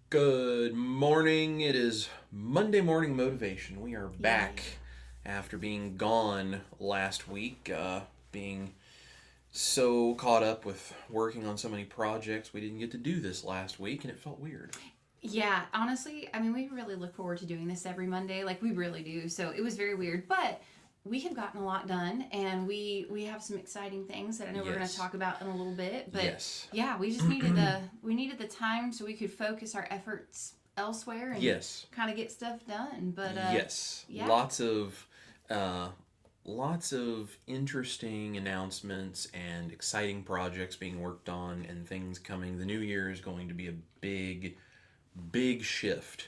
Good morning. It is Monday Morning Motivation. We are back Yay. after being gone last week, being so caught up with working on so many projects. We didn't get to do this last week, and it felt weird. Yeah, honestly, we really look forward to doing this every Monday. Like, we really do. So it was very weird. But we have gotten a lot done, and we have some exciting things that I know we're going to Yes. talk about in a little bit. But Yes. yeah, we just needed the time so we could focus our efforts elsewhere and Yes. kind of get stuff done. But Yes. yeah. Uh, lots of interesting announcements and exciting projects being worked on and things coming. The new year is going to be a big shift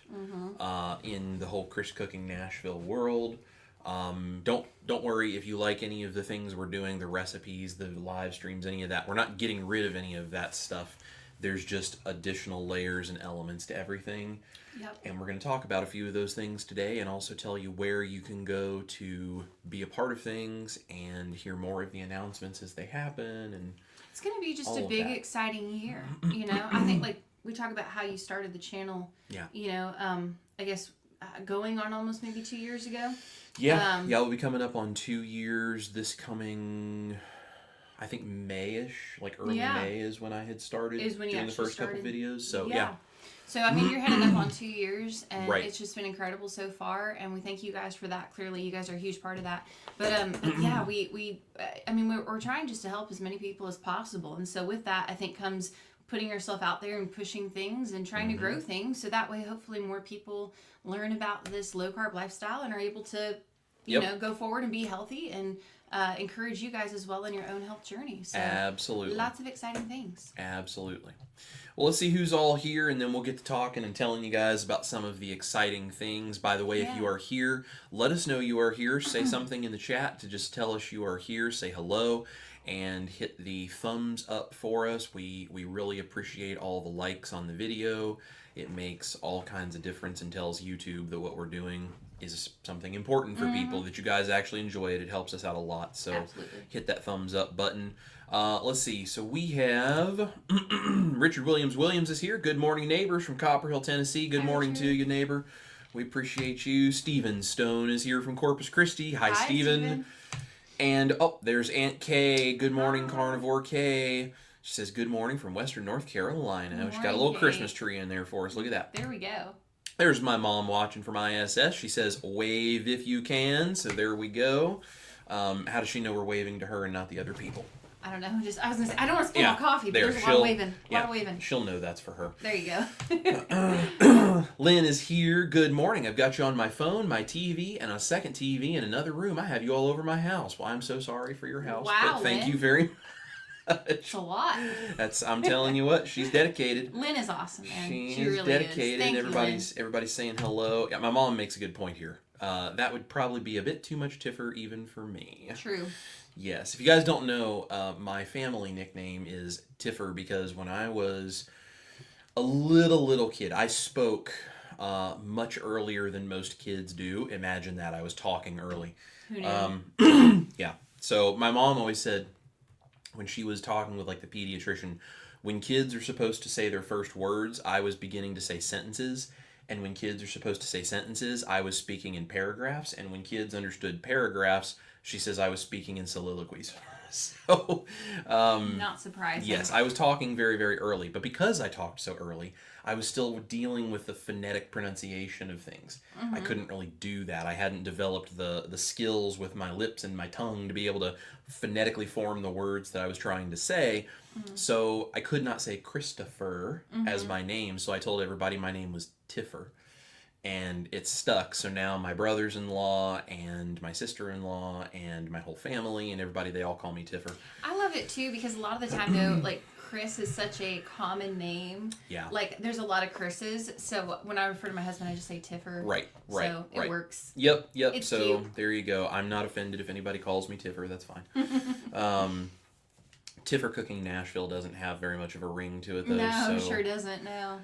in the whole Chris Cooking Nashville world. Don't worry if you like any of the things we're doing, the recipes, the live streams, any of that. We're not getting rid of any of that stuff. There's just additional layers and elements to everything. Yep. And we're going to talk about a few of those things today and also tell you where you can go to be a part of things and hear more of the announcements as they happen. And It's going to be just all a of big, that. exciting year. I think, like, we talk about how you started the channel, Yeah. I guess going on almost maybe 2 years ago. Yeah, we'll be coming up on 2 years this coming, I think May-ish, like early Yeah. May is when I had started Is when you doing the actually first couple started. videos. So yeah. So, you're heading up on 2 years, and Right. it's just been incredible so far, and we thank you guys for that. Clearly, you guys are a huge part of that. But, yeah, we're trying just to help as many people as possible. And so with that, I think comes putting yourself out there and pushing things and trying to grow things. So that way, hopefully, more people learn about this low-carb lifestyle and are able to, go forward and be healthy and encourage you guys as well in your own health journey. So Absolutely. lots of exciting things. Absolutely. Well, let's see who's all here, and then we'll get to talking and telling you guys about some of the exciting things. By the way, if you are here, let us know you are here. Say something in the chat to just tell us you are here. Say hello and hit the thumbs up for us. We really appreciate all the likes on the video. It makes all kinds of difference and tells YouTube that what we're doing is something important for people, that you guys actually enjoy it. It helps us out a lot. So Absolutely. hit that thumbs up button. Let's see. So we have Richard Williams is here. Good morning, neighbors from Copperhill, Tennessee. Good Hi, morning Richard. to you, neighbor. We appreciate you. Steven Stone is here from Corpus Christi. Hi, Steven. Steven. And there's Aunt Kay. Good morning, Hi. Carnivore Kay. She says good morning from Western North Carolina. Good She's got a morning, little Kay. Christmas tree in there for us. Look at that. There we go. There's my mom watching from ISS. She says, wave if you can. So there we go. How does she know we're waving to her and not the other people? I don't know. I was gonna say I don't want to spill my coffee, but there, there's a lot of waving. A lot of Yeah, waving. she'll know that's for her. There you go. Lynn is here. Good morning. I've got you on my phone, my TV, and a second TV in another room. I have you all over my house. Well, I'm so sorry for your house. Wow, but thank Lynn. you very much. It's a lot. I'm telling you what, she's dedicated. Lynn is awesome, man. She She is really dedicated. is. Thank Everybody's saying hello. Yeah, my mom makes a good point here. That would probably be a bit too much Tiffer even for me. you, Lynn. True. Yes. If you guys don't know, my family nickname is Tiffer because when I was a little kid, I spoke much earlier than most kids do. Imagine that. I was talking early. Who knew? Yeah. So my mom always said when she was talking with like the pediatrician, when kids are supposed to say their first words, I was beginning to say sentences. And when kids are supposed to say sentences, I was speaking in paragraphs. And when kids understood paragraphs, she says I was speaking in soliloquies. So, Not surprising. yes, I was talking very, very early. But because I talked so early, I was still dealing with the phonetic pronunciation of things. I couldn't really do that. I hadn't developed the skills with my lips and my tongue to be able to phonetically form the words that I was trying to say. So I could not say Christopher as my name. So I told everybody my name was Tiffer. And it stuck. So now my brothers-in-law and my sister-in-law and my whole family and everybody, they all call me Tiffer. I love it too because a lot of the time though, like Chris is such a common name. Yeah. Like there's a lot of Chris's. So when I refer to my husband, I just say Tiffer. Right. So it right. works. Yep. It's So cute. there you go. I'm not offended if anybody calls me Tiffer. That's fine. Tiffer Cooking Nashville doesn't have very much of a ring to it, though. No, so, sure doesn't. No.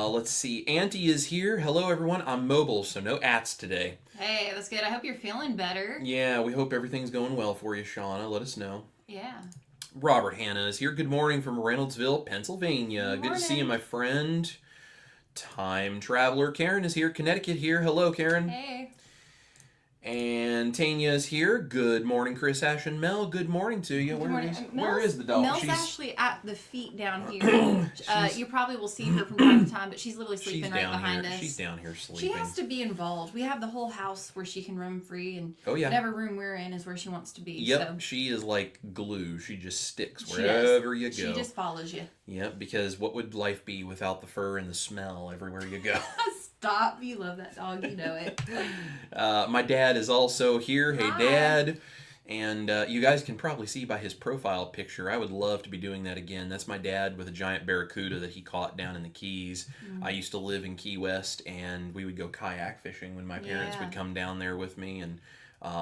Let's see. Auntie is here. Hello, everyone. I'm mobile, so no ats today. Hey, that's good. I hope you're feeling better. Yeah, we hope everything's going well for you, Shauna. Let us know. Yeah. Robert Hanna is here. Good morning from Reynoldsville, Pennsylvania. Good Good to see you, morning. my friend. Time Traveler Karen is here. Connecticut here. Hello, Karen. Hey. And Tanya is here. Good morning, Chris, Ash, and Mel. Good morning to you. Where is the dog? Mel's actually at the feet down here. You probably will see her from time to time, but she's literally sleeping right behind us. She's down here sleeping. She has to be involved. We have the whole house where she can roam free, and yeah. whatever room we're in is where she wants to be. Yep, so. she is like glue. She just sticks wherever you go. She just follows you. Yep, because what would life be without the fur and the smell everywhere you go? Stop. You love that dog. You know it. My dad is also here. Hey, Hi. Dad. And you guys can probably see by his profile picture, I would love to be doing that again. That's my dad with a giant barracuda that he caught down in the Keys. I used to live in Key West, and we would go kayak fishing when my parents would come down there with me. And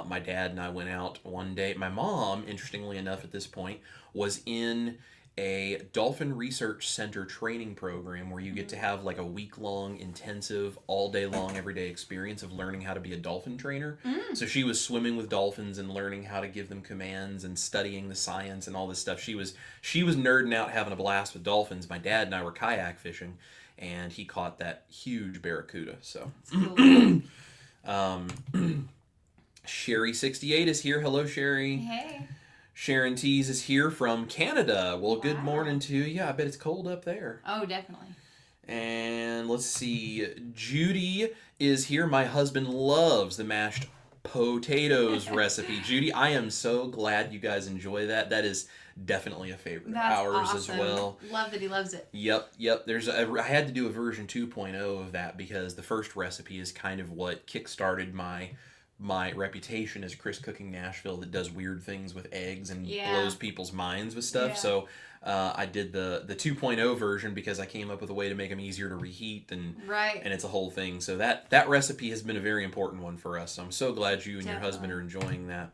my dad and I went out one day. My mom, interestingly enough at this point, was in a dolphin research center training program where you get to have like a week-long intensive all day long everyday experience of learning how to be a dolphin trainer. So she was swimming with dolphins and learning how to give them commands and studying the science and all this stuff. She was nerding out, having a blast with dolphins. My dad and I were kayak fishing, and he caught that huge barracuda. So Sherry68 is here. Hello, Sherry. Hey. Sharon Tees is here from Canada. Well, good morning to you. I bet it's cold up there. Oh, definitely. And let's see. Judy is here. My husband loves the mashed potatoes recipe. Judy, I am so glad you guys enjoy that. That is definitely a favorite of ours awesome. as well. Love that he loves it. Yep. I had to do a version 2.0 of that because the first recipe is kind of what kickstarted my reputation as Chris Cooking Nashville that does weird things with eggs and blows people's minds with stuff. So I did the 2.0 version because I came up with a way to make them easier to reheat and it's a whole thing. So that recipe has been a very important one for us. So I'm so glad you and your husband are enjoying that.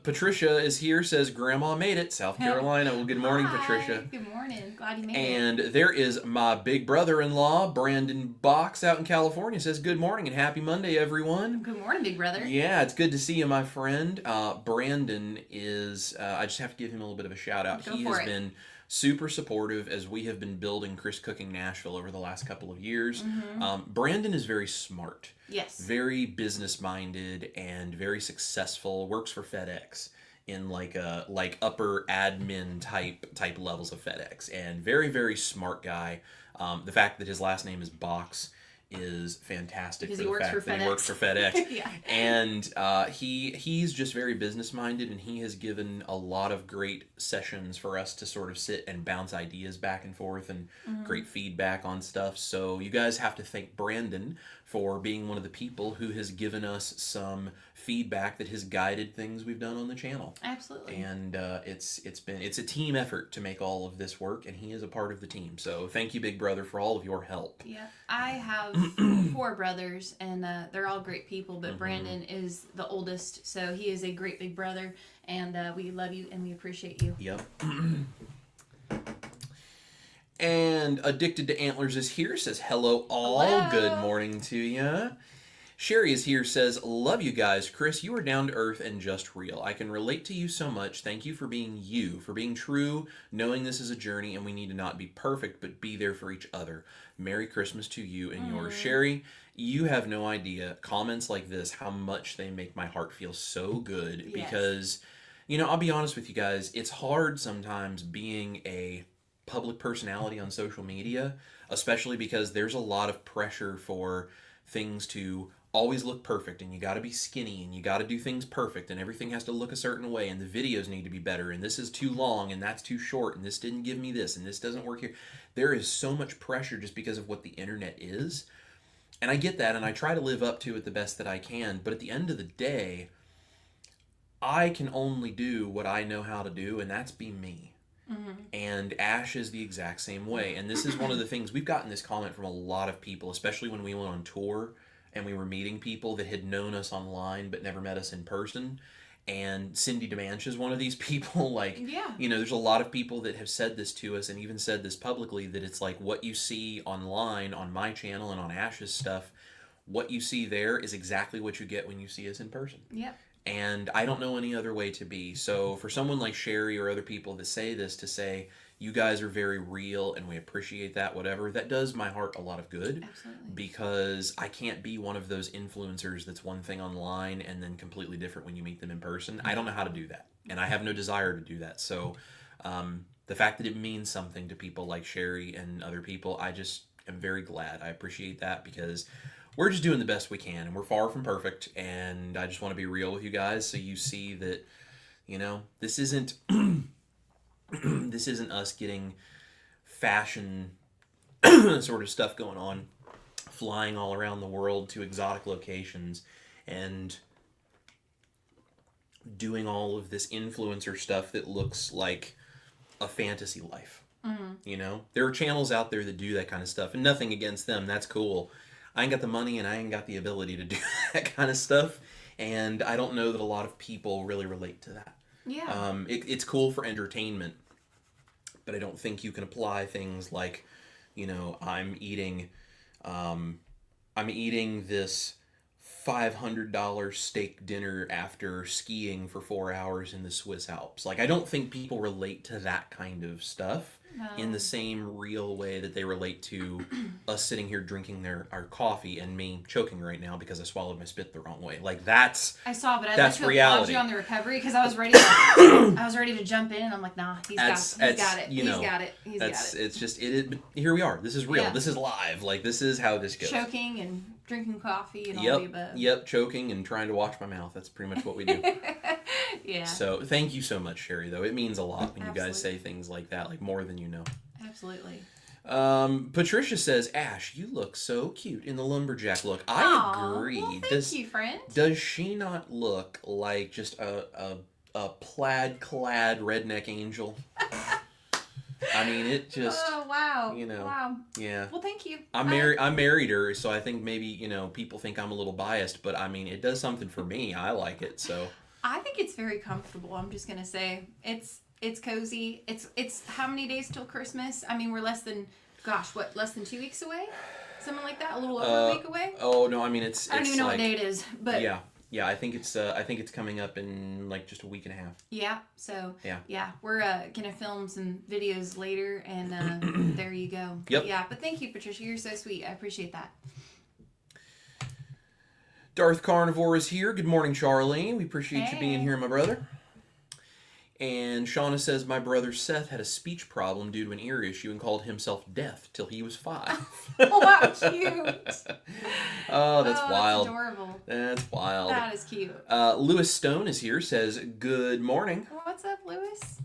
Patricia is here, says Grandma made it, South Carolina. Well, good morning, Patricia. Good morning. Glad you made it. And there is my big brother-in-law, Brandon Box, out in California, says good morning and happy Monday, everyone. Good morning, big brother. Yeah, it's good to see you, my friend. Brandon is, I just have to give him a little bit of a shout out. He has been super supportive as we have been building Chris Cooking Nashville over the last couple of years. Brandon is very smart. Yes. Very business-minded and very successful. Works for FedEx in like upper admin type levels of FedEx, and very, very smart guy. The fact that his last name is Box is fantastic because for the fact that he works for FedEx. And he's just very business minded, and he has given a lot of great sessions for us to sort of sit and bounce ideas back and forth and great feedback on stuff. So you guys have to thank Brandon for being one of the people who has given us some feedback that has guided things we've done on the channel. Absolutely. And it's a team effort to make all of this work, and he is a part of the team. So thank you, big brother, for all of your help. Yeah, I have 4 brothers, and they're all great people, but Brandon is the oldest, so he is a great big brother, and we love you and we appreciate you. Yep. And Addicted to Antlers is here, says hello all. Hello. Good morning to ya. Sherry is here, says, love you guys. Chris, you are down to earth and just real. I can relate to you so much. Thank you for being you, for being true, knowing this is a journey and we need to not be perfect, but be there for each other. Merry Christmas to you and yours. Sherry, you have no idea, comments like this, how much they make my heart feel so good. Because, I'll be honest with you guys, it's hard sometimes being a public personality on social media, especially because there's a lot of pressure for things to always look perfect, and you got to be skinny, and you got to do things perfect, and everything has to look a certain way, and the videos need to be better, and this is too long, and that's too short, and this didn't give me this, and this doesn't work here. There is so much pressure just because of what the internet is, and I get that, and I try to live up to it the best that I can, but at the end of the day, I can only do what I know how to do, and that's be me. And Ash is the exact same way. And this is one of the things, we've gotten this comment from a lot of people, especially when we went on tour and we were meeting people that had known us online but never met us in person. And Cindy DeManch is one of these people. There's a lot of people that have said this to us and even said this publicly, that it's like what you see online on my channel and on Ash's stuff, what you see there is exactly what you get when you see us in person. Yep. And I don't know any other way to be. So for someone like Sherry or other people that say this, to say, you guys are very real and we appreciate that, whatever. That does my heart a lot of good. Absolutely. Because I can't be one of those influencers that's one thing online and then completely different when you meet them in person. I don't know how to do that. And I have no desire to do that. So the fact that it means something to people like Sherry and other people, I just am very glad. I appreciate that because we're just doing the best we can and we're far from perfect. And I just want to be real with you guys so you see that, you know, this isn't this isn't us getting fashion sort of stuff going on, flying all around the world to exotic locations and doing all of this influencer stuff that looks like a fantasy life. You know, there are channels out there that do that kind of stuff, and nothing against them. That's cool. I ain't got the money and I ain't got the ability to do that kind of stuff, and I don't know that a lot of people really relate to that. Yeah. It's cool for entertainment, but I don't think you can apply things like, you know, I'm eating this $500 steak dinner after skiing for 4 hours in the Swiss Alps. Like, I don't think people relate to that kind of stuff in the same real way that they relate to us sitting here drinking our coffee and me choking right now because I swallowed my spit the wrong way. Like, that's I saw, but I'd that's like to reality. applaud you on the recovery because I was ready. I was ready to jump in, and I'm like, nah, he's got it. You He's know, got it. He's got it. It's just but here we are. This is real. Yeah. This is live. Like, this is how this goes. Choking and drinking coffee and all Yep. the above. Yep. Choking and trying to watch my mouth. That's pretty much what we do. Yeah. So thank you so much, Sherry. Though it means a lot when you guys Absolutely. say things like that, like more than you know. Absolutely. Patricia says, Ash, you look so cute in the lumberjack look. I Aw, agree. Well, thank you, friend. Does she not look like just a plaid-clad redneck angel? I mean, it just. Oh wow. You know. Wow. Yeah. Well, thank you. I married her, so I think maybe, you know, people think I'm a little biased, but I mean, it does something for me. I like it, so. I think it's very comfortable. I'm just gonna say it's cozy. It's how many days till Christmas? I mean, we're less than 2 weeks away, something like that. A little over a week away. Oh no, I mean it's. I don't even know like, what day it is, but yeah. I think it's coming up in like just a week and a half. yeah. So yeah, we're gonna film some videos later, and there you go. Yep. Yeah, but thank you, Patricia. You're so sweet. I appreciate that. Darth Carnivore is here. Good morning, Charlie. We appreciate you being here, my brother. And Shauna says, my brother Seth had a speech problem due to an ear issue and called himself deaf till he was 5. Oh, wow, cute. Oh, that's wild. That's adorable. That's wild. That is cute. Lewis Stone is here, says, good morning. What's up, Lewis?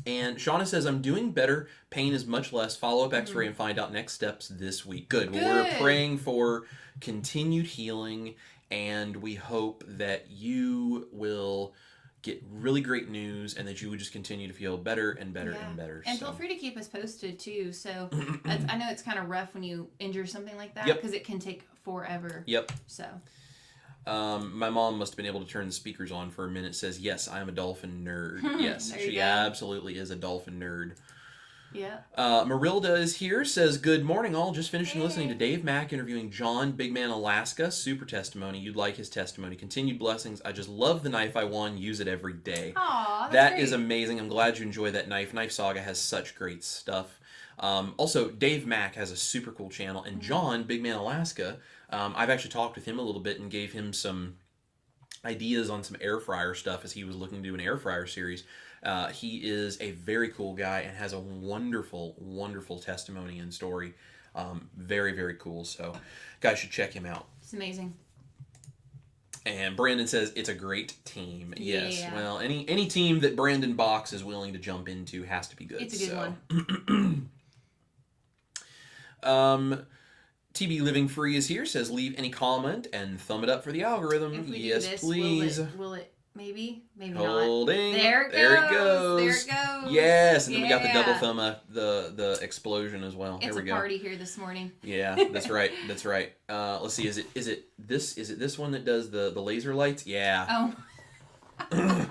And Shauna says, I'm doing better. Pain is much less. Follow-up x-ray and find out next steps this week. Good. Well, we're praying for continued healing, and we hope that you will get really great news and that you would just continue to feel better and better and better. And feel free to keep us posted, too. So I know it's kind of rough when you injure something like that because it can take forever. Yep. So... my mom must have been able to turn the speakers on for a minute. Says, yes, I'm a dolphin nerd. Yes, she absolutely is a dolphin nerd. Yeah. Marilda is here. Says, good morning, all. Just finishing listening to Dave Mack interviewing John, Big Man Alaska. Super testimony. You'd like his testimony. Continued blessings. I just love the knife I won. Use it every day. Aw, That is amazing. I'm glad you enjoy that knife. Knife Saga has such great stuff. Also, Dave Mack has a super cool channel. And John, Big Man Alaska, I've actually talked with him a little bit and gave him some ideas on some air fryer stuff as he was looking to do an air fryer series. He is a very cool guy and has a wonderful, wonderful testimony and story. Very, very cool. So, guys should check him out. It's amazing. And Brandon says it's a great team. Yes. Yeah. Well, any team that Brandon Box is willing to jump into has to be good. It's a good one. TB Living Free is here. Says leave any comment and thumb it up for the algorithm. If we yes, do this, please. Will it maybe Holding. not? There it goes. Yes, and then we got the Yeah. double thumb up, the explosion as well. It's Here we a go. party here this morning. Yeah, that's right. That's right. Let's see. Is it this one that does the laser lights? Yeah. Oh.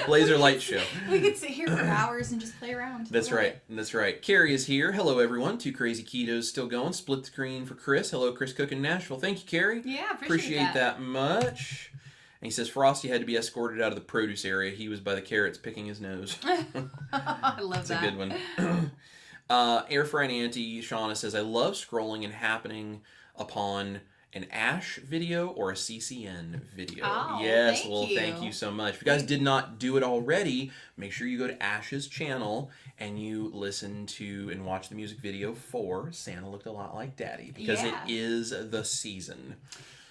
Laser light show. We could sit here for hours and just play around. That's right. That's right. Carrie is here. Hello, everyone. Two Crazy Ketos still going. Split screen for Chris. Hello, Chris Cook in Nashville. Thank you, Carrie. Yeah, Appreciate that much. he says Frosty had to be escorted out of the produce area. He was by the carrots picking his nose. I love That's a good one. Air Frying Auntie Shauna says, I love scrolling and happening upon an Ash video or a CCN video. Oh, yes, thank well, you. thank you so much. If you guys did not do it already, make sure you go to Ash's channel and you listen to and watch the music video for Santa Looked a Lot Like Daddy, because Yeah. it is the season.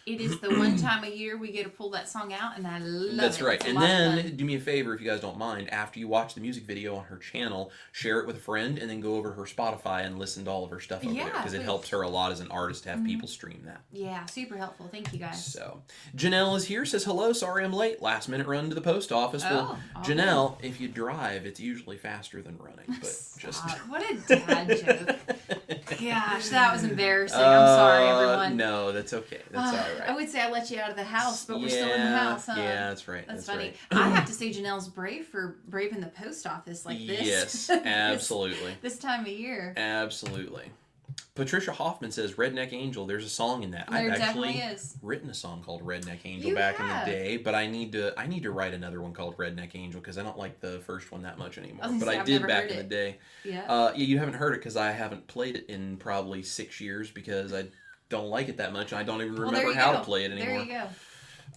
It is the one time a year we get to pull that song out, and I love it. That's right. It's a And lot of then fun. do me a favor, if you guys don't mind, after you watch the music video on her channel, share it with a friend and then go over her Spotify and listen to all of her stuff over there, Yeah, because it please. helps her a lot as an artist to have people stream that. Yeah, super helpful. Thank you guys. So, Janelle is here, says, hello, sorry I'm late. Last minute run to the post office. Well, all Janelle, if you drive, it's usually faster than running. But just... Stop. What a dad joke. Gosh, that was embarrassing. I'm sorry, everyone. No, that's okay. That's all right. I would say I let you out of the house, but we're still in the house, huh? Yeah, that's right. That's funny. Right. I have to say Janelle's brave for braving the post office like this. Yes, absolutely. this time of year. Absolutely. Patricia Hoffman says, Redneck Angel, there's a song in that. There I've actually definitely is. written a song called Redneck Angel You back have. in the day, but I need to write another one called Redneck Angel because I don't like the first one that much anymore. I was gonna But say, I I've did never back heard in the it. day. Yeah. Yeah, you haven't heard it because I haven't played it in probably 6 years because I don't like it that much and I don't even Well, remember there how you to go. play it anymore. There you go.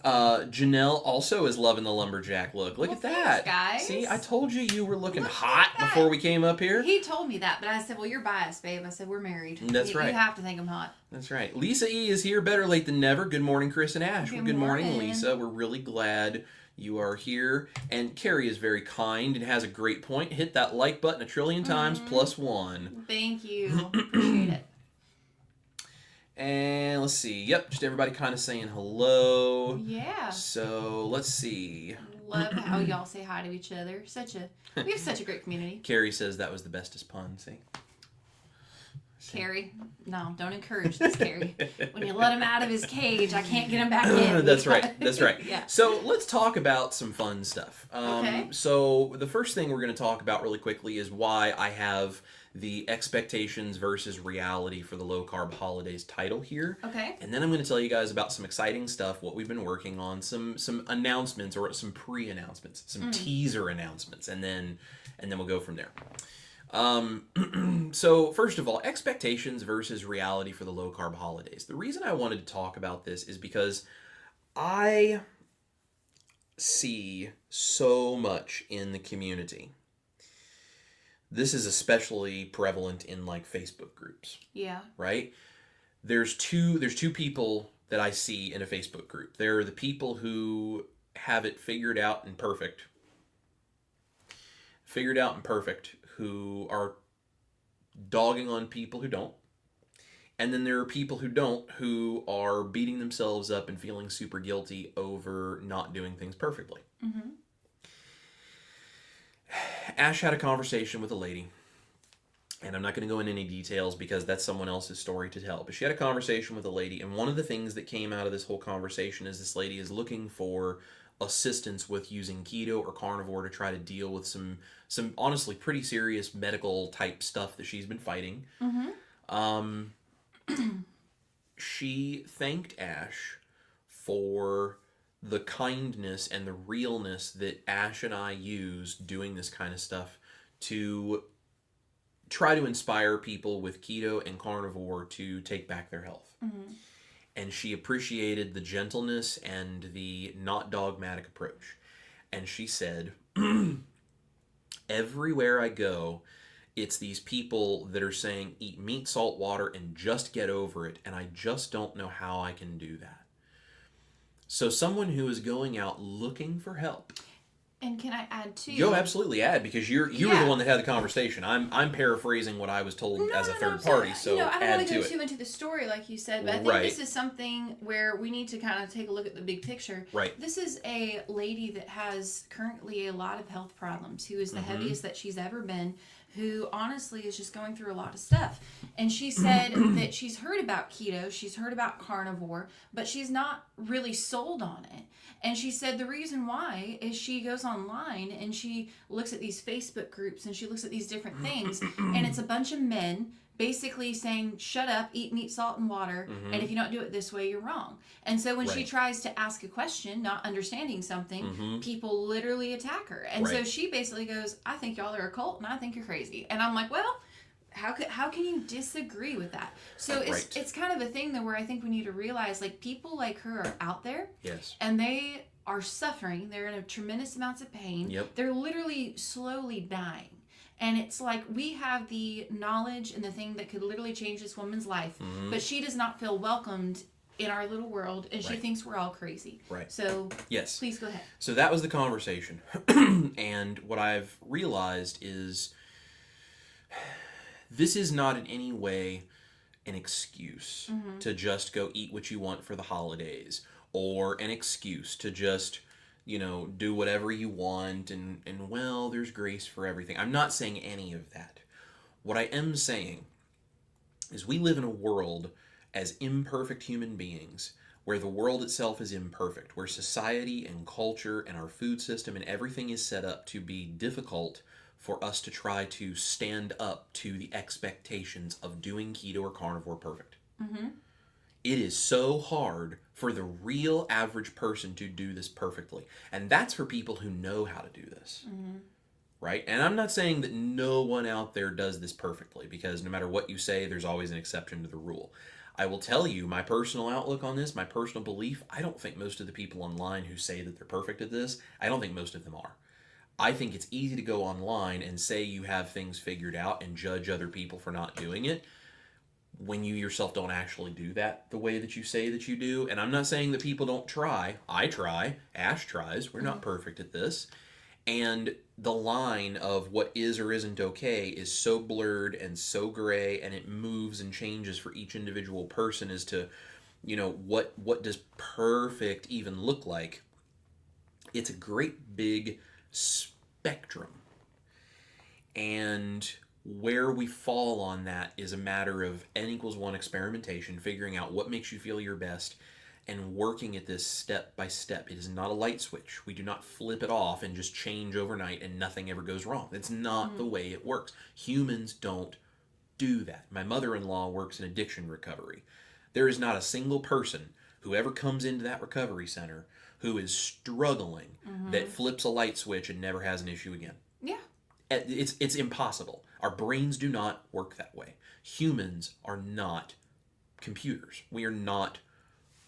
Janelle also is loving the lumberjack look. Look Well, at that. thanks, guys. See, I told you were looking Look at hot that. before we came up here. He told me that, but I said, well, you're biased, babe. I said, we're married. That's right. You have to think I'm hot. That's right. Lisa E is here, better late than never. Good morning, Chris and Ash. Good Good morning, morning. Lisa. We're really glad you are here. And Carrie is very kind and has a great point. Hit that like button a trillion times plus one. Thank you. Appreciate it. And let's see. Yep, just everybody kind of saying hello. Yeah. So let's see. Love how y'all say hi to each other. We have such a great community. Carrie says that was the bestest pun. See? Carrie, no, don't encourage this, Carrie. When you let him out of his cage, I can't get him back in. That's right. That's right. Yeah. So let's talk about some fun stuff. Okay. So the first thing we're going to talk about really quickly is why I have the expectations versus reality for the low carb holidays title here. Okay. And then I'm going to tell you guys about some exciting stuff, what we've been working on, some announcements or some pre-announcements, some teaser announcements, and then we'll go from there. So first of all, expectations versus reality for the low carb holidays. The reason I wanted to talk about this is because I see so much in the community. This is especially prevalent in like Facebook groups, Yeah. right? There's two people that I see in a Facebook group. There are the people who have it figured out and perfect, who are dogging on people who don't. And then there are people who don't, who are beating themselves up and feeling super guilty over not doing things perfectly. Mm-hmm. Ash had a conversation with a lady, and I'm not going to go into any details because that's someone else's story to tell, but she had a conversation with a lady, and one of the things that came out of this whole conversation is this lady is looking for assistance with using keto or carnivore to try to deal with some honestly pretty serious medical type stuff that she's been fighting. Mm-hmm. She thanked Ash for the kindness and the realness that Ash and I use doing this kind of stuff to try to inspire people with keto and carnivore to take back their health. Mm-hmm. And she appreciated the gentleness and the not dogmatic approach. And she said, everywhere I go, it's these people that are saying, eat meat, salt, water, and just get over it. And I just don't know how I can do that. So someone who is going out looking for help. And can I add too? Yo, absolutely add, because you were the one that had the conversation. I'm paraphrasing what I was told as a third party, so I don't add want to go to too it. into the story like you said, but I think Right. this is something where we need to kind of take a look at the big picture. Right. This is a lady that has currently a lot of health problems, who is the heaviest that she's ever been, who honestly is just going through a lot of stuff. And she said that she's heard about keto, she's heard about carnivore, but she's not really sold on it. And she said the reason why is she goes online and she looks at these Facebook groups and she looks at these different things, and it's a bunch of men basically saying, shut up, eat meat, salt, and water, and if you don't do it this way, you're wrong. And so when she tries to ask a question, not understanding something, people literally attack her. And so she basically goes, I think y'all are a cult, and I think you're crazy. And I'm like, well, how can you disagree with that? So it's kind of a thing though where I think we need to realize, like, people like her are out there. Yes. And they are suffering. They're in a tremendous amounts of pain. Yep. They're literally slowly dying. And it's like we have the knowledge and the thing that could literally change this woman's life, but she does not feel welcomed in our little world, and she thinks we're all crazy. Right. So, yes. Please go ahead. So that was the conversation. And what I've realized is this is not in any way an excuse to just go eat what you want for the holidays, or an excuse to just, do whatever you want and well, there's grace for everything. I'm not saying any of that. What I am saying is we live in a world as imperfect human beings where the world itself is imperfect, where society and culture and our food system and everything is set up to be difficult for us to try to stand up to the expectations of doing keto or carnivore perfect. It is so hard for the real average person to do this perfectly. And that's for people who know how to do this. Right? And I'm not saying that no one out there does this perfectly, because no matter what you say, there's always an exception to the rule. I will tell you my personal outlook on this, my personal belief. I don't think most of the people online who say that they're perfect at this, I don't think most of them are. I think it's easy to go online and say you have things figured out and judge other people for not doing it, when you yourself don't actually do that the way that you say that you do. And I'm not saying that people don't try. I try. Ash tries. We're not perfect at this. And the line of what is or isn't okay is so blurred and so gray, and it moves and changes for each individual person as to, what does perfect even look like. It's a great big spectrum. And where we fall on that is a matter of N=1 experimentation, figuring out what makes you feel your best, and working at this step by step. It is not a light switch. We do not flip it off and just change overnight and nothing ever goes wrong. That's not the way it works. Humans don't do that. My mother-in-law works in addiction recovery. There is not a single person who ever comes into that recovery center who is struggling that flips a light switch and never has an issue again. Yeah. It's impossible. Our brains do not work that way. Humans are not computers. We are not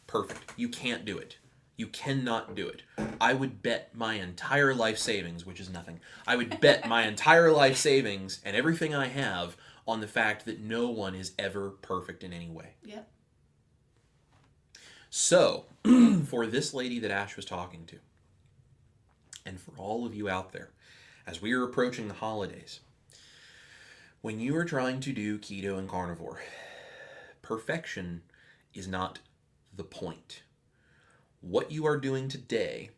perfect. You can't do it. You cannot do it. I would bet my entire life savings, which is nothing. I would bet my entire life savings and everything I have on the fact that no one is ever perfect in any way. Yep. So, for this lady that Ash was talking to, and for all of you out there, as we are approaching the holidays, when you are trying to do keto and carnivore, perfection is not the point. What you are doing today,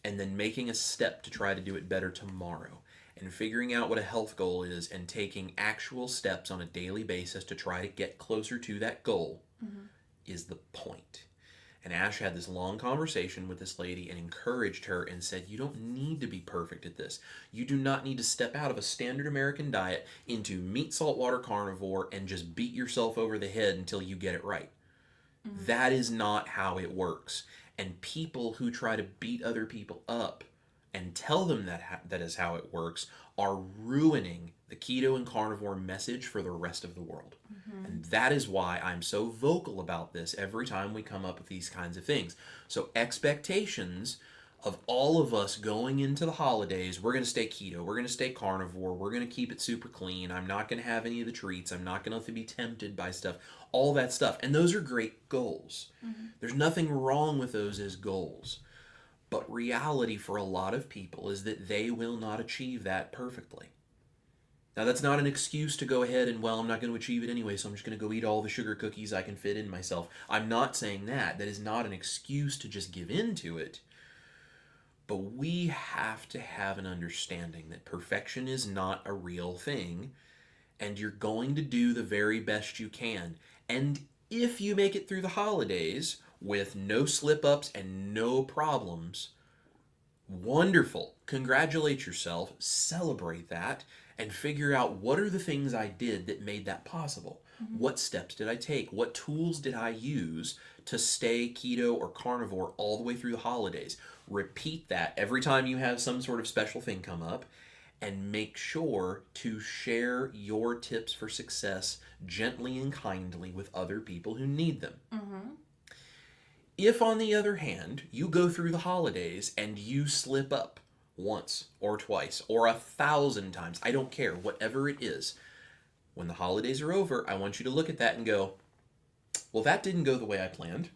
and then making a step to try to do it better tomorrow, and figuring out what a health goal is, and taking actual steps on a daily basis to try to get closer to that goal, is the point. And Ash had this long conversation with this lady and encouraged her and said, you don't need to be perfect at this. You do not need to step out of a standard American diet into meat, salt, water, carnivore and just beat yourself over the head until you get it right. That is not how it works. And people who try to beat other people up and tell them that is how it works are ruining the keto and carnivore message for the rest of the world. And that is why I'm so vocal about this every time we come up with these kinds of things. So expectations of all of us going into the holidays, we're going to stay keto, we're going to stay carnivore, we're going to keep it super clean, I'm not going to have any of the treats, I'm not going to be tempted by stuff, all that stuff. And those are great goals. There's nothing wrong with those as goals. But reality for a lot of people is that they will not achieve that perfectly. Now, that's not an excuse to go ahead and, well, I'm not going to achieve it anyway, so I'm just going to go eat all the sugar cookies I can fit in myself. I'm not saying that. That is not an excuse to just give in to it. But we have to have an understanding that perfection is not a real thing, and you're going to do the very best you can. And if you make it through the holidays with no slip-ups and no problems, wonderful. Congratulate yourself, celebrate that, and figure out what are the things I did that made that possible. What steps did I take? What tools did I use to stay keto or carnivore all the way through the holidays? Repeat that every time you have some sort of special thing come up, and make sure to share your tips for success gently and kindly with other people who need them. If, on the other hand, you go through the holidays and you slip up once or twice or 1,000 times, I don't care, whatever it is, when the holidays are over, I want you to look at that and go, well, that didn't go the way I planned.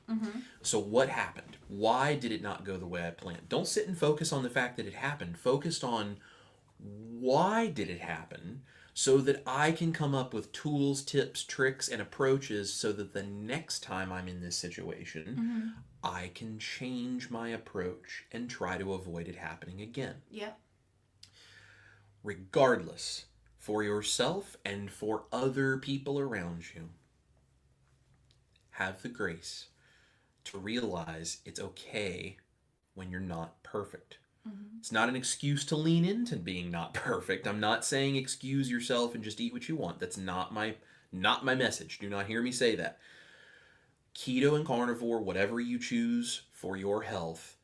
So what happened? Why did it not go the way I planned? Don't sit and focus on the fact that it happened. Focus on why did it happen, so that I can come up with tools, tips, tricks, and approaches so that the next time I'm in this situation, I can change my approach and try to avoid it happening again. Yep. Regardless, for yourself and for other people around you, have the grace to realize it's okay when you're not perfect. It's not an excuse to lean into being not perfect. I'm not saying excuse yourself and just eat what you want. That's not my message. Do not hear me say that. Keto and carnivore, whatever you choose for your health,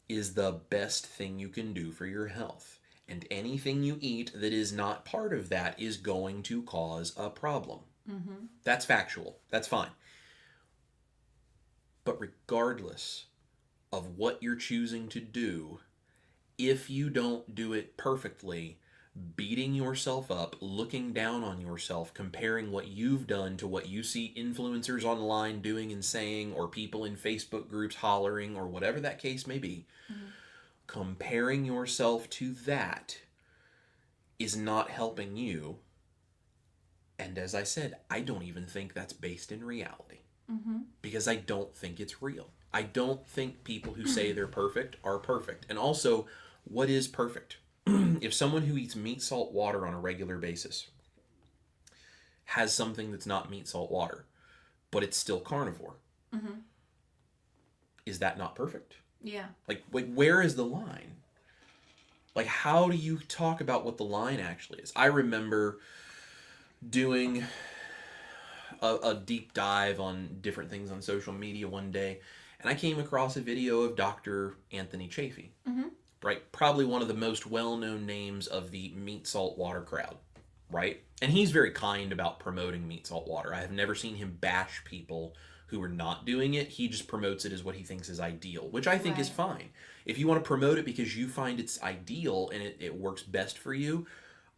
is the best thing you can do for your health. And anything you eat that is not part of that is going to cause a problem. That's factual. That's fine. But regardless of what you're choosing to do, if you don't do it perfectly, beating yourself up, looking down on yourself, comparing what you've done to what you see influencers online doing and saying, or people in Facebook groups hollering, or whatever that case may be, comparing yourself to that is not helping you. And as I said, I don't even think that's based in reality. Because I don't think it's real. I don't think people who say they're perfect are perfect. And also, what is perfect? If someone who eats meat, salt, water on a regular basis has something that's not meat, salt, water, but it's still carnivore, is that not perfect? Yeah. Like, where is the line? Like, how do you talk about what the line actually is? I remember doing a deep dive on different things on social media one day, and I came across a video of Dr. Anthony Chaffee, right? Probably one of the most well-known names of the meat, salt, water crowd, right? And he's very kind about promoting meat, salt, water. I have never seen him bash people who are not doing it. He just promotes it as what he thinks is ideal, which I think is fine. If you want to promote it because you find it's ideal and it works best for you,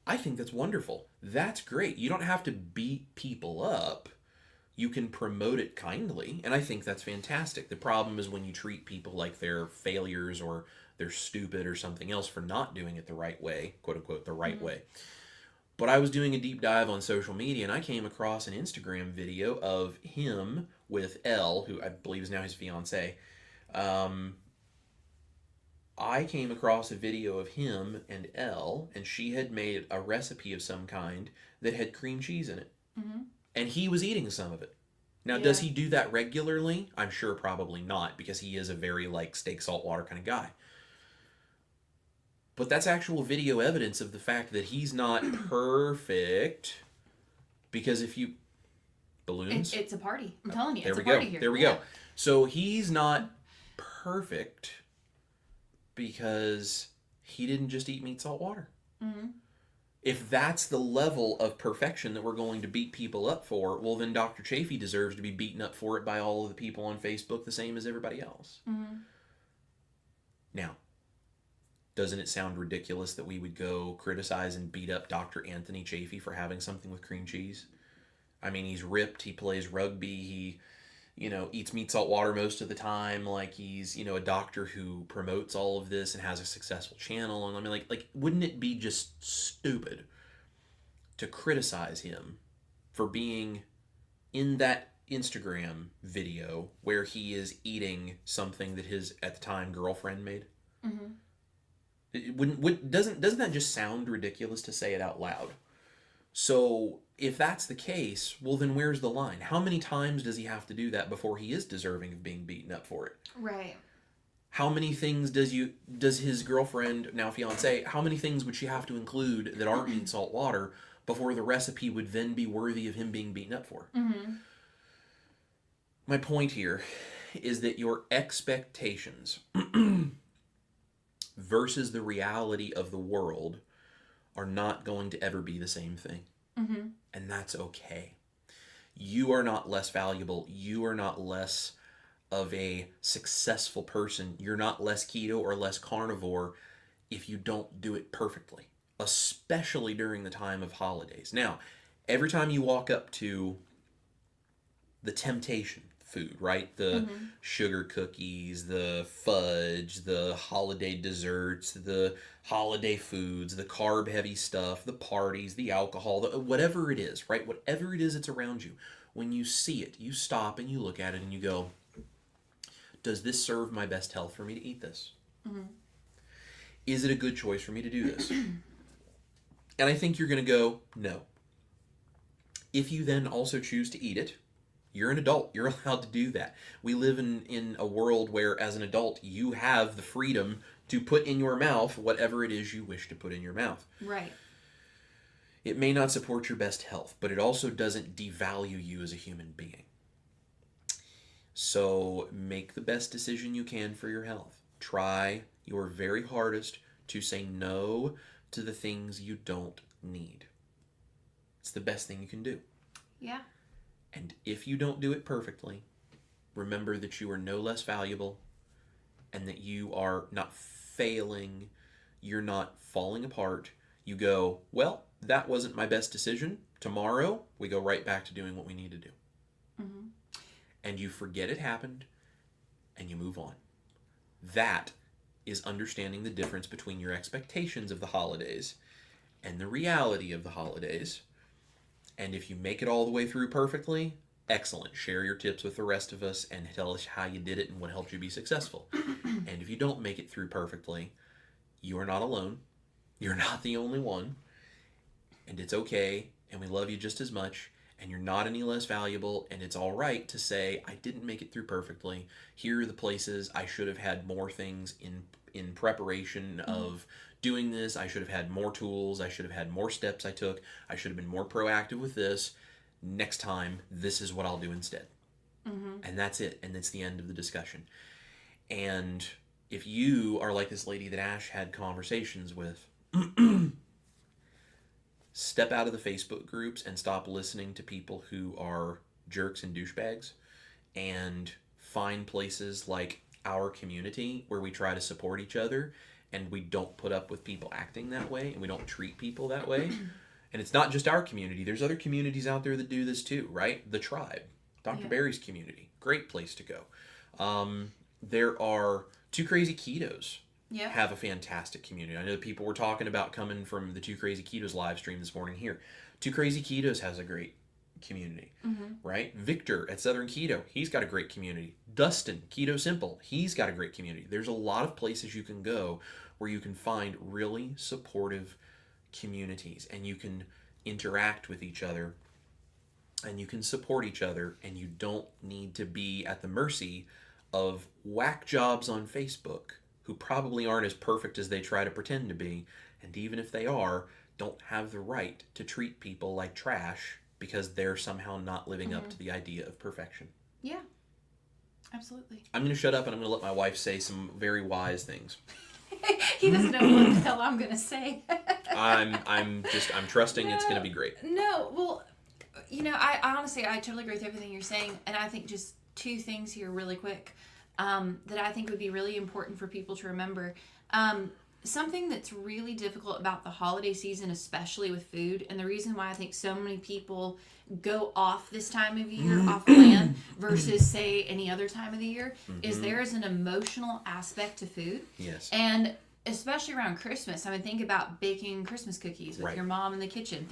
I think that's wonderful. That's great. You don't have to beat people up. You can promote it kindly, and I think that's fantastic. The problem is when you treat people like they're failures or they're stupid or something else for not doing it the right way, quote unquote, the right way. But I was doing a deep dive on social media, and I came across an Instagram video of him with Elle, who I believe is now his fiance. I came across a video of him and Elle, and she had made a recipe of some kind that had cream cheese in it. And he was eating some of it. Now, does he do that regularly? I'm sure probably not, because he is a very, like, steak, salt, water kind of guy. But that's actual video evidence of the fact that he's not perfect, because if you... Balloons? It's a party. I'm telling you, there it's we a party go. here. There we go. So he's not perfect because he didn't just eat meat, salt, water. If that's the level of perfection that we're going to beat people up for, well, then Dr. Chaffee deserves to be beaten up for it by all of the people on Facebook the same as everybody else. Now, doesn't it sound ridiculous that we would go criticize and beat up Dr. Anthony Chaffee for having something with cream cheese? I mean, he's ripped, he plays rugby, he, eats meat, salt, water most of the time, like he's, a doctor who promotes all of this and has a successful channel. And I mean, like, wouldn't it be just stupid to criticize him for being in that Instagram video where he is eating something that his, at the time, girlfriend made? Doesn't that just sound ridiculous to say it out loud? So if that's the case, well, then where's the line? How many times does he have to do that before he is deserving of being beaten up for it? Right. How many things does his girlfriend, now fiance, how many things would she have to include that aren't in salt water before the recipe would then be worthy of him being beaten up for? Mm-hmm. My point here is that your expectations versus the reality of the world are not going to ever be the same thing. Mm-hmm. And that's okay. You are not less valuable. You are not less of a successful person. You're not less keto or less carnivore if you don't do it perfectly, especially during the time of holidays. Now, every time you walk up to the temptation food, right? The sugar cookies, the fudge, the holiday desserts, the holiday foods, the carb heavy stuff, the parties, the alcohol, whatever it is, right? Whatever it is that's around you. When you see it, you stop and you look at it and you go, does this serve my best health for me to eat this? Mm-hmm. Is it a good choice for me to do this? And I think you're going to go, no. If you then also choose to eat it, you're an adult. You're allowed to do that. We live in a world where, as an adult, you have the freedom to put in your mouth whatever it is you wish to put in your mouth. Right. It may not support your best health, but it also doesn't devalue you as a human being. So make the best decision you can for your health. Try your very hardest to say no to the things you don't need. It's the best thing you can do. Yeah. And if you don't do it perfectly, remember that you are no less valuable and that you are not failing, you're not falling apart. You go, well, that wasn't my best decision. Tomorrow, we go right back to doing what we need to do. Mm-hmm. And you forget it happened and you move on. That is understanding the difference between your expectations of the holidays and the reality of the holidays. And if you make it all the way through perfectly, excellent. Share your tips with the rest of us and tell us how you did it and what helped you be successful. And if you don't make it through perfectly, you are not alone. You're not the only one. And it's okay. And we love you just as much. And you're not any less valuable. And it's all right to say, I didn't make it through perfectly. Here are the places I should have had more things in preparation of doing this. I should have had more tools. I should have had more steps I took. I should have been more proactive with this. Next time, this is what I'll do instead. Mm-hmm. And that's it. And that's the end of the discussion. And if you are like this lady that Ash had conversations with, step out of the Facebook groups and stop listening to people who are jerks and douchebags, and find places like our community where we try to support each other and we don't put up with people acting that way and we don't treat people that way. And it's not just our community. There's other communities out there that do this too, right? The Tribe, Dr. Barry's community, great place to go. There are Two Crazy Ketos. Yeah. Have a fantastic community. I know people were talking about coming from the Two Crazy Ketos live stream this morning here. Two Crazy Ketos has a great community, right? Victor at Southern Keto, he's got a great community. Dustin, Keto Simple, he's got a great community. There's a lot of places you can go where you can find really supportive communities and you can interact with each other and you can support each other, and you don't need to be at the mercy of whack jobs on Facebook who probably aren't as perfect as they try to pretend to be, and even if they are, don't have the right to treat people like trash because they're somehow not living up to the idea of perfection. Yeah, absolutely. I'm going to shut up and I'm going to let my wife say some very wise things. He doesn't know what the hell I'm going to say. I'm trusting it's going to be great. No, well, I honestly, I totally agree with everything you're saying, and I think just two things here really quick. That I think would be really important for people to remember. Something that's really difficult about the holiday season, especially with food, and the reason why I think so many people go off this time of year, off plan, versus, say, any other time of the year, is there is an emotional aspect to food. Yes. And especially around Christmas. I mean, think about baking Christmas cookies with your mom in the kitchen.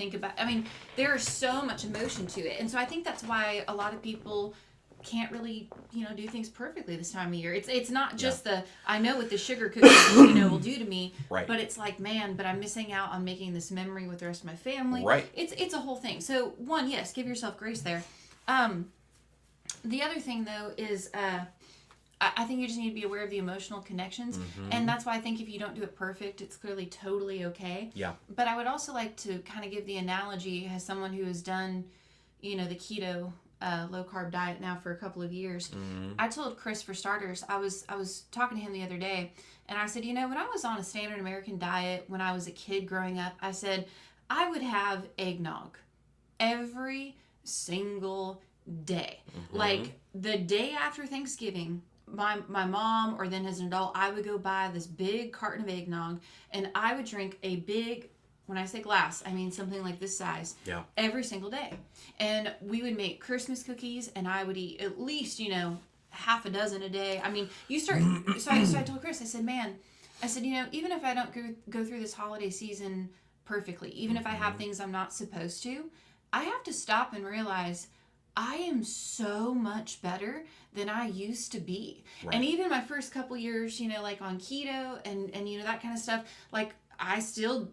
There is so much emotion to it. And so I think that's why a lot of people can't really, do things perfectly this time of year. It's not just I know what the sugar cookies, will do to me, but it's like, man, but I'm missing out on making this memory with the rest of my family. Right. It's a whole thing. So one, yes, give yourself grace there. The other thing though is, I think you just need to be aware of the emotional connections. And that's why I think if you don't do it perfect, it's clearly totally okay. Yeah. But I would also like to kind of give the analogy as someone who has done, the keto low carb diet now for a couple of years. I told Chris, for starters, I was talking to him the other day, and I said, when I was on a standard American diet when I was a kid growing up, I said I would have eggnog every single day. Like the day after Thanksgiving, my mom, or then as an adult, I would go buy this big carton of eggnog, and I would drink a big, when I say glass, I mean something like this size, every single day. And we would make Christmas cookies, and I would eat at least, half a dozen a day. I mean, so I told Chris, I said, man, even if I don't go through this holiday season perfectly, even if I have things I'm not supposed to, I have to stop and realize I am so much better than I used to be. Right. And even my first couple years, like on keto and that kind of stuff, like I still,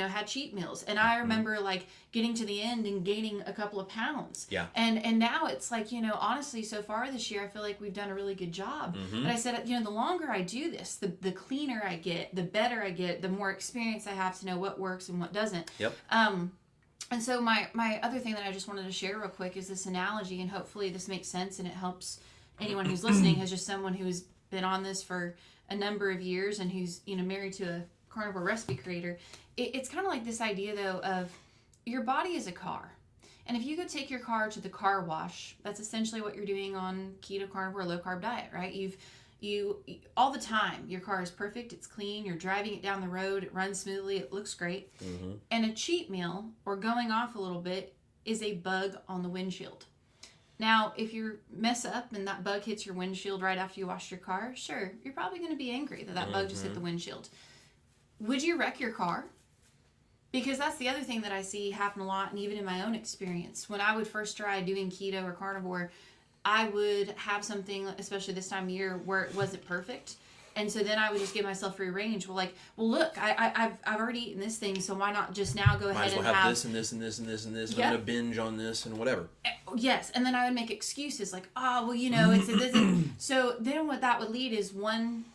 had cheat meals. And I remember like getting to the end and gaining a couple of pounds. Yeah. And now it's like, honestly, so far this year, I feel like we've done a really good job. But I said, the longer I do this, the cleaner I get, the better I get, the more experience I have to know what works and what doesn't. Yep. And so my other thing that I just wanted to share real quick is this analogy, and hopefully this makes sense and it helps anyone who's listening, as just someone who's been on this for a number of years and who's, married to a carnivore recipe creator. It's kind of like this idea, though, of your body is a car. And if you go take your car to the car wash, that's essentially what you're doing on keto, carnivore, low carb diet, right? You all the time, your car is perfect, it's clean, you're driving it down the road, it runs smoothly, it looks great. And a cheat meal, or going off a little bit, is a bug on the windshield. Now, if you mess up and that bug hits your windshield right after you wash your car, sure, you're probably going to be angry that bug just hit the windshield. Would you wreck your car? Because that's the other thing that I see happen a lot, and even in my own experience. When I would first try doing keto or carnivore, I would have something, especially this time of year, where it wasn't perfect. And so then I would just give myself free range. Well, look, I've already eaten this thing, so why not just now go ahead and have this and this and this and this and this. Yep. I'm going to binge on this and whatever. Yes, and then I would make excuses like, it's this. So then what that would lead is one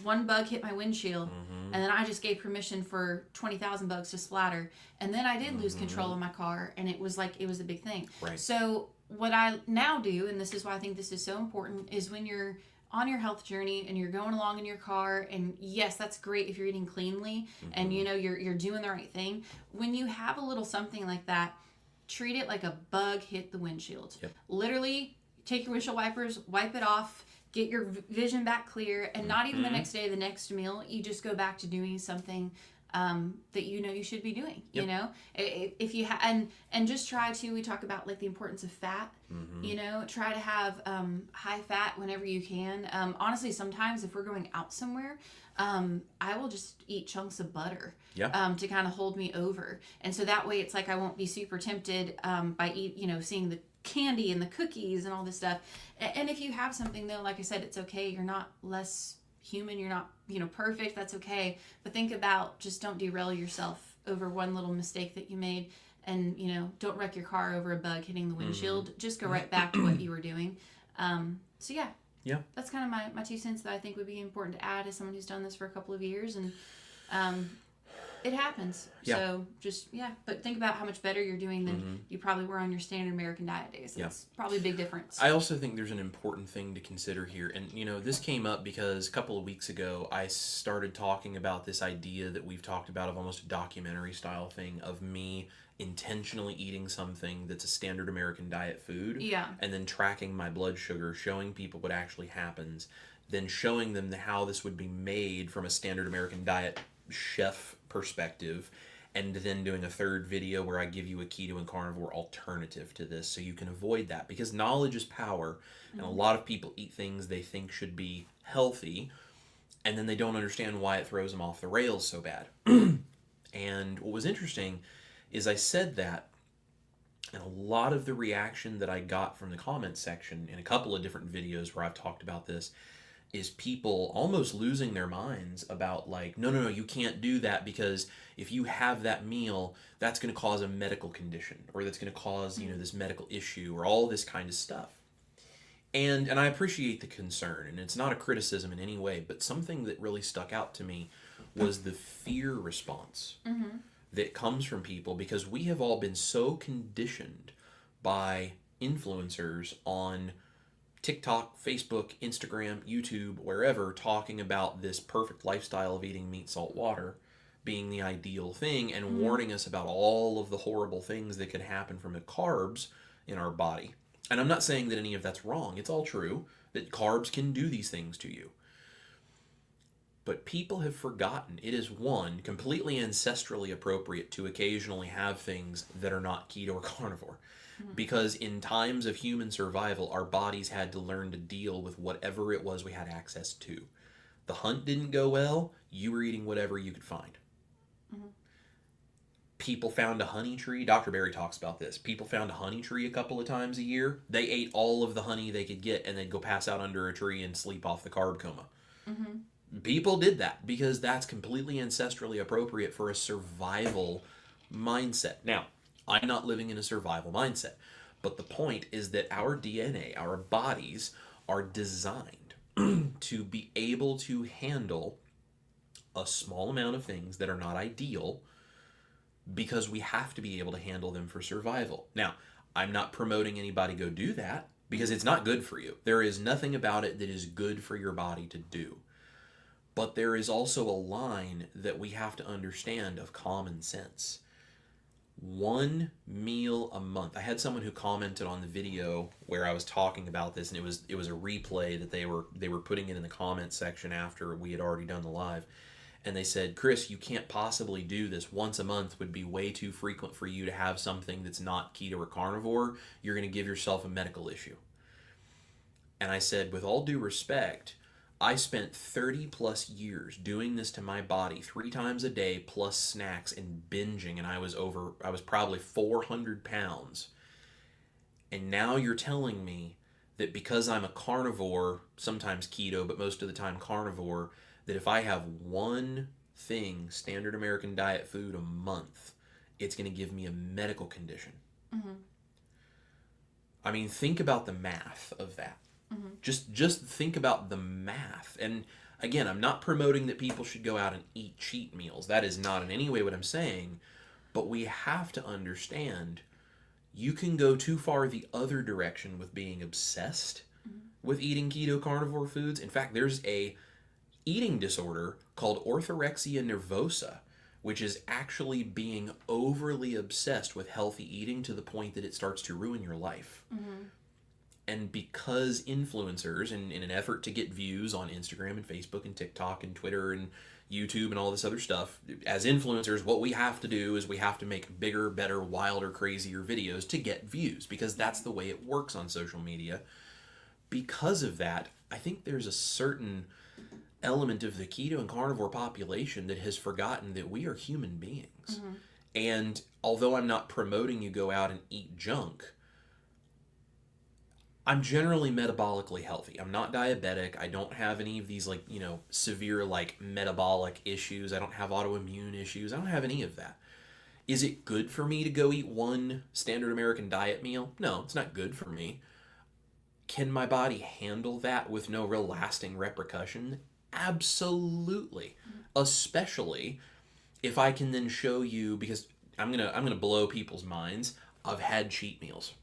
bug hit my windshield, and then I just gave permission for 20,000 bugs to splatter. And then I did lose control of my car, and it was a big thing. Right. So what I now do, and this is why I think this is so important, is when you're on your health journey and you're going along in your car, and yes, that's great if you're eating cleanly and you're doing the right thing. When you have a little something like that, treat it like a bug hit the windshield. Yep. Literally, take your windshield wipers, wipe it off, get your vision back clear, and not even the next day, the next meal, you just go back to doing something that you should be doing. Yep. If you and just try to, we talk about like the importance of fat. Try to have high fat whenever you can. Honestly, sometimes if we're going out somewhere, I will just eat chunks of butter. Yeah. To kind of hold me over, and so that way it's like I won't be super tempted by seeing the candy and the cookies and all this stuff. And if you have something, though, like I said, it's okay. You're not less human. You're not perfect. That's okay. But think about, just don't derail yourself over one little mistake that you made, and don't wreck your car over a bug hitting the windshield. Just go right back to what you were doing. So yeah, that's kind of my 2 cents that I think would be important to add as someone who's done this for a couple of years. And it happens. Yeah. So just, but think about how much better you're doing than you probably were on your standard American diet days. It's probably a big difference. I also think there's an important thing to consider here. And, this came up because a couple of weeks ago, I started talking about this idea that we've talked about of almost a documentary style thing of me intentionally eating something that's a standard American diet food. Yeah. And then tracking my blood sugar, showing people what actually happens, then showing them how this would be made from a standard American diet chef perspective, and then doing a third video where I give you a keto and carnivore alternative to this, so you can avoid that, because knowledge is power. And a lot of people eat things they think should be healthy, and then they don't understand why it throws them off the rails so bad. And what was interesting is I said that, and a lot of the reaction that I got from the comment section in a couple of different videos where I've talked about this is people almost losing their minds about like, no, you can't do that, because if you have that meal, that's going to cause a medical condition, or that's going to cause, this medical issue, or all this kind of stuff. And I appreciate the concern, and it's not a criticism in any way, but something that really stuck out to me was the fear response that comes from people, because we have all been so conditioned by influencers on TikTok, Facebook, Instagram, YouTube, wherever, talking about this perfect lifestyle of eating meat, salt, water being the ideal thing, and warning us about all of the horrible things that could happen from the carbs in our body. And I'm not saying that any of that's wrong. It's all true that carbs can do these things to you. But people have forgotten it is, one, completely ancestrally appropriate to occasionally have things that are not keto or carnivore. Because in times of human survival, our bodies had to learn to deal with whatever it was we had access to. The hunt didn't go well, you were eating whatever you could find. People found a honey tree. Dr. Berry talks about this. People found a honey tree a couple of times a year. They ate all of the honey they could get, and they'd go pass out under a tree and sleep off the carb coma. People did that because that's completely ancestrally appropriate for a survival mindset. Now, I'm not living in a survival mindset, but the point is that our DNA, our bodies, are designed to be able to handle a small amount of things that are not ideal, because we have to be able to handle them for survival. Now, I'm not promoting anybody go do that, because it's not good for you. There is nothing about it that is good for your body to do. But there is also a line that we have to understand of common sense. 1 meal a month. I had someone who commented on the video where I was talking about this, and it was a replay that they were putting it in the comment section after we had already done the live. And they said, Chris, you can't possibly do this. Once a month would be way too frequent for you to have something that's not keto or carnivore. You're going to give yourself a medical issue. And I said, with all due respect, I spent 30 plus years doing this to my body 3 times a day plus snacks and binging, and I was probably 400 pounds. And now you're telling me that because I'm a carnivore, sometimes keto, but most of the time carnivore, that if I have one thing, standard American diet food, a month, it's going to give me a medical condition. I mean, think about the math of that. Just think about the math. And again, I'm not promoting that people should go out and eat cheat meals. That is not in any way what I'm saying. But we have to understand you can go too far the other direction with being obsessed with eating keto carnivore foods. In fact, there's a eating disorder called orthorexia nervosa, which is actually being overly obsessed with healthy eating to the point that it starts to ruin your life. And because influencers, in an effort to get views on Instagram and Facebook and TikTok and Twitter and YouTube and all this other stuff, as influencers, what we have to do is we have to make bigger, better, wilder, crazier videos to get views, because that's the way it works on social media. Because of that, I think there's a certain element of the keto and carnivore population that has forgotten that we are human beings. And although I'm not promoting you go out and eat junk, I'm generally metabolically healthy. I'm not diabetic. I don't have any of these severe metabolic issues. I don't have autoimmune issues. I don't have any of that. Is it good for me to go eat one standard American diet meal? No, it's not good for me. Can my body handle that with no real lasting repercussion? Absolutely. Especially if I can then show you, because I'm gonna blow people's minds. I've had cheat meals.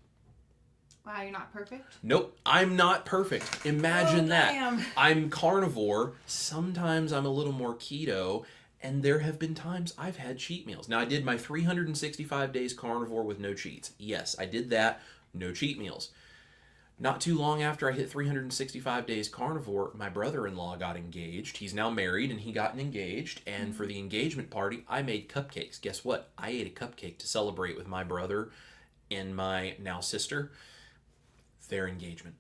Wow, you're not perfect? Nope, I'm not perfect. Imagine that. Damn. I'm carnivore. Sometimes I'm a little more keto, and there have been times I've had cheat meals. Now, I did my 365 days carnivore with no cheats. Yes, I did that. No cheat meals. Not too long after I hit 365 days carnivore, my brother-in-law got engaged. He's now married, and he got engaged. And for the engagement party, I made cupcakes. Guess what? I ate a cupcake to celebrate with my brother and my now sister, their engagement.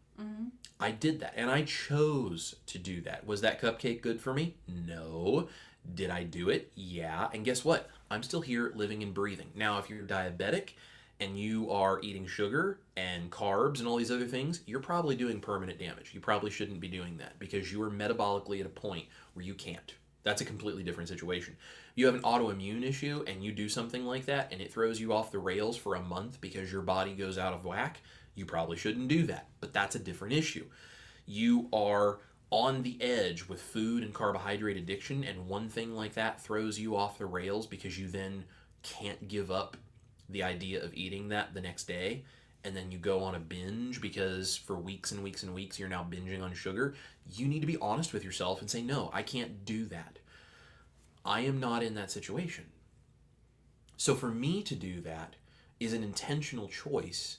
I did that, and I chose to do that. Was that cupcake good for me? No. Did I do it? Yeah. And guess what? I'm still here living and breathing. Now, if you're diabetic and you are eating sugar and carbs and all these other things, you're probably doing permanent damage. You probably shouldn't be doing that because you are metabolically at a point where you can't. That's a completely different situation. You have an autoimmune issue and you do something like that and it throws you off the rails for a month because your body goes out of whack. You probably shouldn't do that, but that's a different issue. You are on the edge with food and carbohydrate addiction, and one thing like that throws you off the rails because you then can't give up the idea of eating that the next day, and then you go on a binge because for weeks and weeks and weeks you're now binging on sugar. You need to be honest with yourself and say, no, I can't do that. I am not in that situation. So for me to do that is an intentional choice,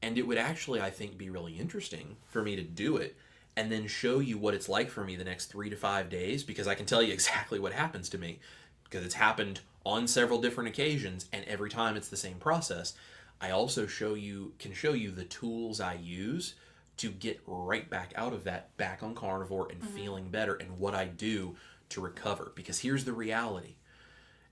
and it would actually, I think, be really interesting for me to do it and then show you what it's like for me the next 3 to 5 days, because I can tell you exactly what happens to me because it's happened on several different occasions, and every time it's the same process. I also can show you the tools I use to get right back out of that, back on carnivore and feeling better, and what I do to recover. Because here's the reality.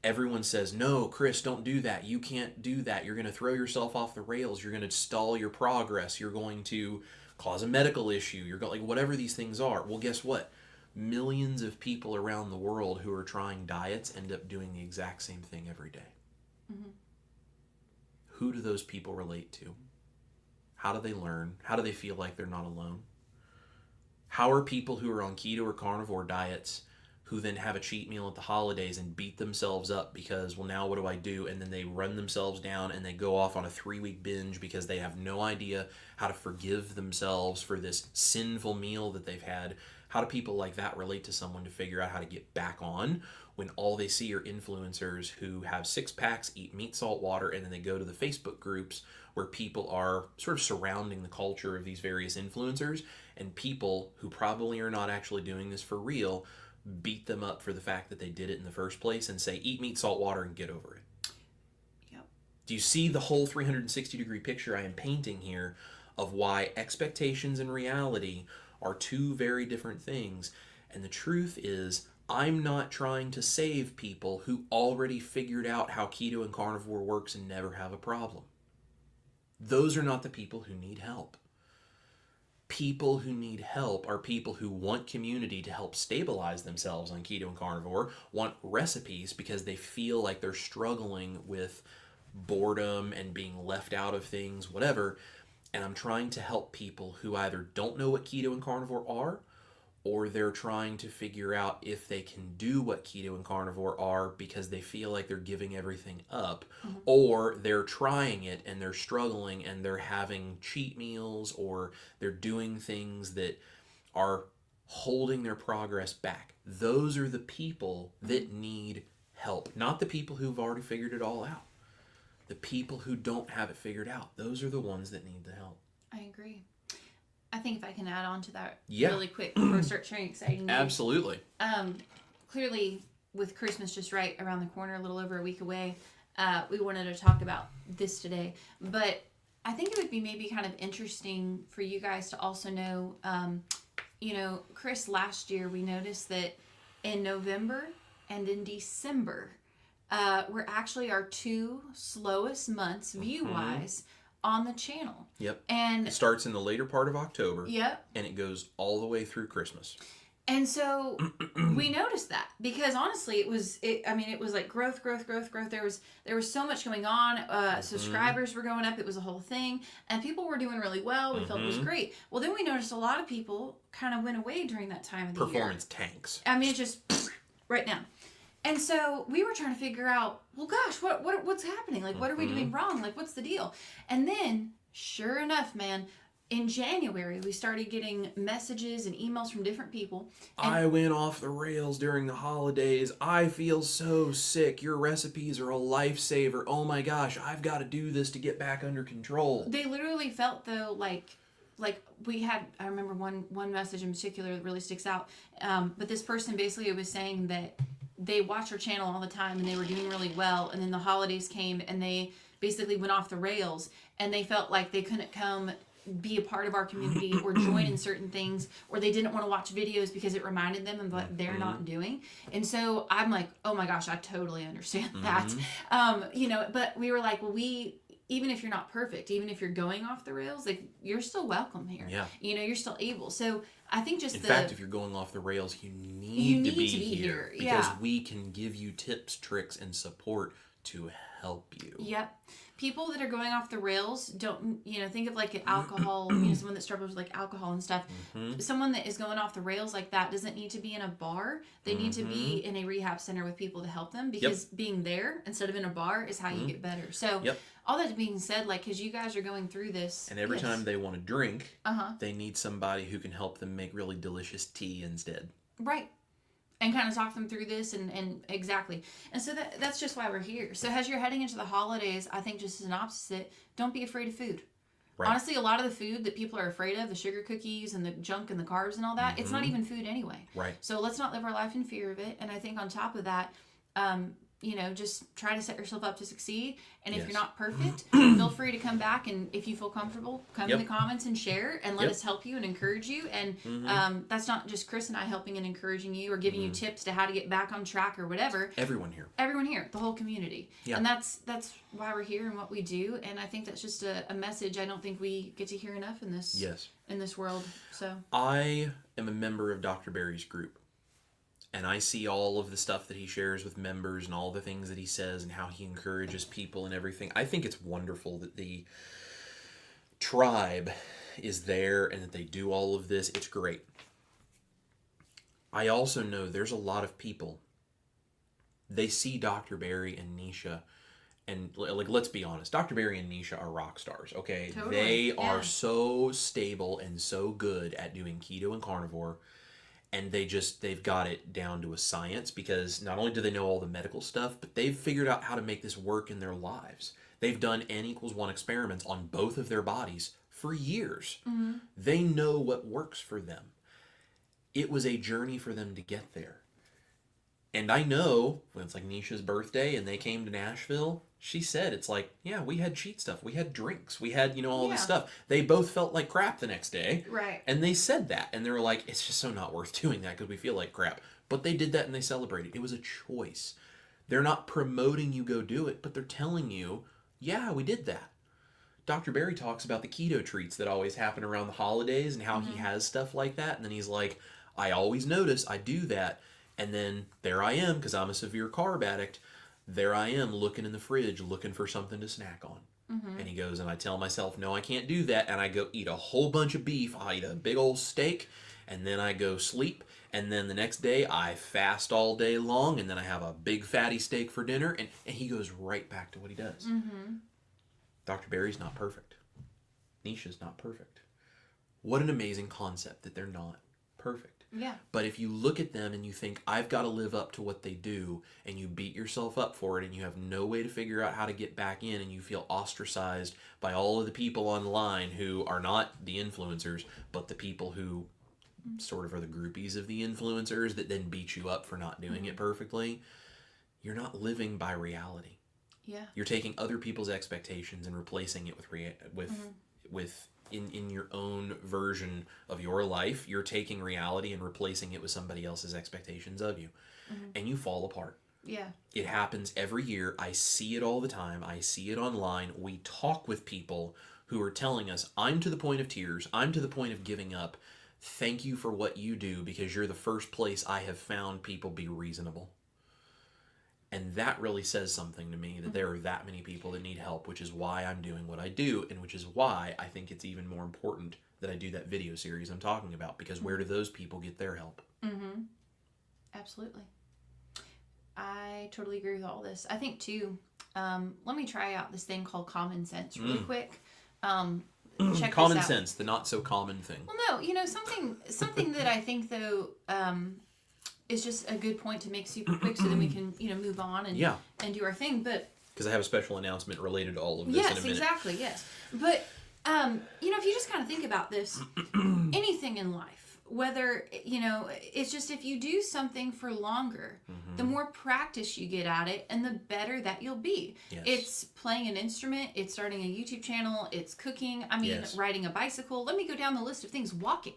Everyone says, no, Chris, don't do that. You can't do that. You're going to throw yourself off the rails. You're going to stall your progress. You're going to cause a medical issue. You're going, like, whatever these things are. Well, guess what? Millions of people around the world who are trying diets end up doing the exact same thing every day. Mm-hmm. Who do those people relate to? How do they learn? How do they feel like they're not alone? How are people who are on keto or carnivore diets who then have a cheat meal at the holidays and beat themselves up because, well, now what do I do? And then they run themselves down and they go off on a 3-week binge because they have no idea how to forgive themselves for this sinful meal that they've had. How do people like that relate to someone to figure out how to get back on when all they see are influencers who have 6-packs, eat meat, salt, water, and then they go to the Facebook groups where people are sort of surrounding the culture of these various influencers, and people who probably are not actually doing this for real beat them up for the fact that they did it in the first place and say, eat meat, salt, water, and get over it. Yep. Do you see the whole 360-degree picture I am painting here of why expectations and reality are two very different things? And the truth is, I'm not trying to save people who already figured out how keto and carnivore works and never have a problem. Those are not the people who need help. People who need help are people who want community to help stabilize themselves on keto and carnivore, want recipes because they feel like they're struggling with boredom and being left out of things, whatever. And I'm trying to help people who either don't know what keto and carnivore are, or they're trying to figure out if they can do what keto and carnivore are because they feel like they're giving everything up, or they're trying it and they're struggling and they're having cheat meals, or they're doing things that are holding their progress back. Those are the people that need help, not the people who've already figured it all out. The people who don't have it figured out, those are the ones that need the help. I agree. I think if I can add on to that Yeah. really quick before I start sharing exciting news. Absolutely. Clearly, with Christmas just right around the corner, a little over a week away, we wanted to talk about this today. But I think it would be maybe kind of interesting for you guys to also know, Chris, last year we noticed that in November and in December were actually our 2 slowest months view-wise on the channel. Yep. And it starts in the later part of October. Yep. And it goes all the way through Christmas. And so we noticed that because honestly, it was like growth. There was so much going on. Subscribers were going up. It was a whole thing, and people were doing really well. We felt it was great. Well, then we noticed a lot of people kind of went away during that time of the year. Performance tanks. I mean, it just right now. And so we were trying to figure out, well, gosh, what's happening? Like, what are we doing wrong? Like, what's the deal? And then, sure enough, man, in January, we started getting messages and emails from different people. I went off the rails during the holidays. I feel so sick. Your recipes are a lifesaver. Oh my gosh, I've got to do this to get back under control. They literally felt, though, like we had, I remember one message in particular that really sticks out. But this person basically was saying that they watch our channel all the time and they were doing really well, and then the holidays came and they basically went off the rails, and they felt like they couldn't come be a part of our community or join in certain things, or they didn't want to watch videos because it reminded them of what they're not doing. And so I'm like, oh my gosh, I totally understand that. But we were like, well, even if you're not perfect, even if you're going off the rails, like, you're still welcome here. Yeah. You know, you're still able. So I think just in fact, if you're going off the rails, you need to be here because we can give you tips, tricks, and support to help you. Yep. People that are going off the rails don't, you know, think of like an alcohol, someone that struggles with like alcohol and stuff. Someone that is going off the rails like that doesn't need to be in a bar. They need to be in a rehab center with people to help them, because being there instead of in a bar is how you get better. So all that being said, like, because you guys are going through this. And every time they want to drink, they need somebody who can help them make really delicious tea instead. Right. And kind of talk them through this and exactly. And so that's just why we're here. So as you're heading into the holidays, I think just as an opposite, don't be afraid of food. Right. Honestly, a lot of the food that people are afraid of, the sugar cookies and the junk and the carbs and all that, it's not even food anyway. Right. So let's not live our life in fear of it. And I think on top of that, you know, just try to set yourself up to succeed. And if you're not perfect, feel free to come back. And if you feel comfortable, come in the comments and share and let us help you and encourage you. And that's not just Chris and I helping and encouraging you or giving you tips to how to get back on track or whatever. Everyone here, the whole community. Yeah. And that's why we're here and what we do. And I think that's just a message I don't think we get to hear enough in this in this world. So I am a member of Dr. Barry's group. And I see all of the stuff that he shares with members and all the things that he says and how he encourages people and everything. I think it's wonderful that the tribe is there and that they do all of this. It's great. I also know there's a lot of people, they see Dr. Barry and Nisha, and like, let's be honest, Dr. Barry and Nisha are rock stars, okay? Totally. They are so stable and so good at doing keto and carnivore. And they've got it down to a science, because not only do they know all the medical stuff, but they've figured out how to make this work in their lives. They've done N=1 experiments on both of their bodies for years. They know what works for them. It was a journey for them to get there. And I know when it's like Nisha's birthday and they came to Nashville, she said, it's like, yeah, we had cheat stuff. We had drinks. We had, all this stuff. They both felt like crap the next day. Right. And they said that. And they were like, it's just so not worth doing that because we feel like crap. But they did that and they celebrated. It was a choice. They're not promoting you go do it, but they're telling you, yeah, we did that. Dr. Barry talks about the keto treats that always happen around the holidays and how he has stuff like that. And then he's like, I always notice I do that. And then there I am, because I'm a severe carb addict. There I am looking in the fridge, looking for something to snack on. And he goes, and I tell myself, no, I can't do that. And I go eat a whole bunch of beef. I eat a big old steak. And then I go sleep. And then the next day I fast all day long. And then I have a big fatty steak for dinner. And he goes right back to what he does. Dr. Barry's not perfect. Nisha's not perfect. What an amazing concept that they're not perfect. Yeah. But if you look at them and you think, I've got to live up to what they do, and you beat yourself up for it, and you have no way to figure out how to get back in, and you feel ostracized by all of the people online who are not the influencers, but the people who sort of are the groupies of the influencers that then beat you up for not doing it perfectly, you're not living by reality. Yeah. You're taking other people's expectations and replacing it with in your own version of your life. You're taking reality and replacing it with somebody else's expectations of you. And you fall apart. Yeah. It happens every year. I see it all the time. I see it online. We talk with people who are telling us, I'm to the point of tears. I'm to the point of giving up. Thank you for what you do, because you're the first place I have found people be reasonable. And that really says something to me, that there are that many people that need help, which is why I'm doing what I do, and which is why I think it's even more important that I do that video series I'm talking about, because where do those people get their help? Absolutely. I totally agree with all this. I think, too, let me try out this thing called common sense really quick. Check common this out. Sense, the not so common thing. Well, no, something that I think, though, is just a good point to make super quick, so then we can, move on and do our thing. But because I have a special announcement related to all of this in a minute. Yes, exactly, yes. But, if you just kind of think about this, anything in life, whether, it's just if you do something for longer, the more practice you get at it and the better that you'll be. Yes. It's playing an instrument, it's starting a YouTube channel, it's cooking, riding a bicycle. Let me go down the list of things. Walking.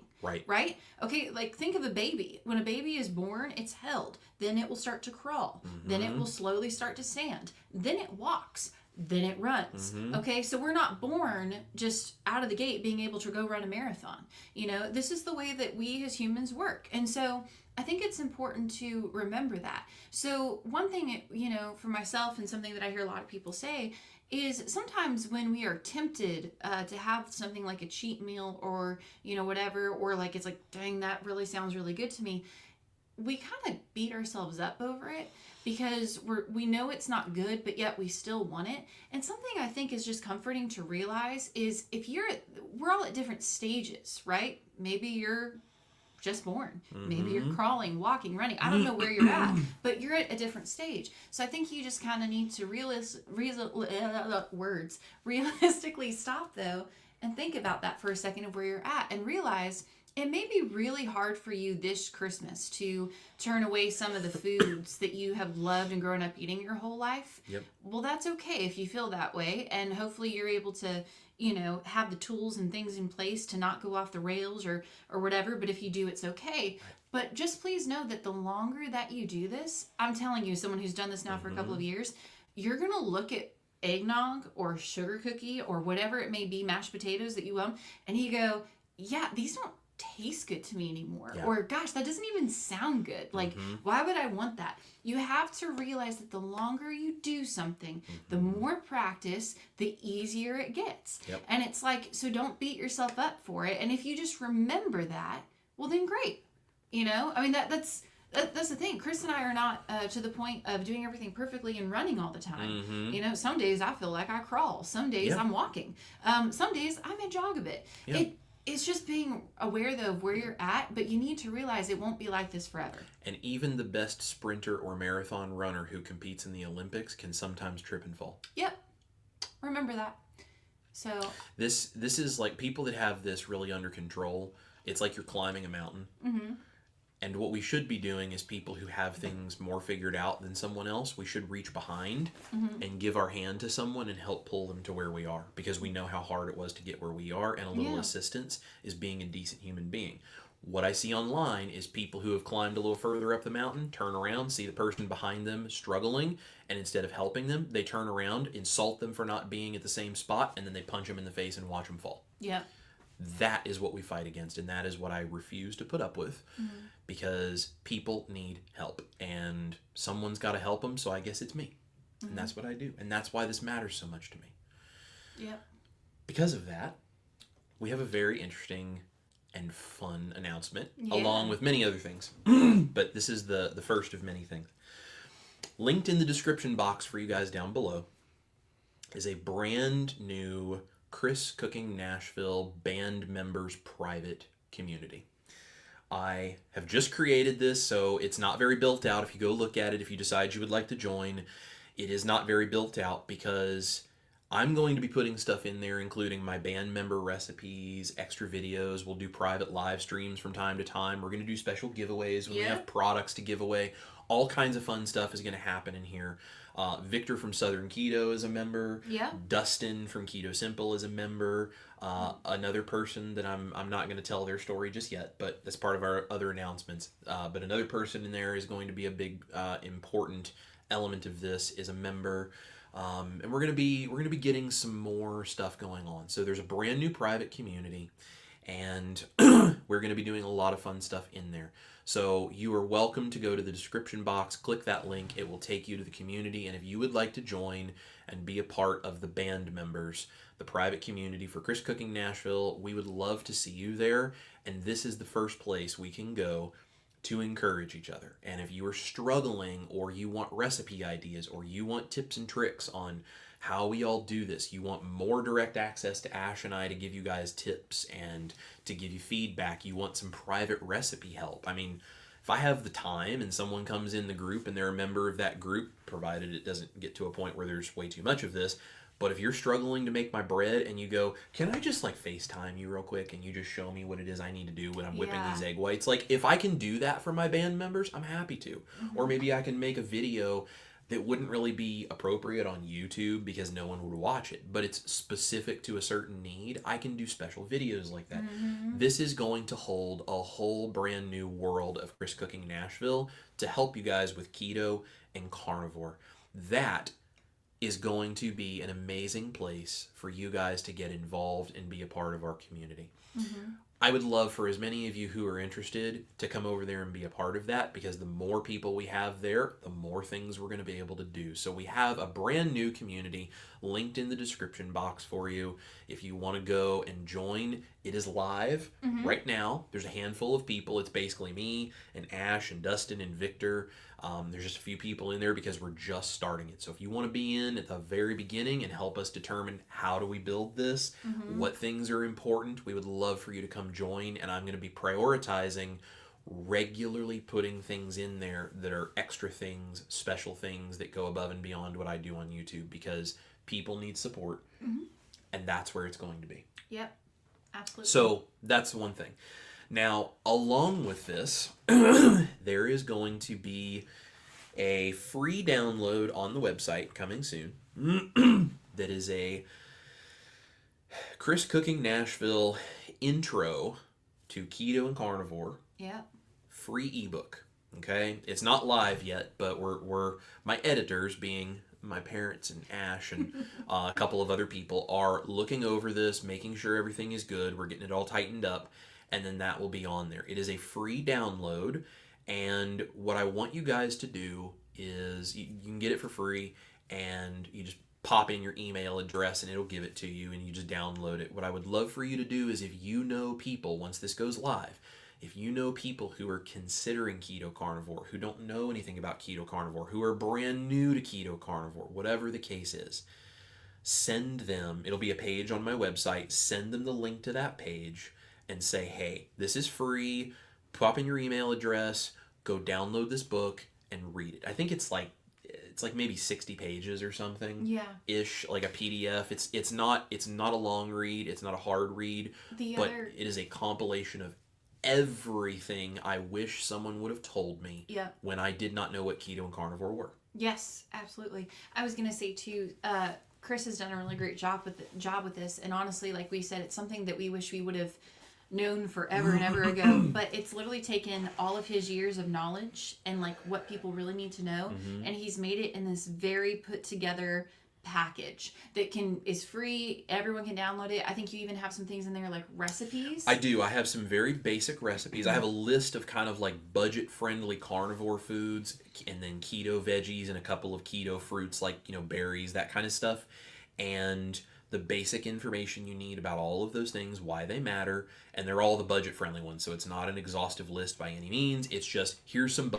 Right? Okay, like think of a baby. When a baby is born, it's held. Then it will start to crawl. Then it will slowly start to stand. Then it walks. then it runs. Okay, so we're not born just out of the gate being able to go run a marathon. You know, this is the way that we as humans work. And so I think it's important to remember that. So one thing, you know, for myself and something that I hear a lot of people say is sometimes when we are tempted to have something like a cheat meal or, you know, whatever, or like it's like, dang, that really sounds really good to me, we kind of beat ourselves up over it because we know it's not good, but yet we still want it. And something I think is just comforting to realize is we're all at different stages, right? Maybe you're just born. Maybe you're crawling, walking, running. I don't know where you're at, but you're at a different stage. So I think you just kind of need to realistically stop though and think about that for a second of where you're at and realize it may be really hard for you this Christmas to turn away some of the foods that you have loved and grown up eating your whole life. Yep. Well, that's okay if you feel that way. And hopefully you're able to, you know, have the tools and things in place to not go off the rails or whatever. But if you do, it's okay. But just please know that the longer that you do this, I'm telling you, someone who's done this now for a couple of years, you're going to look at eggnog or sugar cookie or whatever it may be, mashed potatoes that you love, and you go, yeah, these don't taste good to me anymore. Or gosh, that doesn't even sound good. Like, why would I want that? You have to realize that the longer you do something, the more practice, the easier it gets. And it's like, so don't beat yourself up for it. And if you just remember that, well then great. You know, I mean, that's the thing. Chris and I are not to the point of doing everything perfectly and running all the time. You know, some days I feel like I crawl. Some days I'm walking. Some days I may jog a bit. It's just being aware, though, of where you're at, but you need to realize it won't be like this forever. And even the best sprinter or marathon runner who competes in the Olympics can sometimes trip and fall. Yep. Remember that. So this is like people that have this really under control. It's like you're climbing a mountain. And what we should be doing is people who have things more figured out than someone else, we should reach behind and give our hand to someone and help pull them to where we are, because we know how hard it was to get where we are, and a little assistance is being a decent human being. What I see online is people who have climbed a little further up the mountain, turn around, see the person behind them struggling, and instead of helping them, they turn around, insult them for not being at the same spot, and then they punch them in the face and watch them fall. Yeah. That is what we fight against, and that is what I refuse to put up with, because people need help, and someone's got to help them, so I guess it's me. And that's what I do, and that's why this matters so much to me. Yep. Because of that, we have a very interesting and fun announcement, along with many other things, but this is the first of many things. Linked in the description box for you guys down below is a brand new Chris Cooking Nashville band members private community. I have just created this, so it's not very built out. If you go look at it, if you decide you would like to join, it is not very built out because I'm going to be putting stuff in there, including my band member recipes, extra videos. We'll do private live streams from time to time. We're going to do special giveaways when we have products to give away. All kinds of fun stuff is going to happen in here. Victor from Southern Keto is a member. Dustin from Keto Simple is a member. Another person that I'm not going to tell their story just yet, but that's part of our other announcements. But another person in there is going to be a big important element of this, is a member. And we're gonna be getting some more stuff going on. So there's a brand new private community, and we're gonna be doing a lot of fun stuff in there. So you are welcome to go to the description box, click that link, it will take you to the community, and if you would like to join and be a part of the band members, the private community for Chris Cooking Nashville, we would love to see you there, and this is the first place we can go to encourage each other. And if you are struggling, or you want recipe ideas, or you want tips and tricks on how we all do this, you want more direct access to Ash and I to give you guys tips and to give you feedback, you want some private recipe help. I mean, if I have the time and someone comes in the group and they're a member of that group, provided it doesn't get to a point where there's way too much of this, but if you're struggling to make my bread and you go, can I just like FaceTime you real quick and you just show me what it is I need to do when I'm whipping these egg whites? Like, if I can do that for my band members, I'm happy to. Or maybe I can make a video that wouldn't really be appropriate on YouTube because no one would watch it, but it's specific to a certain need. I can do special videos like that. This is going to hold a whole brand new world of Chris Cooking Nashville to help you guys with keto and carnivore. That is going to be an amazing place for you guys to get involved and be a part of our community. I would love for as many of you who are interested to come over there and be a part of that, because the more people we have there, the more things we're going to be able to do. So we have a brand new community linked in the description box for you. If you want to go and join, it is live right now. There's a handful of people. It's basically me and Ash and Dustin and Victor. There's just a few people in there because we're just starting it. So if you want to be in at the very beginning and help us determine how do we build this, what things are important, we would love for you to come join. And I'm going to be prioritizing regularly putting things in there that are extra things, special things that go above and beyond what I do on YouTube, because people need support, and that's where it's going to be. Yep, absolutely. So that's one thing. Now, along with this, there is going to be a free download on the website coming soon that is a Chris Cooking Nashville intro to keto and carnivore. Yep. Free ebook. Okay, it's not live yet, but we're my editors, being my parents and Ash and a couple of other people, are looking over this, making sure everything is good. We're getting it all tightened up, and then that will be on there. It is a free download, and what I want you guys to do is you can get it for free, and you just pop in your email address and it'll give it to you, and you just download it. What I would love for you to do is, if you know people, once this goes live, if you know people who are considering keto carnivore, who don't know anything about keto carnivore, who are brand new to keto carnivore, whatever the case is, send them, it'll be a page on my website, send them the link to that page and say, hey, this is free, pop in your email address, go download this book and read it. I think it's like maybe 60 pages or something. Yeah. Ish, like a PDF. It's not a long read, it's not a hard read, but it is a compilation of everything I wish someone would have told me when I did not know what keto and carnivore were. Yes, absolutely. I was going to say too, Chris has done a really great job with this, and honestly, like we said, it's something that we wish we would have known forever and ever ago, but it's literally taken all of his years of knowledge and like what people really need to know, and he's made it in this very put together package that is free. Everyone can download it. I think you even have some things in there like recipes. I do. I have some very basic recipes. I have a list of kind of like budget friendly carnivore foods, and then keto veggies and a couple of keto fruits like, berries, that kind of stuff, and the basic information you need about all of those things, why they matter, and they're all the budget friendly ones. So it's not an exhaustive list by any means. It's just, here's some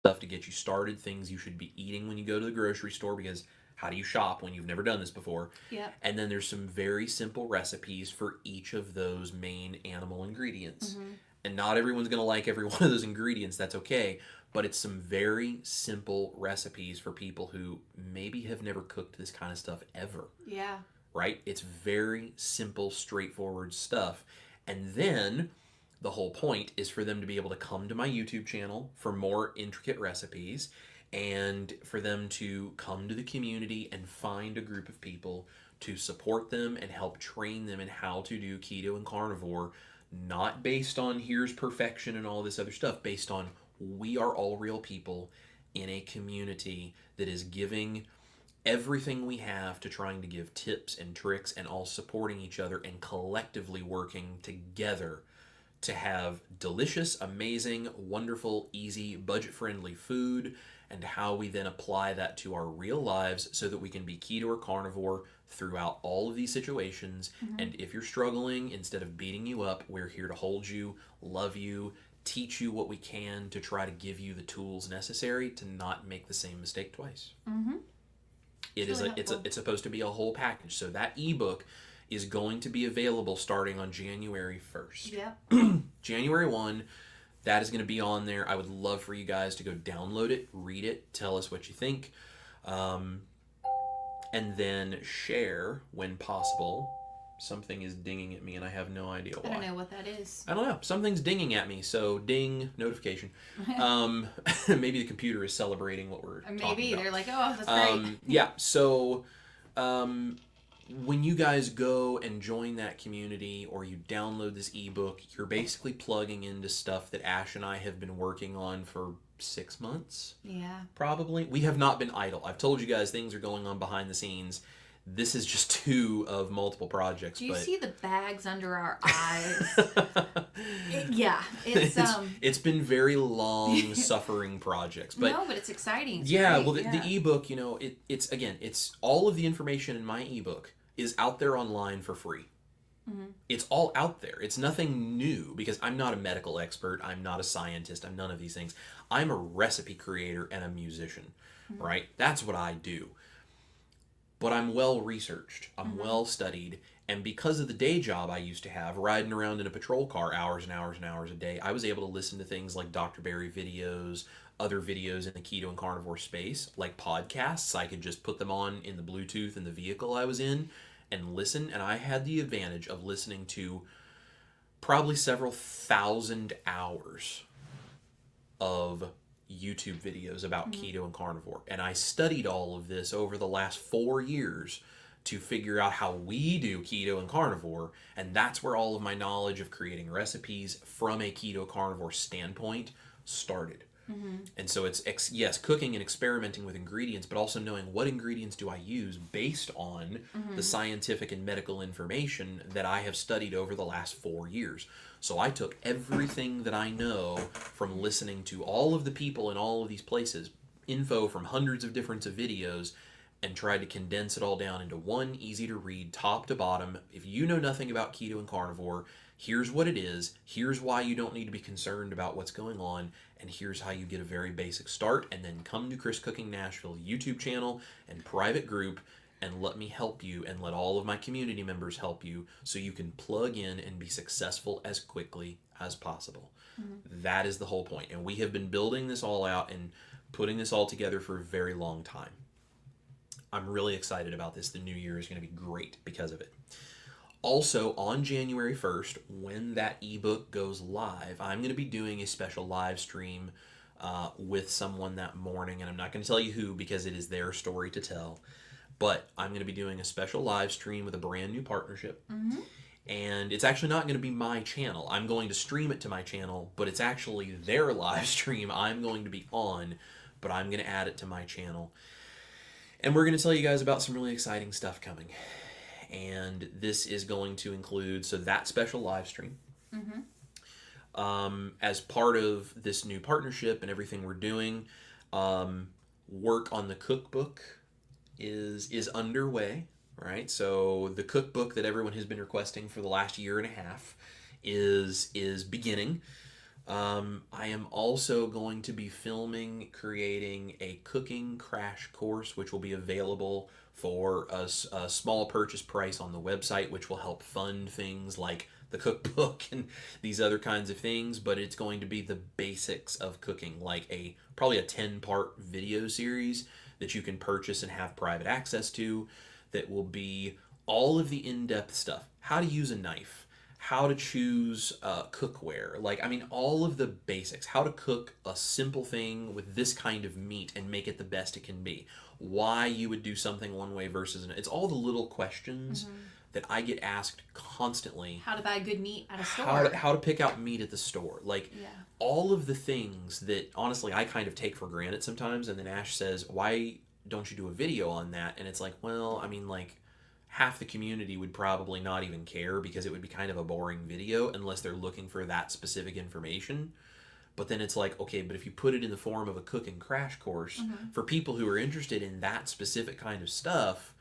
stuff to get you started, things you should be eating when you go to the grocery store, because how do you shop when you've never done this before? Yeah. And then there's some very simple recipes for each of those main animal ingredients. And not everyone's going to like every one of those ingredients. That's okay. But it's some very simple recipes for people who maybe have never cooked this kind of stuff ever. Yeah. Right? It's very simple, straightforward stuff. And then the whole point is for them to be able to come to my YouTube channel for more intricate recipes, and for them to come to the community and find a group of people to support them and help train them in how to do keto and carnivore, not based on here's perfection and all this other stuff, based on we are all real people in a community that is giving everything we have to trying to give tips and tricks, and all supporting each other and collectively working together to have delicious, amazing, wonderful, easy, budget-friendly food, and how we then apply that to our real lives so that we can be keto or carnivore throughout all of these situations. And if you're struggling, instead of beating you up, we're here to hold you, love you, teach you what we can to try to give you the tools necessary to not make the same mistake twice. It's supposed to be a whole package. So that ebook is going to be available starting on January 1st. Yeah. January 1, that is going to be on there. I would love for you guys to go download it, read it, tell us what you think, and then share when possible. Something is dinging at me and I have no idea why. I don't know what that is. I don't know. Something's dinging at me, so ding, notification. Maybe the computer is celebrating what we're talking about. Maybe they're like, oh, that's great. Yeah, so when you guys go and join that community, or you download this ebook, you're basically plugging into stuff that Ash and I have been working on for 6 months. Yeah. Probably. We have not been idle. I've told you guys things are going on behind the scenes. This is just 2 of multiple projects. Do you see the bags under our eyes? It's been very long suffering projects. But no, but it's exciting. It's great. Well, the ebook, it's all of the information in my ebook is out there online for free. Mm-hmm. It's all out there. It's nothing new because I'm not a medical expert. I'm not a scientist. I'm none of these things. I'm a recipe creator and a musician, right? That's what I do. But I'm well researched. I'm well studied. And because of the day job I used to have, riding around in a patrol car hours and hours and hours a day, I was able to listen to things like Dr. Berry videos, other videos in the keto and carnivore space, like podcasts. I could just put them on in the Bluetooth in the vehicle I was in and listen. And I had the advantage of listening to probably several thousand hours of YouTube videos about keto and carnivore. And I studied all of this over the last 4 years to figure out how we do keto and carnivore. And that's where all of my knowledge of creating recipes from a keto carnivore standpoint started. And so it's, yes, cooking and experimenting with ingredients, but also knowing what ingredients do I use based on the scientific and medical information that I have studied over the last 4 years. So I took everything that I know from listening to all of the people in all of these places, info from hundreds of different videos, and tried to condense it all down into one easy to read, top to bottom. If you know nothing about keto and carnivore, here's what it is, here's why you don't need to be concerned about what's going on, and here's how you get a very basic start, and then come to Chris Cooking Nashville YouTube channel and private group, and let me help you, and let all of my community members help you, so you can plug in and be successful as quickly as possible. That is the whole point, and we have been building this all out and putting this all together for a very long time. I'm really excited about this. The new year is going to be great because of it. Also, on January 1st, when that ebook goes live, I'm going to be doing a special live stream with someone that morning, and I'm not going to tell you who because it is their story to tell, but I'm going to be doing a special live stream with a brand new partnership, and it's actually not going to be my channel. I'm going to stream it to my channel, but it's actually their live stream I'm going to be on, but I'm going to add it to my channel. And we're going to tell you guys about some really exciting stuff coming. And this is going to include, so that special live stream, as part of this new partnership and everything we're doing, work on the cookbook is underway, right? So the cookbook that everyone has been requesting for the last year and a half is beginning. I am also going to be creating a cooking crash course, which will be available for a small purchase price on the website, which will help fund things like the cookbook and these other kinds of things. But it's going to be the basics of cooking, like probably a 10-part video series that you can purchase and have private access to, that will be all of the in-depth stuff. How to use a knife, how to choose cookware, all of the basics. How to cook a simple thing with this kind of meat and make it the best it can be. Why you would do something one way versus another. It's all the little questions that I get asked constantly. How to buy good meat at a store. How to pick out meat at the store. All of the things that, honestly, I kind of take for granted sometimes. And then Ash says, why don't you do a video on that? And it's like, well, half the community would probably not even care because it would be kind of a boring video unless they're looking for that specific information. But then it's like, okay, but if you put it in the form of a cooking crash course for people who are interested in that specific kind of stuff,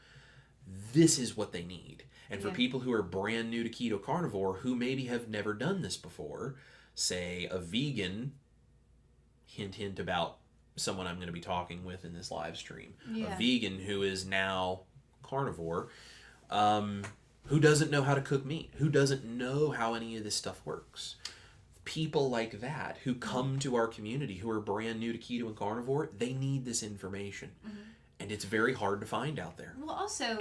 this is what they need. And for people who are brand new to keto carnivore, who maybe have never done this before, say a vegan, hint about someone I'm going to be talking with in this live stream, a vegan who is now carnivore, who doesn't know how to cook meat, who doesn't know how any of this stuff works. People like that who come to our community who are brand new to keto and carnivore, they need this information. And it's very hard to find out there. Well, also,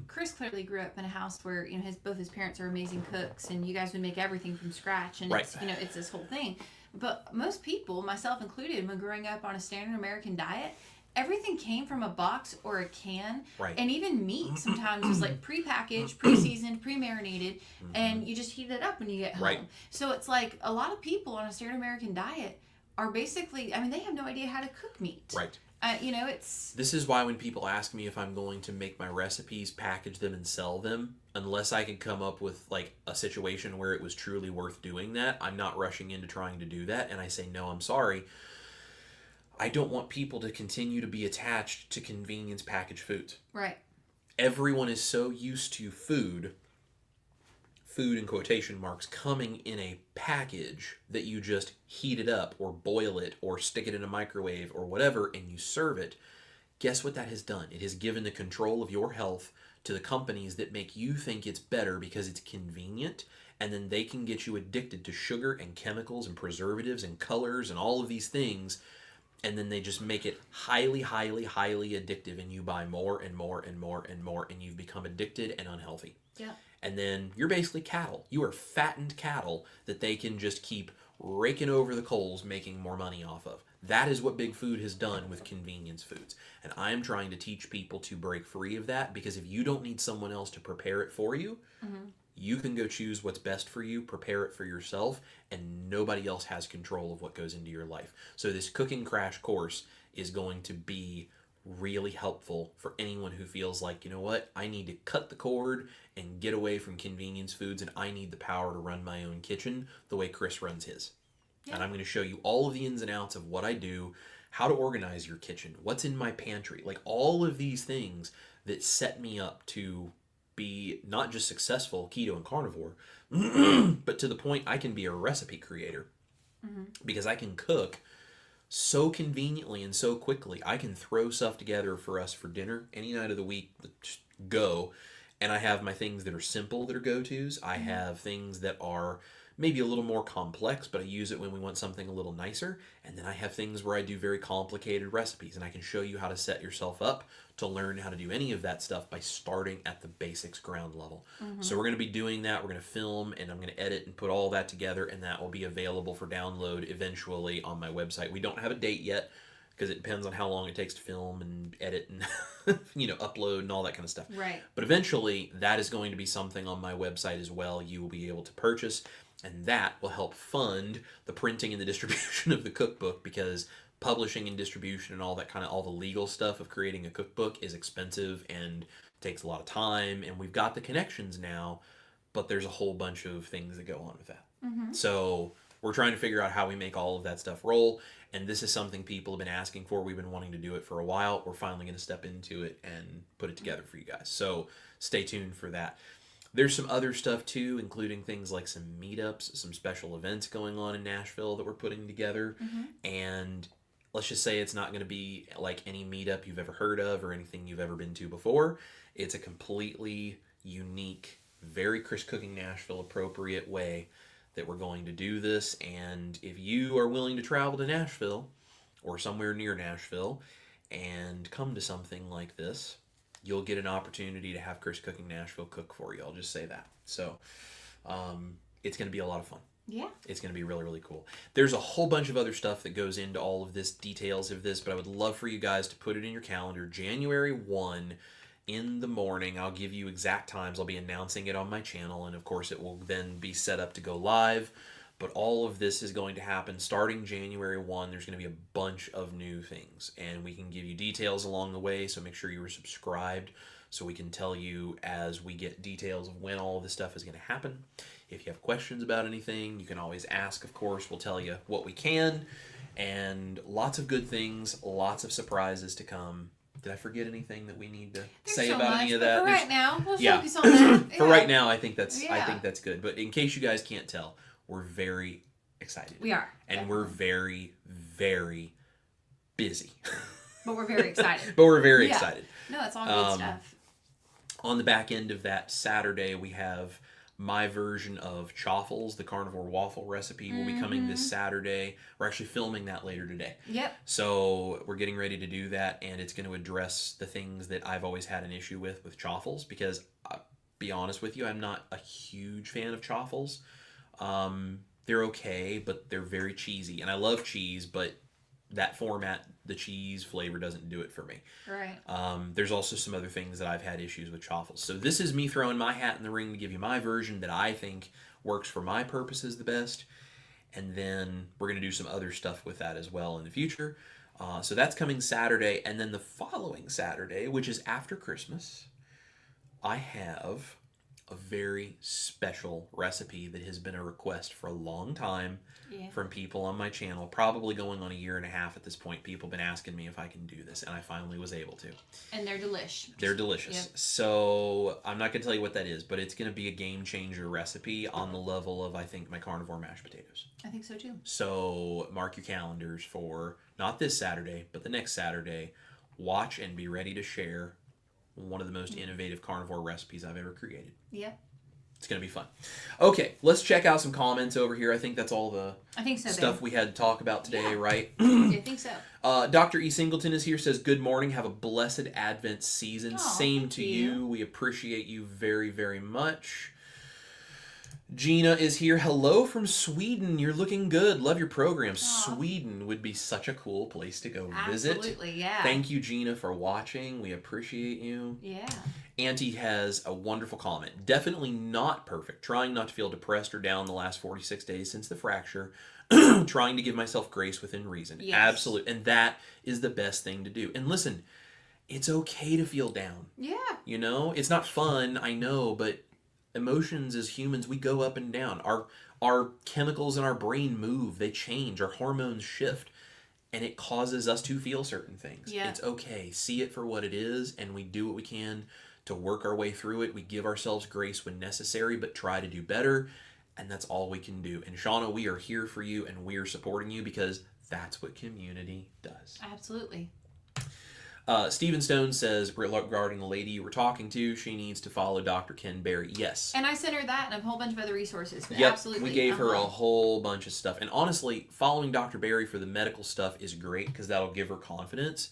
Chris clearly grew up in a house where, both his parents are amazing cooks, and you guys would make everything from scratch, and it's, it's this whole thing. But most people, myself included, when growing up on a standard American diet, everything came from a box or a can. And even meat sometimes was prepackaged, pre-seasoned, pre-marinated, and you just heat it up when you get home. So it's like a lot of people on a standard American diet are basically, I mean, they have no idea how to cook meat. Right. You know, it's... This is why when people ask me if I'm going to make my recipes, package them, and sell them, unless I can come up with like a situation where it was truly worth doing that, I'm not rushing into trying to do that. And I say, no, I'm sorry. I don't want people to continue to be attached to convenience packaged foods. Right. Everyone is so used to food in quotation marks, coming in a package that you just heat it up or boil it or stick it in a microwave or whatever and you serve it. Guess what that has done? It has given the control of your health to the companies that make you think it's better because it's convenient, and then they can get you addicted to sugar and chemicals and preservatives and colors and all of these things, and then they just make it highly, highly, highly addictive, and you buy more and more and more and more, and you've become addicted and unhealthy. Yeah. And then you're basically cattle. You are fattened cattle that they can just keep raking over the coals, making more money off of. That is what big food has done with convenience foods. And I'm trying to teach people to break free of that, because if you don't need someone else to prepare it for you, you can go choose what's best for you, prepare it for yourself, and nobody else has control of what goes into your life. So this cooking crash course is going to be really helpful for anyone who feels like, you know what, I need to cut the cord and get away from convenience foods, and I need the power to run my own kitchen the way Chris runs his. Yeah. And I'm going to show you all of the ins and outs of what I do, how to organize your kitchen, what's in my pantry, like all of these things that set me up to be not just successful keto and carnivore, but to the point I can be a recipe creator, because I can cook so conveniently and so quickly. I can throw stuff together for us for dinner any night of the week, just go. And I have my things that are simple that are go-tos. I have things that are maybe a little more complex, but I use it when we want something a little nicer. And then I have things where I do very complicated recipes, and I can show you how to set yourself up to learn how to do any of that stuff by starting at the basics ground level. So we're going to be doing that. We're going to film, and I'm going to edit and put all that together, and that will be available for download eventually on my website. We don't have a date yet, because it depends on how long it takes to film and edit and upload and all that kind of stuff. Right. But eventually, that is going to be something on my website as well. You will be able to purchase, and that will help fund the printing and the distribution of the cookbook, because publishing and distribution and all that kind of, all the legal stuff of creating a cookbook is expensive and takes a lot of time, and we've got the connections now, but there's a whole bunch of things that go on with that. So we're trying to figure out how we make all of that stuff roll, and this is something people have been asking for. We've been wanting to do it for a while. We're finally going to step into it and put it together for you guys. So stay tuned for that. There's some other stuff too, including things like some meetups, some special events going on in Nashville that we're putting together. And let's just say it's not going to be like any meetup you've ever heard of or anything you've ever been to before. It's a completely unique, very Chris Cooking Nashville appropriate way that we're going to do this. And if you are willing to travel to Nashville or somewhere near Nashville and come to something like this, you'll get an opportunity to have Chris Cooking Nashville cook for you. I'll just say that. So it's going to be a lot of fun. Yeah. It's going to be really, really cool. There's a whole bunch of other stuff that goes into all of this, details of this, but I would love for you guys to put it in your calendar. January 1 in the morning. I'll give you exact times. I'll be announcing it on my channel, and of course it will then be set up to go live. But all of this is going to happen starting January 1. There's going to be a bunch of new things, and we can give you details along the way, so make sure you are subscribed so we can tell you as we get details of when all of this stuff is going to happen. If you have questions about anything, you can always ask, of course. We'll tell you what we can, and lots of good things, lots of surprises to come. Did I forget anything that we need to say about any of that? For right now, we'll focus on that. For right now, I think that's good. But in case you guys can't tell, we're very excited. We are. And we're very, very busy. But we're very excited. But we're very excited. No, it's all good stuff. On the back end of that Saturday, we have my version of chaffles, the carnivore waffle recipe, will be coming this Saturday. We're actually filming that later today. Yep. So we're getting ready to do that, and it's going to address the things that I've always had an issue with chaffles, because I'll be honest with you, I'm not a huge fan of chaffles. They're okay, but they're very cheesy, and I love cheese, but that format, the cheese flavor doesn't do it for me. Right. There's also some other things that I've had issues with chaffles. So this is me throwing my hat in the ring to give you my version that I think works for my purposes the best. And then we're going to do some other stuff with that as well in the future. So that's coming Saturday. And then the following Saturday, which is after Christmas, I have a very special recipe that has been a request for a long time from people on my channel, probably going on 1.5 years at this point. People have been asking me if I can do this, and I finally was able to. And they're delicious. They're delicious. Yep. So I'm not going to tell you what that is, but it's going to be a game changer recipe on the level of, I think, my carnivore mashed potatoes. I think so too. So mark your calendars for not this Saturday, but the next Saturday. Watch and be ready to share one of the most innovative carnivore recipes I've ever created. Yeah. It's going to be fun. Okay, let's check out some comments over here. I think that's all the stuff we had to talk about today, right? I think so. Dr. E. Singleton is here, says, good morning. Have a blessed Advent season. Same to you. We appreciate you very, very much. Gina is here. Hello from Sweden. You're looking good. Love your program. Sweden would be such a cool place to go visit. Absolutely, yeah. Thank you, Gina, for watching. We appreciate you. Yeah. Auntie has a wonderful comment. Definitely not perfect. Trying not to feel depressed or down the last 46 days since the fracture. Trying to give myself grace within reason. Yes. Absolutely. And that is the best thing to do. And listen, it's okay to feel down. Yeah. You know, it's not fun, I know, but emotions as humans, we go up and down. Our chemicals in our brain move, they change, our hormones shift, and it causes us to feel certain things. Yeah. It's okay. See it for what it is, and we do what we can to work our way through it. We give ourselves grace when necessary, but try to do better, and that's all we can do. And Shauna, we are here for you, and we are supporting you because that's what community does. Absolutely. Stephen Stone says, regarding the lady you were talking to, she needs to follow Dr. Ken Berry. Yes. And I sent her that and a whole bunch of other resources. Yep, absolutely. We gave her a whole bunch of stuff. And honestly, following Dr. Berry for the medical stuff is great because that'll give her confidence.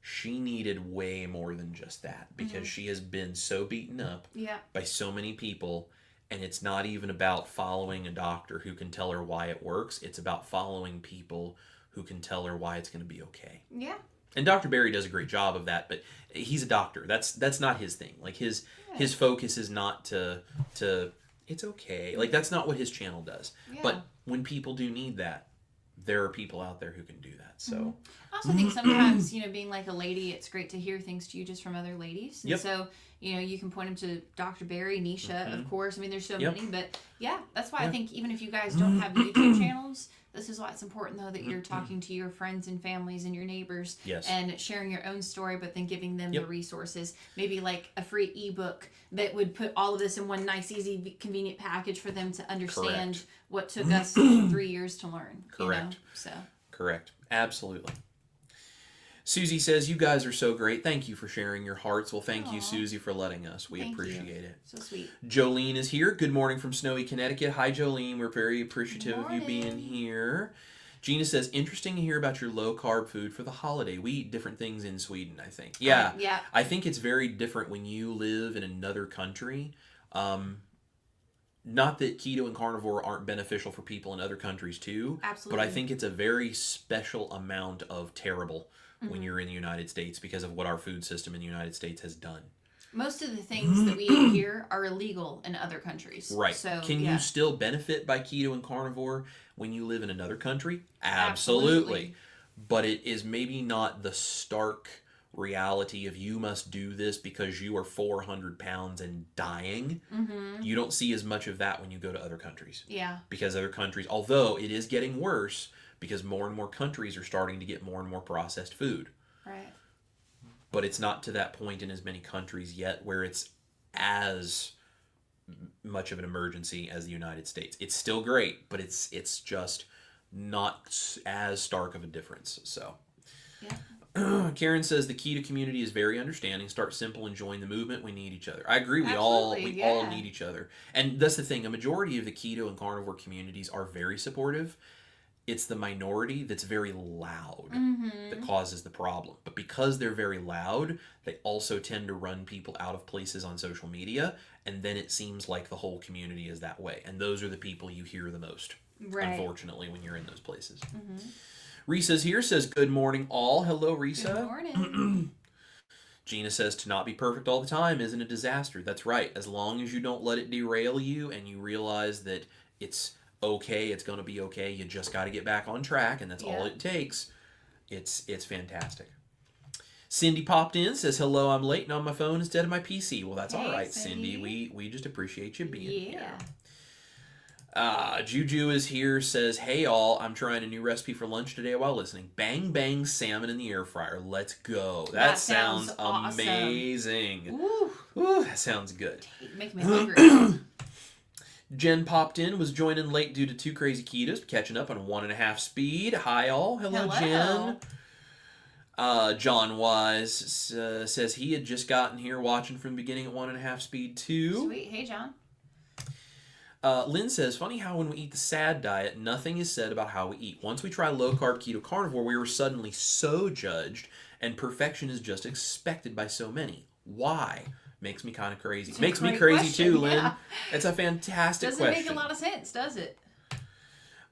She needed way more than just that because she has been so beaten up by so many people. And it's not even about following a doctor who can tell her why it works. It's about following people who can tell her why it's going to be okay. Yeah. And Dr. Berry does a great job of that, but he's a doctor. That's not his thing. Like his focus is not to it's okay. Like that's not what his channel does. Yeah. But when people do need that, there are people out there who can do that. So I also think sometimes, being like a lady, it's great to hear things to you just from other ladies. And so, you can point them to Dr. Barry, Nisha, of course. I mean, there's so many, but that's why I think even if you guys don't have YouTube channels, this is why it's important, though, that you're talking to your friends and families and your neighbors and sharing your own story, but then giving them the resources. Maybe like a free ebook that would put all of this in one nice, easy, convenient package for them to understand what took us 3 years to learn. Correct. So. Correct. Absolutely. Susie says, you guys are so great. Thank you for sharing your hearts. Well, thank you, Susie, for letting us. We appreciate it. So sweet. Jolene is here. Good morning from snowy Connecticut. Hi, Jolene. We're very appreciative of you being here. Gina says, interesting to hear about your low-carb food for the holiday. We eat different things in Sweden, I think. Yeah. I think it's very different when you live in another country. Not that keto and carnivore aren't beneficial for people in other countries, too. Absolutely. But I think it's a very special amount of terrible when you're in the United States because of what our food system in the United States has done. Most of the things that we eat here are illegal in other countries. Right. So, can you still benefit by keto and carnivore when you live in another country? Absolutely. But it is maybe not the stark reality of you must do this because you are 400 pounds and dying. You don't see as much of that when you go to other countries. Yeah. Because other countries, although it is getting worse, because more and more countries are starting to get more and more processed food. Right. But it's not to that point in as many countries yet where it's as much of an emergency as the United States. It's still great, but it's just not as stark of a difference. So, Karen says the keto community is very understanding. Start simple and join the movement. We need each other. I agree. We all need each other. And that's the thing. A majority of the keto and carnivore communities are very supportive. It's the minority that's very loud that causes the problem. But because they're very loud, they also tend to run people out of places on social media, and then it seems like the whole community is that way. And those are the people you hear the most, unfortunately, when you're in those places. Risa's here, says, good morning, all. Hello, Risa. Good morning. Gina says, to not be perfect all the time isn't a disaster. That's right. As long as you don't let it derail you and you realize that it's okay. It's going to be okay. You just got to get back on track, and that's all it takes. It's fantastic. Cindy popped in, says, hello, I'm late and on my phone instead of my PC. Well, that's all right, Cindy. We just appreciate you being here. Juju is here, says, hey all, I'm trying a new recipe for lunch today while listening. Bang bang salmon in the air fryer. Let's go. That sounds awesome. Amazing. Ooh, that sounds good. Make me hungry. Jen popped in, was joining late due to 2 crazy ketos, catching up on 1.5 speed. Hi all. Hello. Jen. John Wise says he had just gotten here watching from the beginning at 1.5 speed too. Sweet. Hey, John. Lynn says, funny how when we eat the SAD diet, nothing is said about how we eat. Once we try low carb keto carnivore, we were suddenly so judged, and perfection is just expected by so many. Why? Makes me kind of crazy. Makes me crazy question. Too, Lynn. Yeah. It's a fantastic question. Doesn't make a lot of sense, does it?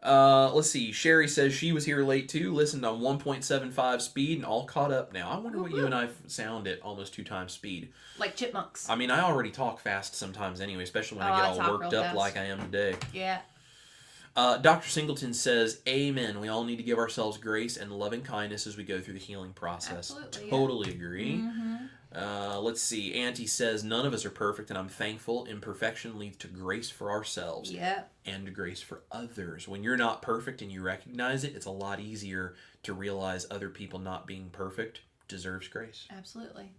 Let's see. Sherry says she was here late too, listened on 1.75 speed and all caught up now. I wonder what you and I sound at almost 2 times speed. Like chipmunks. I mean, I already talk fast sometimes anyway, especially when I get all worked up like I am today. Yeah. Dr. Singleton says, amen. We all need to give ourselves grace and loving kindness as we go through the healing process. Absolutely, totally agree. Mm-hmm. Let's see. Auntie says, none of us are perfect, and I'm thankful. Imperfection leads to grace for ourselves and grace for others. When you're not perfect and you recognize it, it's a lot easier to realize other people not being perfect deserves grace. Absolutely.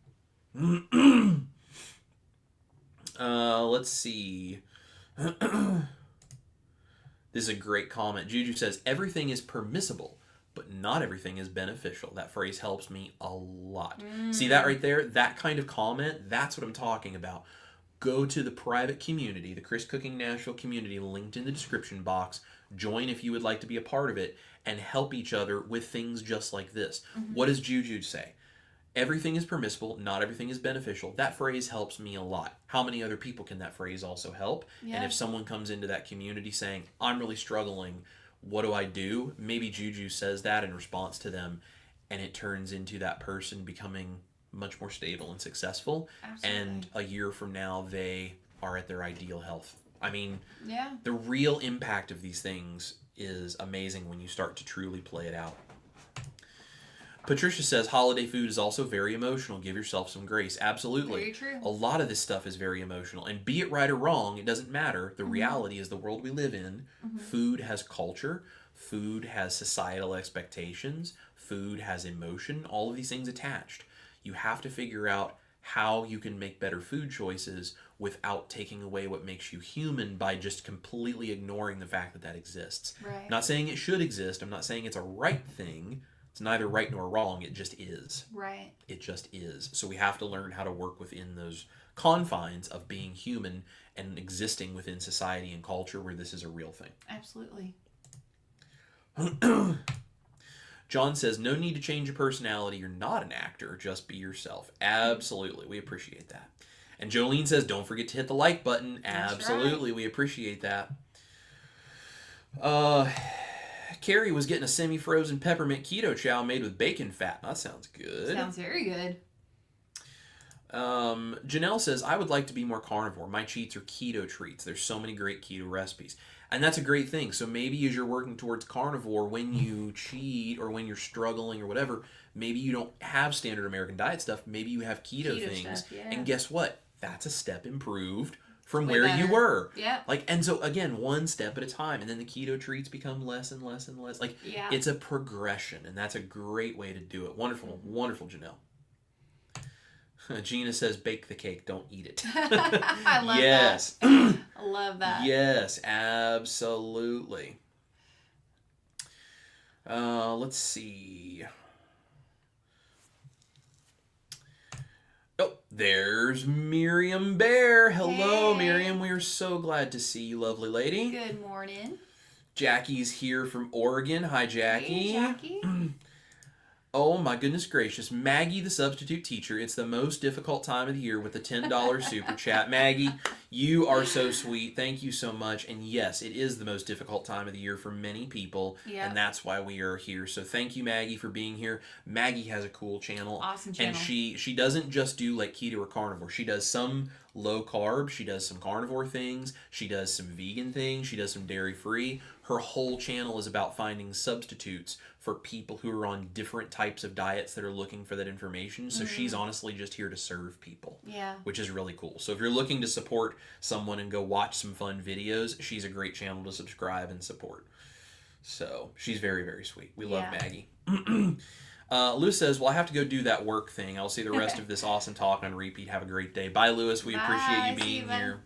Let's see. This is a great comment. Juju says, everything is permissible, but not everything is beneficial. That phrase helps me a lot. See that right there? That kind of comment, that's what I'm talking about. Go to the private community, the Chris Cooking Nashville community, linked in the description box. Join if you would like to be a part of it, and help each other with things just like this. What does Juju say? Everything is permissible, not everything is beneficial. That phrase helps me a lot. How many other people can that phrase also help? Yeah. And if someone comes into that community saying, I'm really struggling, what do I do? Maybe Juju says that in response to them, and it turns into that person becoming much more stable and successful. Absolutely. And a year from now, they are at their ideal health. I mean, the real impact of these things is amazing when you start to truly play it out. Patricia says, holiday food is also very emotional. Give yourself some grace. Absolutely. Very true. A lot of this stuff is very emotional. And be it right or wrong, it doesn't matter. The reality is the world we live in. Food has culture. Food has societal expectations. Food has emotion. All of these things attached. You have to figure out how you can make better food choices without taking away what makes you human by just completely ignoring the fact that that exists. Right. I'm not saying it should exist. I'm not saying it's a right thing. It's neither right nor wrong. It just is. Right. It just is. So we have to learn how to work within those confines of being human and existing within society and culture where this is a real thing. Absolutely. John says, no need to change your personality. You're not an actor. Just be yourself. Absolutely. We appreciate that. And Jolene says, don't forget to hit the like button. That's Absolutely. Right. We appreciate that. Carrie was getting a semi-frozen peppermint keto chow made with bacon fat. That sounds good. Sounds very good. Janelle says, I would like to be more carnivore. My cheats are keto treats. There's so many great keto recipes. And that's a great thing. So maybe as you're working towards carnivore, when you cheat or when you're struggling or whatever, maybe you don't have standard American diet stuff. Maybe you have keto things. Stuff, yeah. And guess what? That's a step improved from where you were. Yeah. And so again, one step at a time, and then the keto treats become less and less and less. It's a progression, and that's a great way to do it. Wonderful, wonderful, Janelle. Gina says, bake the cake, don't eat it. I love that. I love that. Yes, absolutely. Let's see. Oh, there's Miriam Bear. Hello, hey. Miriam. We are so glad to see you, lovely lady. Good morning. Jackie's here from Oregon. Hi, Jackie. Hey, Jackie. Oh, my goodness gracious. Maggie, the substitute teacher. It's the most difficult time of the year with the $10 super chat. Maggie, you are so sweet. Thank you so much. And yes, it is the most difficult time of the year for many people. Yep. And that's why we are here. So thank you, Maggie, for being here. Maggie has a cool channel. Awesome channel. And she doesn't just do like keto or carnivore. She does some low carb. She does some carnivore things. She does some vegan things. She does some dairy free. Her whole channel is about finding substitutes for people who are on different types of diets that are looking for that information. So she's honestly just here to serve people. Yeah. Which is really cool. So if you're looking to support someone and go watch some fun videos, she's a great channel to subscribe and support. So she's very, very sweet. We love Maggie. Lewis says, well, I have to go do that work thing. I'll see the rest of this awesome talk on repeat. Have a great day. Bye, Lewis. We appreciate you being here.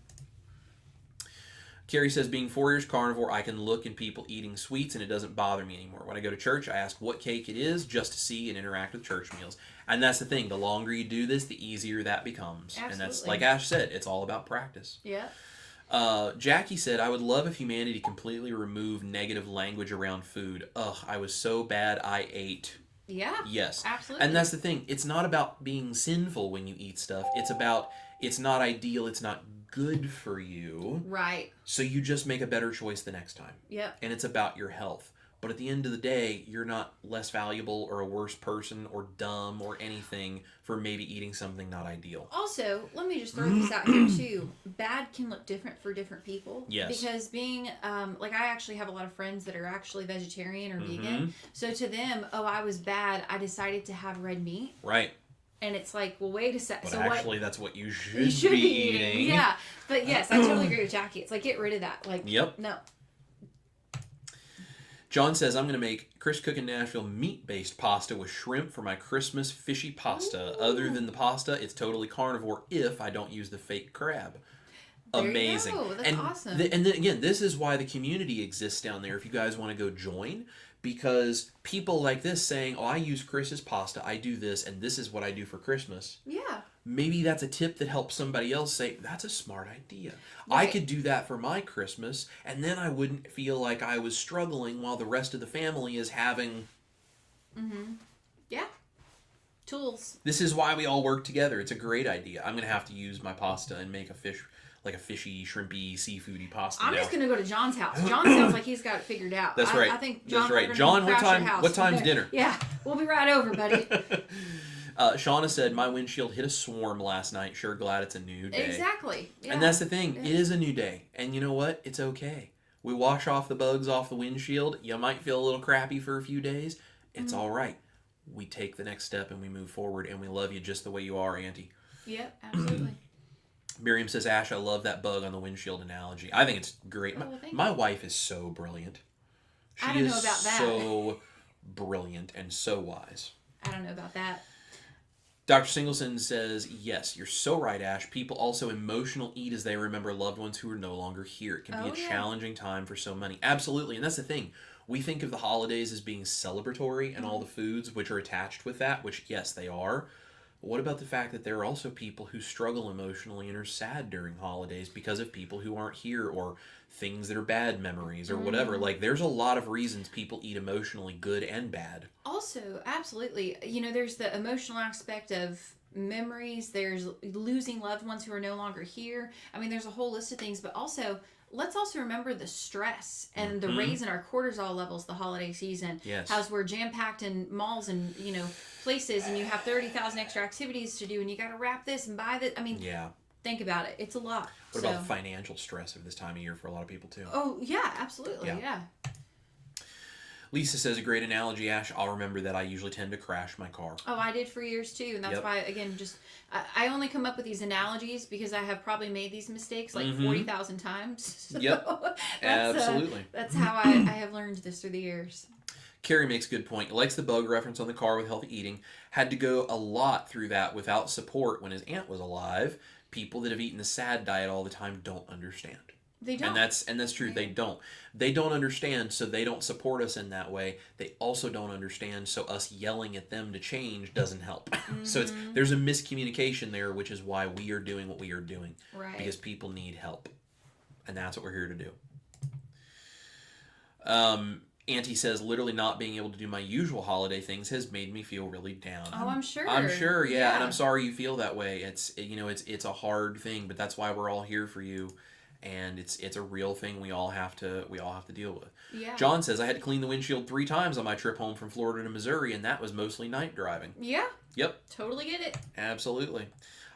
Carrie says, being 4 years carnivore, I can look at people eating sweets and it doesn't bother me anymore. When I go to church, I ask what cake it is just to see and interact with church meals. And that's the thing. The longer you do this, the easier that becomes. Absolutely. And that's, like Ash said, it's all about practice. Yeah. Jackie said, I would love if humanity completely removed negative language around food. Ugh, I was so bad I ate. Yeah. Yes. Absolutely. And that's the thing. It's not about being sinful when you eat stuff. It's about, it's not ideal. It's not good for you. Right. So you just make a better choice the next time. Yep. And it's about your health. But at the end of the day, you're not less valuable or a worse person or dumb or anything for maybe eating something not ideal. Also, let me just throw this out here too. Bad can look different for different people. Yes. Because being, like I actually have a lot of friends that are actually vegetarian or vegan. So to them, oh, I was bad. I decided to have red meat. Right. And it's like, well, wait a second. But so actually, that's what you should be eating. Yeah. But yes, I totally agree with Jackie. It's like, get rid of that. Like, yep. No. John says, I'm going to make Chris Cook in Nashville meat-based pasta with shrimp for my Christmas fishy pasta. Ooh. Other than the pasta, it's totally carnivore if I don't use the fake crab. There Amazing. You go. That's awesome. Again, this is why the community exists down there if you guys want to go join. Because people like this saying, oh, I use Chris's pasta, I do this, and this is what I do for Christmas. Yeah. Maybe that's a tip that helps somebody else say, that's a smart idea. Right. I could do that for my Christmas, and then I wouldn't feel like I was struggling while the rest of the family is having... Yeah. Tools. This is why we all work together. It's a great idea. I'm going to have to use my pasta and make a fish... like a fishy, shrimpy, seafoody pasta. I'm just gonna go to John's house. John sounds like he's got it figured out. That's right. I think John. That's right. John, what time's dinner? Yeah, we'll be right over, buddy. Shauna said, my windshield hit a swarm last night. Sure glad it's a new day. Exactly. Yeah. And that's the thing. It is a new day. And you know what? It's okay. We wash off the bugs off the windshield. You might feel a little crappy for a few days. It's all right. We take the next step and we move forward, and we love you just the way you are, Auntie. Yep, absolutely. Miriam says, Ash, I love that bug on the windshield analogy. I think it's great. My wife is so brilliant. She I don't know about that. So brilliant and so wise. I don't know about that. Dr. Singleton says, yes, you're so right, Ash. People also emotional eat as they remember loved ones who are no longer here. It can be a challenging time for so many. Absolutely. And that's the thing. We think of the holidays as being celebratory and all the foods which are attached with that, which, yes, they are. What about the fact that there are also people who struggle emotionally and are sad during holidays because of people who aren't here or things that are bad memories or whatever? Like, there's a lot of reasons people eat emotionally, good and bad. Also, absolutely. You know, there's the emotional aspect of memories. There's losing loved ones who are no longer here. I mean, there's a whole list of things, but also... let's also remember the stress and the raise in our cortisol levels the holiday season. Yes. How we're jam-packed in malls and, you know, places, and you have 30,000 extra activities to do, and you got to wrap this and buy that. I mean, think about it. It's a lot. What about financial stress of this time of year for a lot of people, too? Oh, yeah, absolutely. Yeah. Lisa says, a great analogy, Ash. I'll remember that I usually tend to crash my car. Oh, I did for years, too. And that's why, again, just... I only come up with these analogies because I have probably made these mistakes like 40,000 times. So absolutely. That's how I have learned this through the years. Carrie makes a good point. Likes the bug reference on the car with healthy eating. Had to go a lot through that without support when his aunt was alive. People that have eaten the sad diet all the time don't understand. They don't. And that's true. They don't. They don't understand, so they don't support us in that way. They also don't understand, so us yelling at them to change doesn't help. So there's a miscommunication there, which is why we are doing what we are doing. Right. Because people need help. And that's what we're here to do. Auntie says, literally not being able to do my usual holiday things has made me feel really down. Oh, I'm sure. I'm sure, yeah. And I'm sorry you feel that way. It's a hard thing, but that's why we're all here for you. And it's a real thing we all have to deal with. Yeah. John says, I had to clean the windshield 3 times on my trip home from Florida to Missouri, and that was mostly night driving. Yeah. Yep. Totally get it. Absolutely.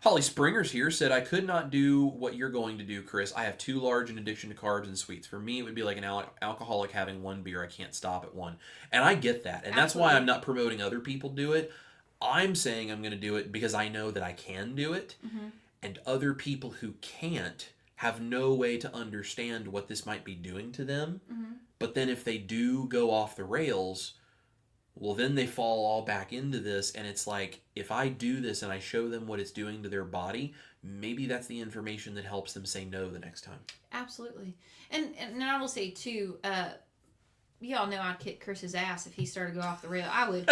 Holly Springer's here said, I could not do what you're going to do, Chris. I have too large an addiction to carbs and sweets. For me, it would be like an alcoholic having one beer. I can't stop at one. And I get that. And that's why I'm not promoting other people do it. I'm saying I'm going to do it because I know that I can do it. Mm-hmm. And other people who can't have no way to understand what this might be doing to them. Mm-hmm. But then if they do go off the rails, well, then they fall all back into this, and it's like, if I do this and I show them what it's doing to their body, maybe that's the information that helps them say no the next time. Absolutely. And I will say, too, y'all know I'd kick Chris's ass if he started to go off the rail. I would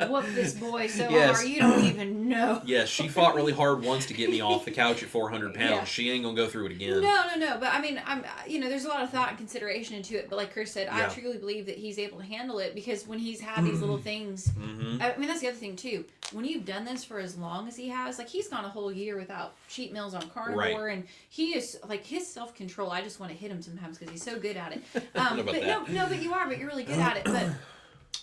whoop this boy so hard, you don't even know. Yes, she fought really hard once to get me off the couch at 400 pounds. Yeah. She ain't gonna go through it again. No. But I mean, there's a lot of thought and consideration into it. But like Chris said, I truly believe that he's able to handle it because when he's had these little things, I mean, that's the other thing too. When you've done this for as long as he has, like he's gone a whole year without cheat meals on carnivore, and he is like his self-control. I just want to hit him sometimes because he's so good at it. But you are. But you're really good at it. But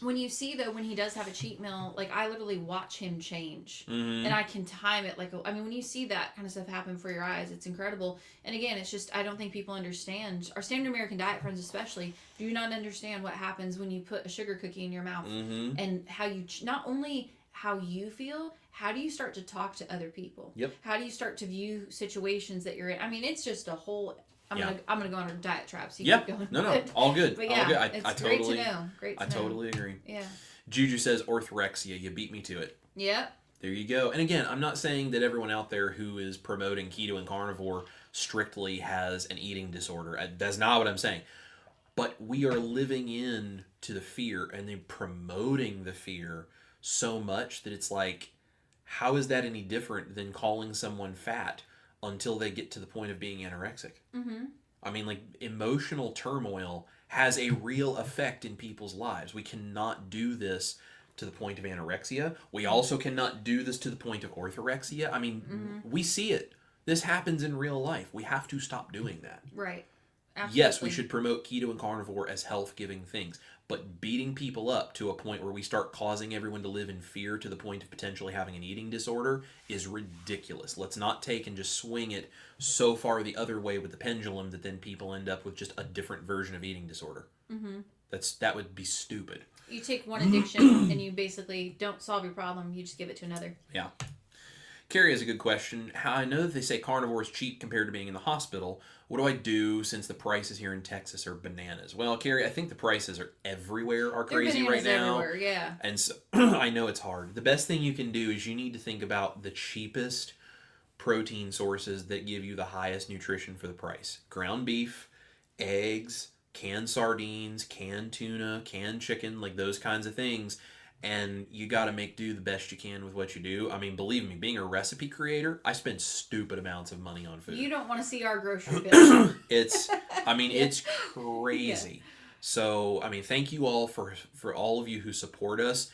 when you see though, when he does have a cheat meal, like I literally watch him change, and I can time it. Like, I mean, when you see that kind of stuff happen for your eyes, it's incredible. And again, it's just I don't think people understand. Our standard American diet friends, especially, do not understand what happens when you put a sugar cookie in your mouth, and how you not only how you feel, how do you start to talk to other people? Yep. How do you start to view situations that you're in? I mean, it's just a whole. I'm gonna go on a diet trap. So you keep going. No, all good. But all good. It's great to know. I totally agree. Yeah. Juju says orthorexia. You beat me to it. Yep. There you go. And again, I'm not saying that everyone out there who is promoting keto and carnivore strictly has an eating disorder. That's not what I'm saying. But we are living in to the fear and then promoting the fear so much that it's like, how is that any different than calling someone fat until they get to the point of being anorexic? Mm-hmm. I mean, like, emotional turmoil has a real effect in people's lives. We cannot do this to the point of anorexia. We also cannot do this to the point of orthorexia. I mean, we see it. This happens in real life. We have to stop doing that. Right. Absolutely. Yes, we should promote keto and carnivore as health-giving things, but beating people up to a point where we start causing everyone to live in fear to the point of potentially having an eating disorder is ridiculous. Let's not take and just swing it so far the other way with the pendulum that then people end up with just a different version of eating disorder. Mm-hmm. That would be stupid. You take one addiction and you basically don't solve your problem. You just give it to another. Yeah. Carrie has a good question. How I know that they say carnivore is cheap compared to being in the hospital. What do I do since the prices here in Texas are bananas? Well, Carrie, I think the prices are everywhere are crazy right now. Everywhere, yeah. And so I know it's hard. The best thing you can do is you need to think about the cheapest protein sources that give you the highest nutrition for the price. Ground beef, eggs, canned sardines, canned tuna, canned chicken, like those kinds of things. And you got to make do the best you can with what you do. I mean, believe me, being a recipe creator, I spend stupid amounts of money on food. You don't want to see our grocery bill. It's crazy. Yeah. So, I mean, thank you all for all of you who support us,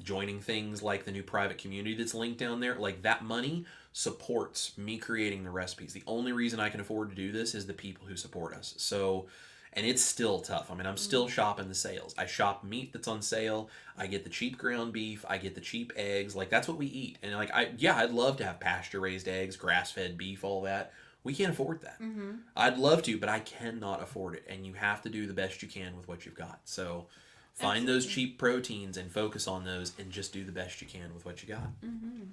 joining things like the new private community that's linked down there. Like, that money supports me creating the recipes. The only reason I can afford to do this is the people who support us. So... And it's still tough. I mean, I'm still shopping the sales. I shop meat that's on sale. I get the cheap ground beef. I get the cheap eggs. Like, that's what we eat. And, like, I'd love to have pasture-raised eggs, grass-fed beef, all that. We can't afford that. Mm-hmm. I'd love to, but I cannot afford it. And you have to do the best you can with what you've got. So find those cheap proteins and focus on those and just do the best you can with what you got. Mm-hmm.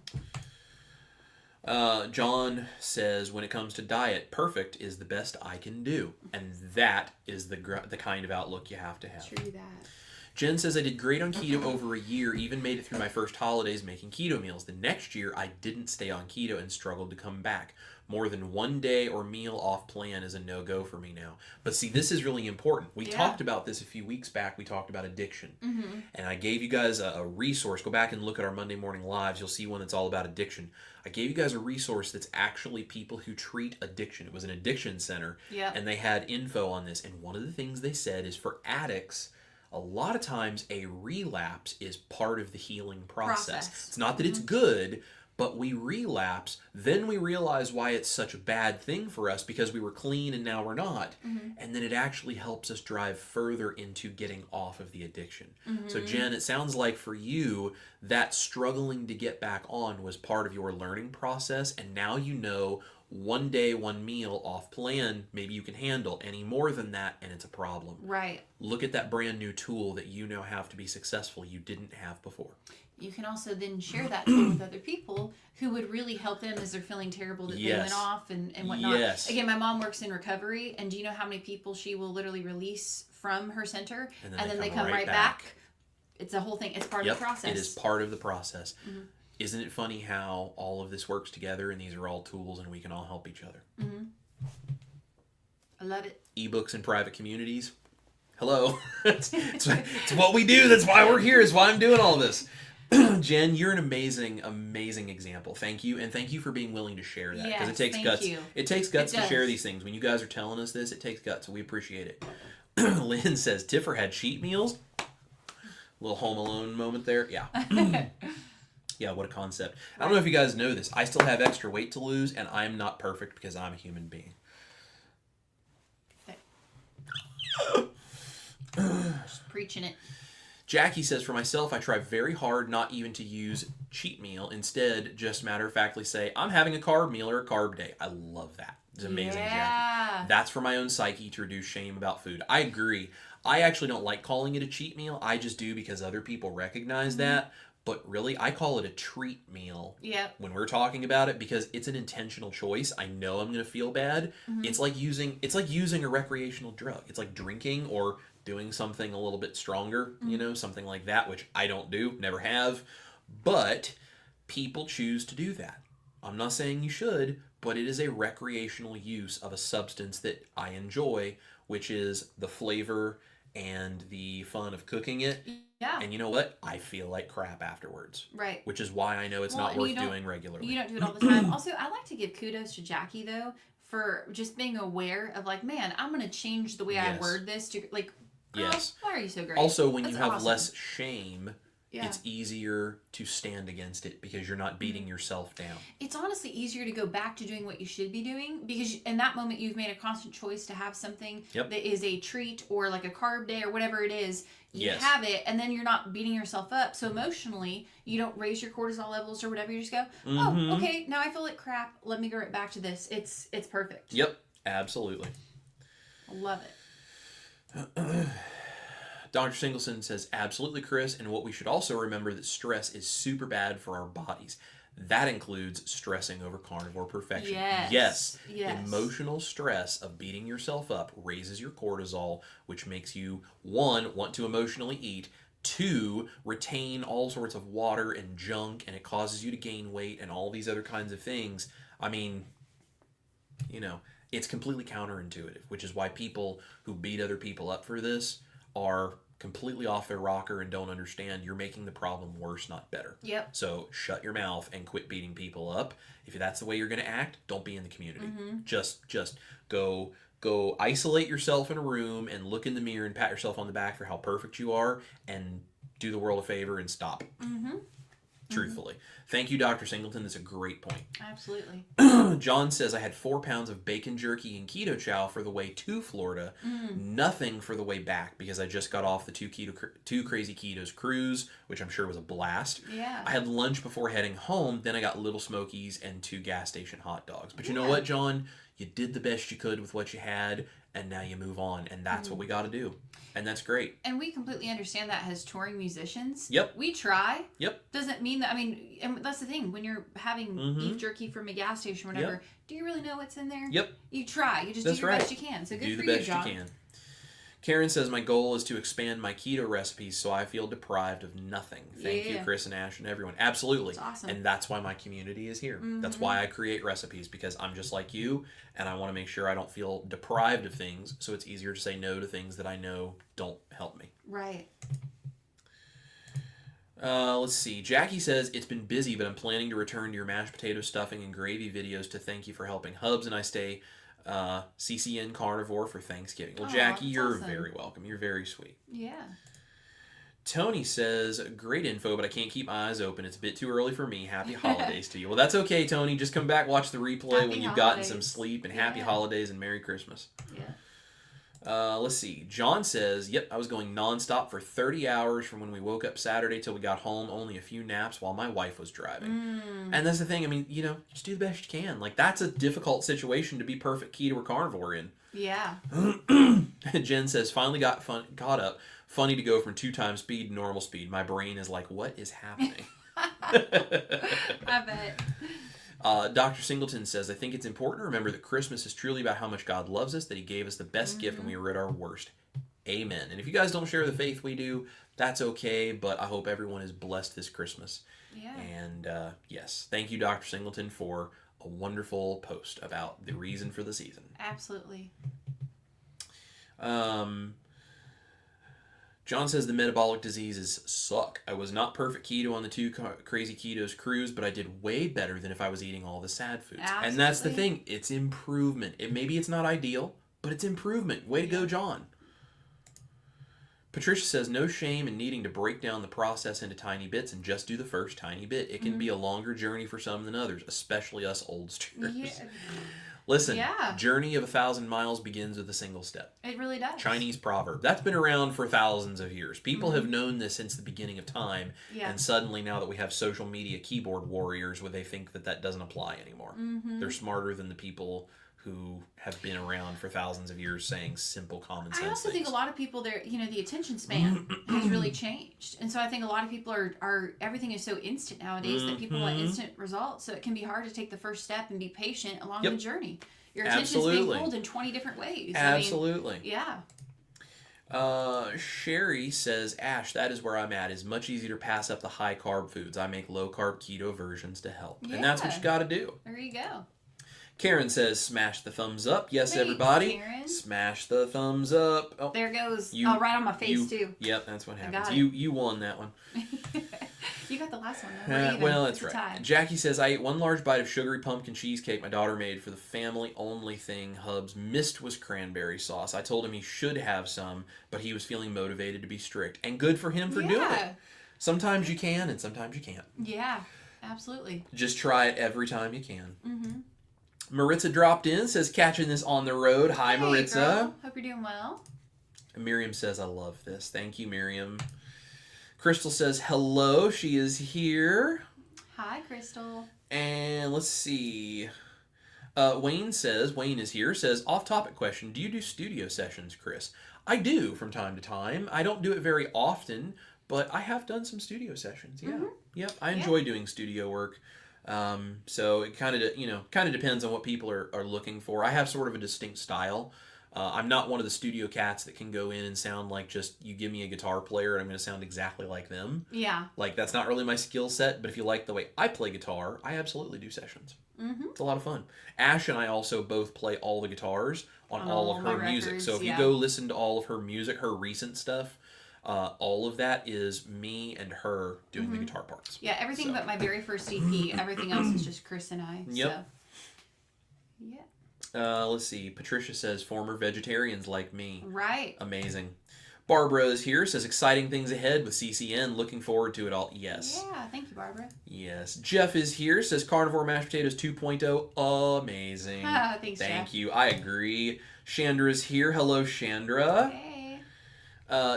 John says, when it comes to diet, perfect is the best I can do. And that is the kind of outlook you have to have. True that. Jen says, I did great on keto over a year, even made it through my first holidays making keto meals. The next year, I didn't stay on keto and struggled to come back. More than one day or meal off plan is a no-go for me now. But see, this is really important. We talked about this a few weeks back. We talked about addiction. Mm-hmm. And I gave you guys a resource. Go back and look at our Monday morning lives. You'll see one that's all about addiction. I gave you guys a resource that's actually people who treat addiction. It was an addiction center. Yeah. And they had info on this. And one of the things they said is for addicts, a lot of times a relapse is part of the healing process. It's not that it's good, but we relapse, then we realize why it's such a bad thing for us because we were clean and now we're not. And then it actually helps us drive further into getting off of the addiction. So Jen, it sounds like for you, that struggling to get back on was part of your learning process, and now you know one day, one meal off plan, maybe you can handle. Any more than that, and it's a problem. Right. Look at that brand new tool that you now have to be successful you didn't have before. You can also then share that tool with other people who would really help them as they're feeling terrible that they went off and whatnot. Yes. Again, my mom works in recovery, and do you know how many people she will literally release from her center, and then they come right back? It's a whole thing. It's part of the process. It is part of the process. Isn't it funny how all of this works together, and these are all tools, and we can all help each other? I love it. Ebooks and private communities. Hello. it's what we do. That's why we're here. It's why I'm doing all this. Jen, you're an amazing, amazing example. Thank you, and thank you for being willing to share that, because it takes guts. It takes guts to share these things. When you guys are telling us this, it takes guts, so we appreciate it. Lynn says Tiffer had cheat meals. Little Home Alone moment there. Yeah. Yeah, what a concept. I don't know if you guys know this. I still have extra weight to lose, and I'm not perfect because I'm a human being. Just preaching it. Jackie says, for myself, I try very hard not even to use cheat meal. Instead, just matter-of-factly say, I'm having a carb meal or a carb day. I love that. It's amazing, Jackie. That's for my own psyche to reduce shame about food. I agree. I actually don't like calling it a cheat meal. I just do because other people recognize that. But really, I call it a treat meal when we're talking about it, because it's an intentional choice. I know I'm going to feel bad. It's like using a recreational drug. It's like drinking or doing something a little bit stronger, you know, something like that, which I don't do, never have. But people choose to do that. I'm not saying you should, but it is a recreational use of a substance that I enjoy, which is the flavor and the fun of cooking it. Yeah. And you know what? I feel like crap afterwards. Right. Which is why I know it's not worth doing regularly. You don't do it all the time. Also, I like to give kudos to Jackie, though, for just being aware of, like, man, I'm going to change the way I word this to, like, girl, why are you so great? Also, when you have less shame, it's easier to stand against it because you're not beating yourself down. It's honestly easier to go back to doing what you should be doing, because in that moment you've made a constant choice to have something that is a treat or like a carb day or whatever it is. You have it, and then you're not beating yourself up. So emotionally, you don't raise your cortisol levels or whatever. You just go, oh, okay, now I feel like crap. Let me go right back to this. It's perfect. Yep, absolutely. I love it. Dr. Singleton says, absolutely, Chris, and what we should also remember that stress is super bad for our bodies. That includes stressing over carnivore perfection. Yes. Emotional stress of beating yourself up raises your cortisol, which makes you, 1, want to emotionally eat, 2, retain all sorts of water and junk, and it causes you to gain weight and all these other kinds of things. I mean, you know, it's completely counterintuitive, which is why people who beat other people up for this are completely off their rocker and don't understand you're making the problem worse, not better. Yep. So shut your mouth and quit beating people up. If that's the way you're going to act, don't be in the community. Just go isolate yourself in a room and look in the mirror and pat yourself on the back for how perfect you are, and do the world a favor and stop. Truthfully. Thank you, Dr. Singleton. That's a great point. Absolutely. John says, I had 4 pounds of bacon jerky and keto chow for the way to Florida. Nothing for the way back, because I just got off the two Crazy Ketos cruise, which I'm sure was a blast. Yeah. I had lunch before heading home. Then I got Little Smokies and 2 gas station hot dogs. But you know what, John? You did the best you could with what you had, and now you move on. And that's what we got to do. And that's great. And we completely understand that as touring musicians. Yep. We try. Yep. Doesn't mean that, I mean, and that's the thing. When you're having beef jerky from a gas station or whatever, do you really know what's in there? Yep. You try. You just do your best you can. So good for you, John. Do the best you can. Karen says, my goal is to expand my keto recipes so I feel deprived of nothing. Thank you, Chris and Ash and everyone. Absolutely. That's awesome. And that's why my community is here. That's why I create recipes, because I'm just like you, and I want to make sure I don't feel deprived of things, so it's easier to say no to things that I know don't help me. Right. Let's see. Jackie says, it's been busy, but I'm planning to return to your mashed potato stuffing and gravy videos to thank you for helping Hubs and I stay CCN carnivore for Thanksgiving. Well, Jackie, you're very welcome. You're very sweet. Yeah. Tony says, great info, but I can't keep my eyes open. It's a bit too early for me. Happy holidays to you. Well, that's okay, Tony. Just come back, watch the replay Happy when you've gotten holidays. some sleep, and happy holidays and Merry Christmas. Yeah. Let's see. John says, yep, I was going nonstop for 30 hours from when we woke up Saturday till we got home. Only a few naps while my wife was driving. And that's the thing. I mean, just do the best you can. Like, that's a difficult situation to be perfect keto or carnivore in. Yeah. Jen says, finally caught up. Funny to go from 2 times speed to normal speed. My brain is like, what is happening? I bet. Dr. Singleton says, I think it's important to remember that Christmas is truly about how much God loves us, that he gave us the best gift when we were at our worst. Amen. And if you guys don't share the faith we do, that's okay, but I hope everyone is blessed this Christmas. Yeah. And yes, thank you, Dr. Singleton, for a wonderful post about the reason for the season. Absolutely. John says the metabolic diseases suck. I was not perfect keto on the 2 Crazy Ketos cruise, but I did way better than if I was eating all the sad foods. Absolutely. And that's the thing. It's improvement. Maybe it's not ideal, but it's improvement. Way to go, John. Patricia says, no shame in needing to break down the process into tiny bits and just do the first tiny bit. It can be a longer journey for some than others, especially us oldsters. Yeah. Listen, journey of 1,000 miles begins with a single step. It really does. Chinese proverb. That's been around for thousands of years. People have known this since the beginning of time. Yeah. And suddenly now that we have social media keyboard warriors, they think that doesn't apply anymore. They're smarter than the people who have been around for thousands of years saying simple common sense I also think things. a lot of people, the attention span has really changed. And so I think a lot of people are everything is so instant nowadays that people want instant results. So it can be hard to take the first step and be patient along the journey. Your attention is being pulled in 20 different ways. Absolutely. I mean, Sherry says, Ash, that is where I'm at. It's much easier to pass up the high carb foods. I make low carb keto versions to help. And that's what you got to do. There you go. Karen says, smash the thumbs up. Yes, Thanks, everybody. Karen. Smash the thumbs up. Oh, there goes. Right on my face, too. Yep, that's what happens. got it. You won that one. You got the last one, though. Well, that's right. Jackie says, I ate 1 large bite of sugary pumpkin cheesecake my daughter made for the family-only thing Hubs missed was cranberry sauce. I told him he should have some, but he was feeling motivated to be strict. And good for him for doing it. Sometimes you can, and sometimes you can't. Yeah, absolutely. Just try it every time you can. Maritza dropped in, says, catching this on the road. Hi, Maritza. Girl. Hope you're doing well. Miriam says, I love this. Thank you, Miriam. Crystal says, hello. She is here. Hi, Crystal. And let's see. Wayne is here, says, off-topic question. Do you do studio sessions, Chris? I do from time to time. I don't do it very often, but I have done some studio sessions. Yeah. Yep. I enjoy doing studio work. So it kind of depends on what people are looking for. I have sort of a distinct style. I'm not one of the studio cats that can go in and sound like just you give me a guitar player and I'm going to sound exactly like them. Yeah. Like that's not really my skill set, but if you like the way I play guitar, I absolutely do sessions. It's a lot of fun. Ash and I also both play all the guitars on all of her music. Records, so if you go listen to all of her music, her recent stuff, all of that is me and her doing the guitar parts. Yeah, everything but my very first EP. Everything else is just Chris and I. Yep. So. Yeah. Let's see. Patricia says, former vegetarians like me. Right. Amazing. Barbara is here, says, exciting things ahead with CCN. Looking forward to it all. Yes. Yeah, thank you, Barbara. Yes. Jeff is here, says, carnivore mashed potatoes 2.0. Amazing. Thanks, Thank Jeff. you. I agree. Chandra is here. Hello, Chandra. Hey.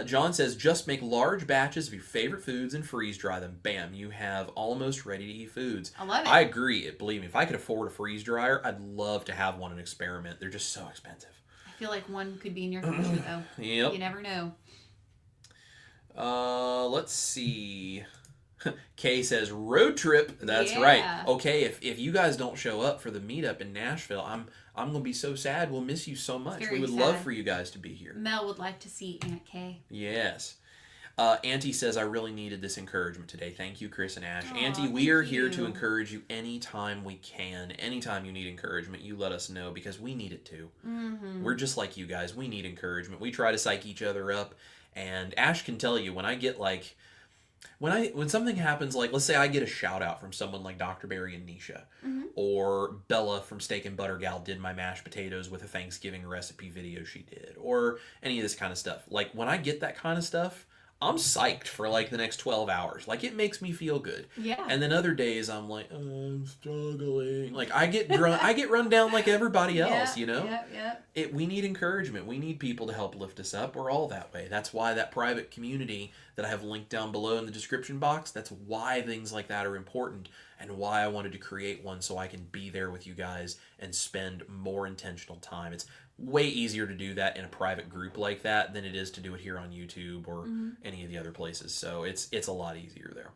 John says, just make large batches of your favorite foods and freeze dry them. Bam, you have almost ready to eat foods. I love it. I agree. Believe me, if I could afford a freeze dryer, I'd love to have one and experiment. They're just so expensive. I feel like one could be in your future, though. Yep. You never know. Let's see. Kay says, road trip. That's Yeah. right. Okay, if you guys don't show up for the meetup in Nashville, I'm going to be so sad. We'll miss you so much. Very We would sad. love for you guys to be here. Mel would like to see Aunt Kay. Yes. Auntie says, I really needed this encouragement today. Thank you, Chris and Ash. Aw, Auntie, we are thank here to you. encourage you anytime we can. Anytime you need encouragement, you let us know because we need it too. We're just like you guys. We need encouragement. We try to psych each other up. And Ash can tell you when I get like, when something happens, like let's say I get a shout out from someone like Dr. Barry and Nisha, or Bella from Steak and Butter Gal did my mashed potatoes with a Thanksgiving recipe video she did, or any of this kind of stuff. Like when I get that kind of stuff, I'm psyched for like the next 12 hours. Like it makes me feel good. Yeah. And then other days I'm like, oh, I'm struggling. Like I get run down like everybody else, you know? Yeah. We need encouragement. We need people to help lift us up. We're all that way. That's why that private community that I have linked down below in the description box, that's why things like that are important and why I wanted to create one so I can be there with you guys and spend more intentional time. It's way easier to do that in a private group like that than it is to do it here on YouTube or any of the other places. So it's a lot easier there.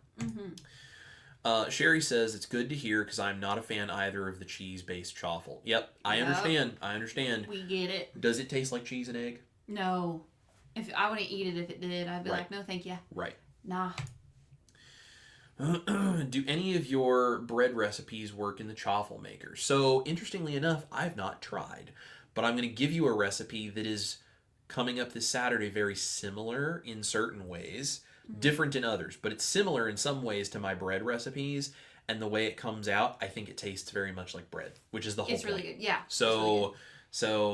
Sherry says, it's good to hear because I'm not a fan either of the cheese-based chaffle. Yep, I understand. We get it. Does it taste like cheese and egg? No. If I wouldn't eat it if it did, I'd be like, no, thank you. Right. Nah. Do any of your bread recipes work in the chaffle maker? So, interestingly enough, I've not tried. But I'm going to give you a recipe that is coming up this Saturday very similar in certain ways, different in others, but it's similar in some ways to my bread recipes. And the way it comes out, I think it tastes very much like bread, which is the whole It's really good, yeah. So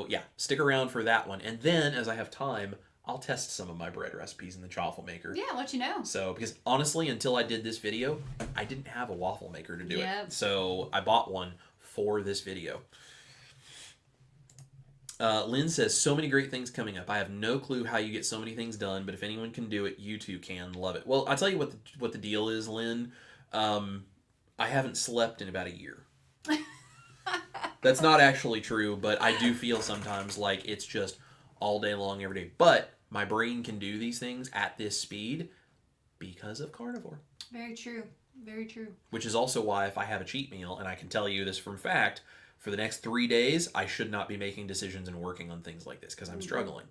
yeah, stick around for that one. And then, as I have time, I'll test some of my bread recipes in the chaffle maker. Yeah, I'll let you know. So, because honestly, until I did this video, I didn't have a waffle maker to do it. So I bought one for this video. Lynn says, so many great things coming up. I have no clue how you get so many things done, but if anyone can do it, you too can. Love it. Well, I'll tell you what the deal is, Lynn. I haven't slept in about a year. That's not actually true, but I do feel sometimes like it's just all day long, every day. But my brain can do these things at this speed because of carnivore. Very true. Very true. Which is also why if I have a cheat meal, and I can tell you this from fact, for the next 3 days, I should not be making decisions and working on things like this because I'm struggling.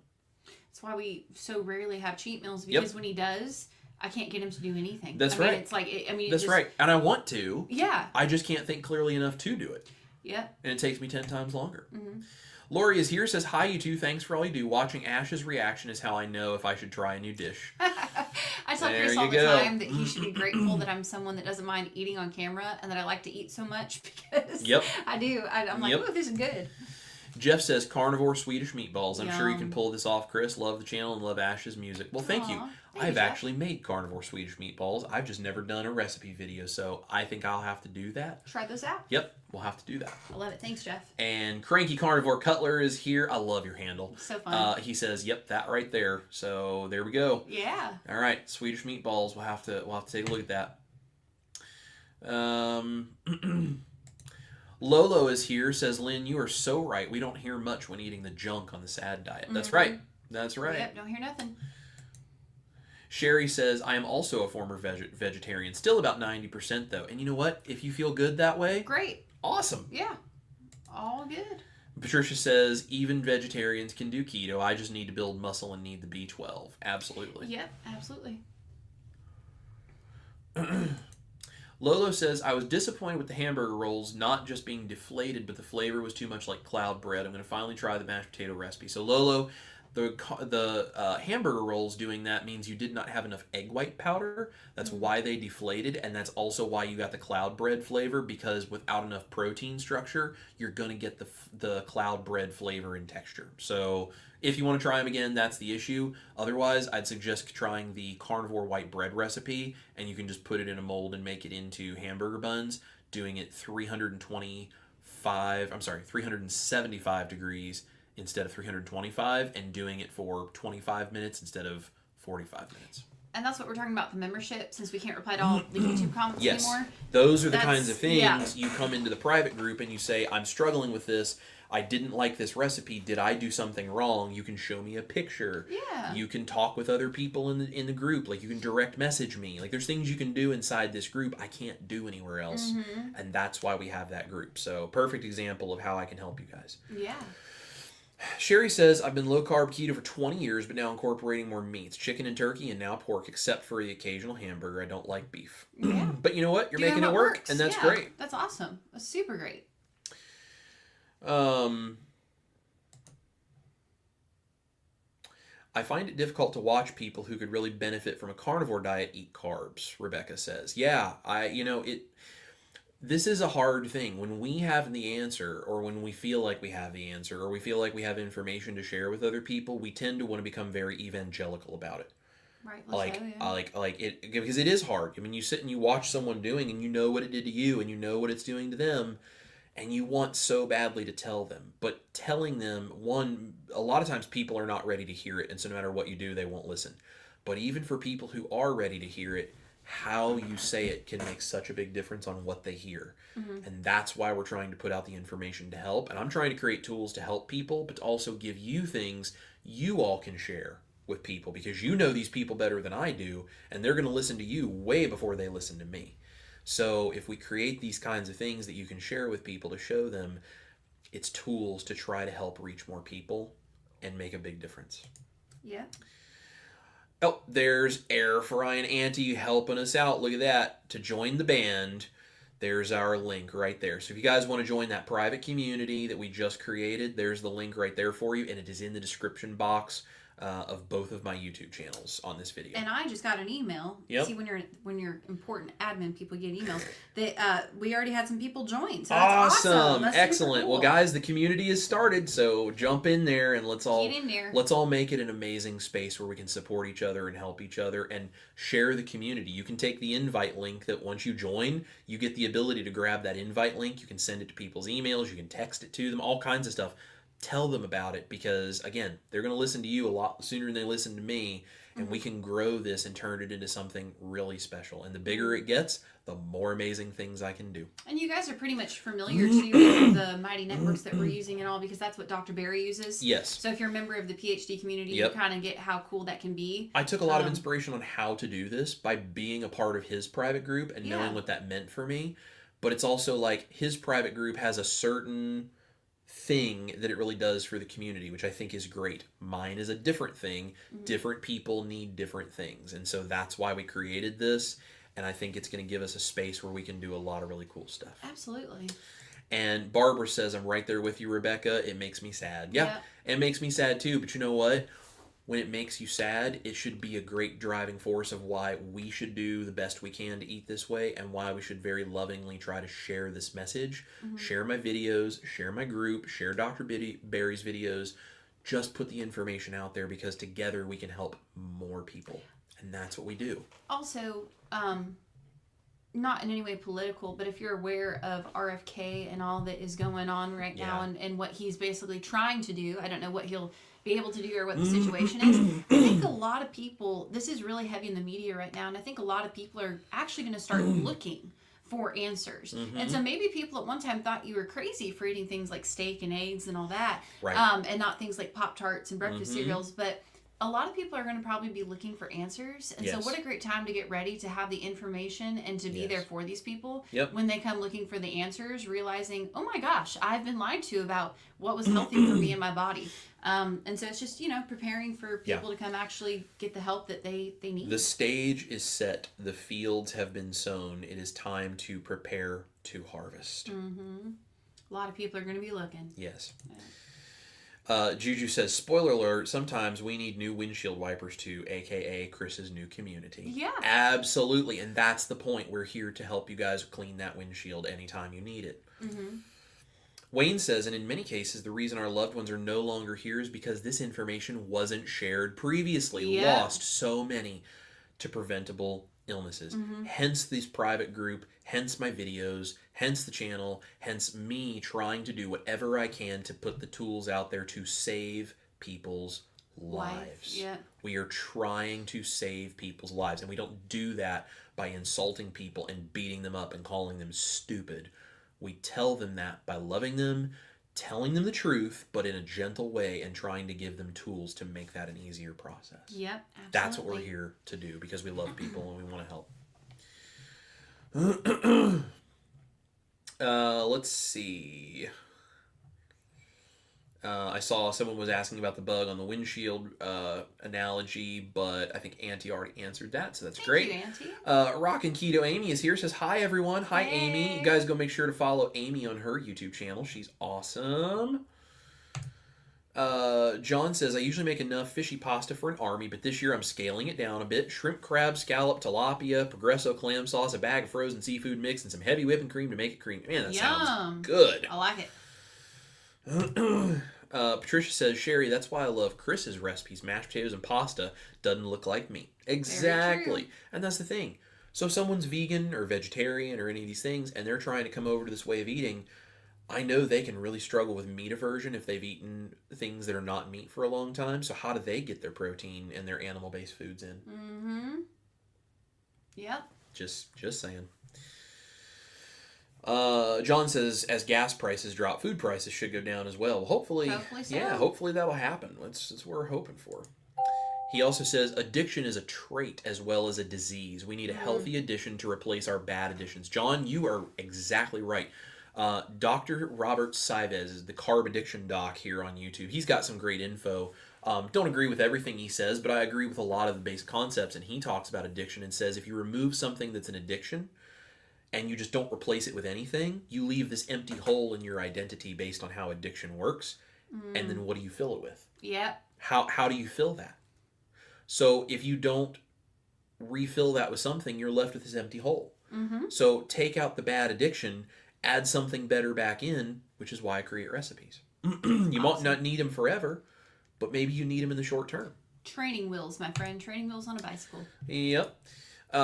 That's why we so rarely have cheat meals, because when he does, I can't get him to do anything. That's right. It's like, that's right. And I want to. Yeah. I just can't think clearly enough to do it. Yep. And it takes me 10 times longer. Lori is here, says, hi, you two. Thanks for all you do. Watching Ash's reaction is how I know if I should try a new dish. I tell Chris all the time that he should be grateful that I'm someone that doesn't mind eating on camera and that I like to eat so much, because I do. I'm like, oh, this is good. Jeff says, carnivore Swedish meatballs. I'm sure you can pull this off, Chris. Love the channel and love Ash's music. Well, thank you. I've actually made carnivore Swedish meatballs. I've just never done a recipe video, so I think I'll have to do that. Try those out. Yep, we'll have to do that. I love it. Thanks, Jeff. And Cranky Carnivore Cutler is here. I love your handle. So fun. He says, yep, that right there. So there we go. Yeah. All right, Swedish meatballs. We'll have to take a look at that. Lolo is here, says, Lynn, you are so right. We don't hear much when eating the junk on the SAD diet. That's right. That's right. Yep, don't hear nothing. Sherry says, I am also a former vegetarian. Still about 90% though. And you know what? If you feel good that way, great. Awesome. Yeah. All good. Patricia says, even vegetarians can do keto. I just need to build muscle and need the B12. Absolutely. Yep, absolutely. Lolo says, I was disappointed with the hamburger rolls not just being deflated, but the flavor was too much like cloud bread. I'm going to finally try the mashed potato recipe. So Lolo, the hamburger rolls doing that means you did not have enough egg white powder. That's why they deflated, and that's also why you got the cloud bread flavor, because without enough protein structure, you're going to get the cloud bread flavor and texture. So if you want to try them again, that's the issue. Otherwise, I'd suggest trying the carnivore white bread recipe, and you can just put it in a mold and make it into hamburger buns, doing it 375 degrees instead of 325, and doing it for 25 minutes instead of 45 minutes. And that's what we're talking about, the membership, since we can't reply to all the YouTube comments anymore. Those are the kinds of things you come into the private group and you say, I'm struggling with this. I didn't like this recipe. Did I do something wrong? You can show me a picture. Yeah. You can talk with other people in the group. Like, you can direct message me. Like, there's things you can do inside this group I can't do anywhere else. And that's why we have that group. So, perfect example of how I can help you guys. Yeah. Sherry says, I've been low-carb keto for 20 years, but now incorporating more meats, chicken and turkey, and now pork, except for the occasional hamburger. I don't like beef. Yeah. But you know what? You're making it work, works. and that's great. That's awesome. That's super great. I find it difficult to watch people who could really benefit from a carnivore diet eat carbs, Rebecca says. Yeah, this is a hard thing. When we have the answer, or when we feel like we have the answer, or we feel like we have information to share with other people, we tend to want to become very evangelical about it. Right. Like it, because it is hard. I mean, you sit and you watch someone doing, and you know what it did to you, and you know what it's doing to them, and you want so badly to tell them. But telling them, one, a lot of times people are not ready to hear it, and so no matter what you do, they won't listen. But even for people who are ready to hear it, how you say it can make such a big difference on what they hear. And that's why we're trying to put out the information to help. And I'm trying to create tools to help people, but to also give you things you all can share with people, because you know these people better than I do, and they're going to listen to you way before they listen to me. So if we create these kinds of things that you can share with people to show them, it's tools to try to help reach more people and make a big difference. Yeah. Oh, there's Air Fry and Auntie helping us out. Look at that. To join the band, there's our link right there. So if you guys want to join that private community that we just created, there's the link right there for you, and it is in the description box of both of my YouTube channels on this video. And I just got an email. Yep. See, when you're important admin, people get emails. That we already had some people join. So that's awesome. That's excellent. cool. Well, guys, the community has started, so jump in there and let's all get in there. Let's all make it an amazing space where we can support each other and help each other and share the community. You can take the invite link that once you join, you get the ability to grab that invite link. You can send it to people's emails. You can text it to them. All kinds of stuff. Tell them about it, because again, they're going to listen to you a lot sooner than they listen to me, and we can grow this and turn it into something really special. And the bigger it gets, the more amazing things I can do. And you guys are pretty much familiar too with the Mighty Networks that we're using and all, because that's what Dr. Barry uses. Yes. So if you're a member of the PhD community, Yep. you kind of get how cool that can be. I took a lot of inspiration on how to do this by being a part of his private group and knowing what that meant for me. But it's also like his private group has a certain thing that it really does for the community, which I think is great. Mine is a different thing. Different people need different things. And so that's why we created this. And I think it's going to give us a space where we can do a lot of really cool stuff. Absolutely. And Barbara says, I'm right there with you, Rebecca. It makes me sad. Yeah, it makes me sad too. But you know what? When it makes you sad, it should be a great driving force of why we should do the best we can to eat this way, and why we should very lovingly try to share this message. Share my videos, share my group, share Dr. Barry's videos. Just put the information out there, because together we can help more people. And that's what we do. Also, not in any way political, but if you're aware of RFK and all that is going on right now, and what he's basically trying to do, I don't know what he'll be able to do or what the situation is. I think a lot of people, this is really heavy in the media right now, and I think a lot of people are actually going to start looking for answers. And so maybe people at one time thought you were crazy for eating things like steak and eggs and all that, and not things like Pop-Tarts and breakfast cereals, but a lot of people are going to probably be looking for answers. And so what a great time to get ready to have the information and to be there for these people when they come looking for the answers, realizing, oh my gosh, I've been lied to about what was healthy for me and my body. And so it's just, preparing for people to come actually get the help that they need. The stage is set. The fields have been sown. It is time to prepare to harvest. A lot of people are going to be looking. Yes. Juju says, spoiler alert, sometimes we need new windshield wipers too, aka Chris's new community. Yeah. Absolutely. And that's the point. We're here to help you guys clean that windshield anytime you need it. Wayne says, and in many cases, the reason our loved ones are no longer here is because this information wasn't shared previously. Lost so many to preventable illnesses. Hence this private group, hence my videos, hence the channel, hence me trying to do whatever I can to put the tools out there to save people's lives. We are trying to save people's lives, and we don't do that by insulting people and beating them up and calling them stupid. We tell them that by loving them, telling them the truth, but in a gentle way, and trying to give them tools to make that an easier process. Yep, absolutely. That's what we're here to do, because we love people and we want to help. Let's see. I saw someone was asking about the bug on the windshield analogy, but I think Auntie already answered that, so that's great. Thank you, Auntie. Rockin' Keto Amy is here, says, hi, everyone. Hi, hey. Amy. You guys go make sure to follow Amy on her YouTube channel. She's awesome. John says, I usually make enough fishy pasta for an army, but this year I'm scaling it down a bit. Shrimp, crab, scallop, tilapia, Progresso clam sauce, a bag of frozen seafood mix, and some heavy whipping cream to make it creamy. Man, that sounds good. I like it. Patricia says, Sherry, that's why I love Chris's recipes. Mashed potatoes and pasta doesn't look like meat. Exactly. And that's the thing. So if someone's vegan or vegetarian or any of these things, and they're trying to come over to this way of eating, I know they can really struggle with meat aversion if they've eaten things that are not meat for a long time. So how do they get their protein and their animal-based foods in? Mm-hmm. Yep. Just saying. John says, as gas prices drop, food prices should go down as well. Hopefully so. Yeah, hopefully that'll happen. That's what we're hoping for. He also says, addiction is a trait as well as a disease. We need a healthy addition to replace our bad addictions. John, you are exactly right. Dr. Robert Saives is the Carb Addiction doc here on YouTube. He's got some great info. Don't agree with everything he says, but I agree with a lot of the basic concepts. And he talks about addiction and says if you remove something that's an addiction and you just don't replace it with anything, you leave this empty hole in your identity based on how addiction works. And then what do you fill it with? Yep. How do you fill that? So if you don't refill that with something, you're left with this empty hole. So take out the bad addiction, add something better back in, which is why I create recipes. You might not need them forever, but maybe you need them in the short term. Training wheels, my friend. Training wheels on a bicycle. Yep.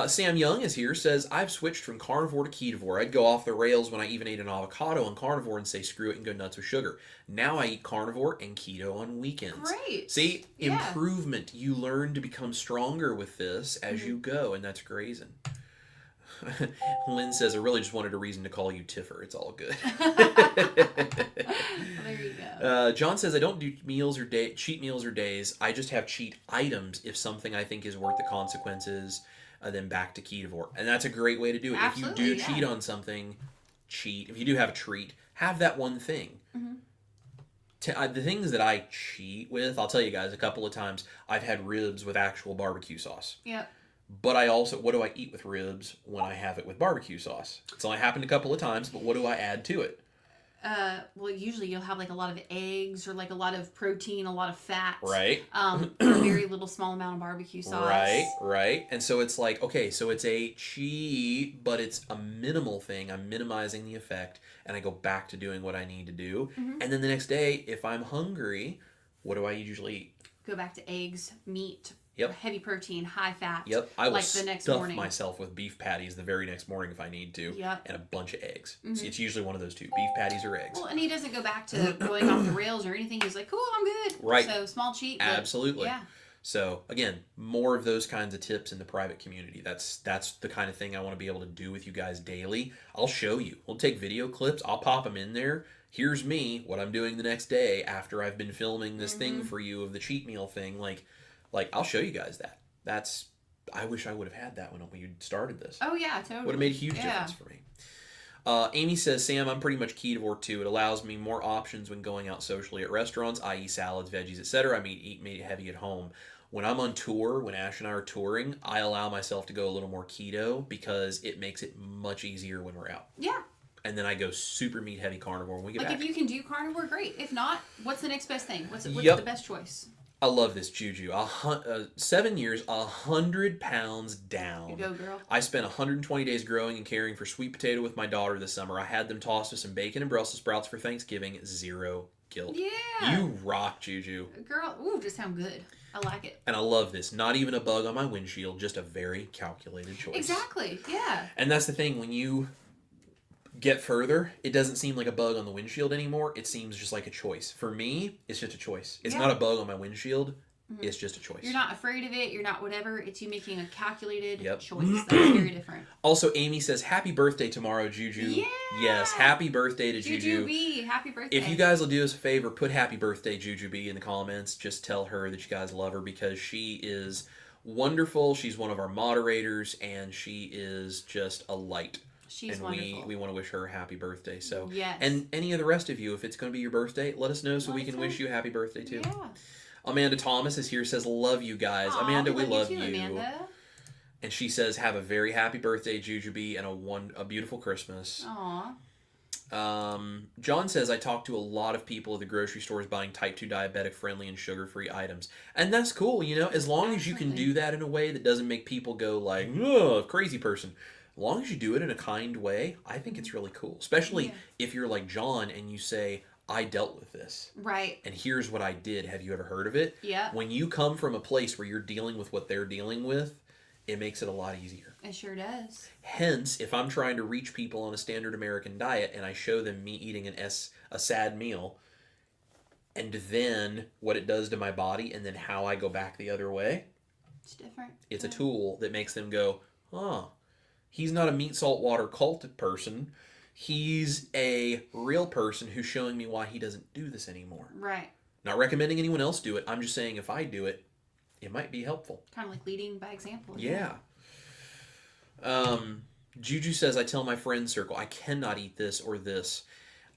Sam Young is here, says, I've switched from carnivore to ketovore. I'd go off the rails when I even ate an avocado on carnivore and say screw it and go nuts with sugar. Now I eat carnivore and keto on weekends. Great. See, improvement. You learn to become stronger with this as you go, and that's grazing. Lynn says, I really just wanted a reason to call you Tiffer. It's all good. There you go. John says, I don't do cheat meals or days. I just have cheat items if something I think is worth the consequences, then back to ketovore. And that's a great way to do it. Absolutely, if you do cheat on something, cheat. If you do have a treat, have that one thing. The things that I cheat with, I'll tell you guys, a couple of times I've had ribs with actual barbecue sauce. Yep. But I also, what do I eat with ribs when I have it with barbecue sauce? It's only happened a couple of times, but what do I add to it? Well, usually you'll have like a lot of eggs or like a lot of protein, a lot of fat. Right. A very little small amount of barbecue sauce. Right. And so it's like, okay, so it's a cheat, but it's a minimal thing. I'm minimizing the effect, and I go back to doing what I need to do. And then the next day, if I'm hungry, what do I usually eat? Go back to eggs, meat, Yep. heavy protein, high fat. Yep. I will like the next stuff morning. myself with beef patties the very next morning if I need to. Yep. And a bunch of eggs. See, it's usually one of those two, beef patties or eggs. Well, and he doesn't go back to going off the rails or anything. He's like, cool, I'm good. Right. So small cheat. But Absolutely. yeah. So again, more of those kinds of tips in the private community. That's the kind of thing I want to be able to do with you guys daily. I'll show you. We'll take video clips. I'll pop them in there. Here's me, what I'm doing the next day after I've been filming this thing for you of the cheat meal thing. Like I'll show you guys that. I wish I would have had that when we started this. Oh yeah, totally. Would have made a huge difference for me. Amy says, Sam, I'm pretty much ketovore too. It allows me more options when going out socially at restaurants, i.e. salads, veggies, etc. I eat meat heavy at home. When I'm on tour, when Ash and I are touring, I allow myself to go a little more keto because it makes it much easier when we're out. Yeah. And then I go super meat heavy carnivore when we get back. Like if you can do carnivore, great. If not, what's the next best thing? What's the best choice? I love this, Juju. 7 years, 100 pounds down. You go, girl. I spent 120 days growing and caring for sweet potato with my daughter this summer. I had them tossed with some bacon and Brussels sprouts for Thanksgiving. Zero guilt. Yeah. You rock, Juju. Girl, ooh, just sound good. I like it. And I love this. Not even a bug on my windshield, just a very calculated choice. Exactly, yeah. And that's the thing. When you get further, it doesn't seem like a bug on the windshield anymore. It seems just like a choice. For me, it's just a choice. It's not a bug on my windshield. It's just a choice. You're not afraid of it. You're not whatever. It's you making a calculated choice. That's very different. Also, Amy says, happy birthday tomorrow, Juju. Yeah. Yes, happy birthday to Juju. Juju B, happy birthday. If you guys will do us a favor, put happy birthday, Juju B, in the comments. Just tell her that you guys love her because she is wonderful. She's one of our moderators, and she is just a light. She's and wonderful. we want to wish her a happy birthday. So yes. And any of the rest of you, if it's going to be your birthday, let us know so we can wish you a happy birthday too. Yeah. Amanda Thomas is here, says, love you guys. Aww, Amanda, we love you. you. Amanda. And she says, have a very happy birthday, Jujubee, and a beautiful Christmas. Aww. John says, I talk to a lot of people at the grocery stores buying type 2 diabetic friendly and sugar-free items. And that's cool, as long as you can do that in a way that doesn't make people go like, ugh, crazy person. As long as you do it in a kind way, I think it's really cool. Especially if you're like John and you say, I dealt with this. Right. And here's what I did. Have you ever heard of it? Yeah. When you come from a place where you're dealing with what they're dealing with, it makes it a lot easier. It sure does. Hence, if I'm trying to reach people on a standard American diet and I show them me eating a sad meal, and then what it does to my body, and then how I go back the other way, it's different. It's a tool that makes them go, he's not a meat, salt, water cult person. He's a real person who's showing me why he doesn't do this anymore. Right. Not recommending anyone else do it. I'm just saying if I do it, it might be helpful. Kind of like leading by example. Yeah. Juju says, I tell my friend circle, I cannot eat this or this.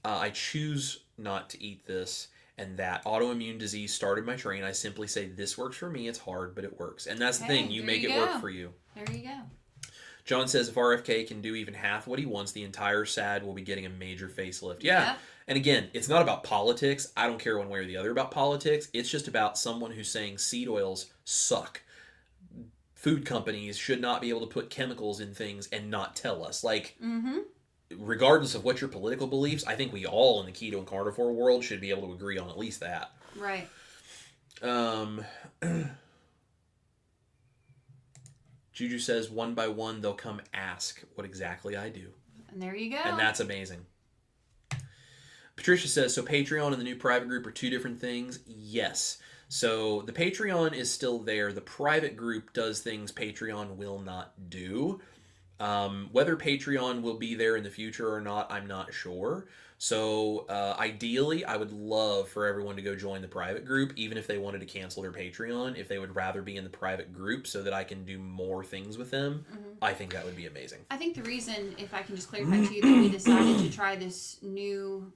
I choose not to eat this and that. Autoimmune disease started my train. I simply say, this works for me. It's hard, but it works. And that's the thing. You make it work for you. There you go. John says, if RFK can do even half what he wants, the entire SAD will be getting a major facelift. Yeah. And again, it's not about politics. I don't care one way or the other about politics. It's just about someone who's saying seed oils suck. Food companies should not be able to put chemicals in things and not tell us. Like, regardless of what your political beliefs, I think we all in the keto and carnivore world should be able to agree on at least that. Right. Juju says, one by one, they'll come ask what exactly I do. And there you go. And that's amazing. Patricia says, so Patreon and the new private group are two different things? Yes. So the Patreon is still there. The private group does things Patreon will not do. Whether Patreon will be there in the future or not, I'm not sure. So ideally, I would love for everyone to go join the private group, even if they wanted to cancel their Patreon, if they would rather be in the private group so that I can do more things with them. I think that would be amazing. I think the reason, if I can just clarify to you, that we decided to try this new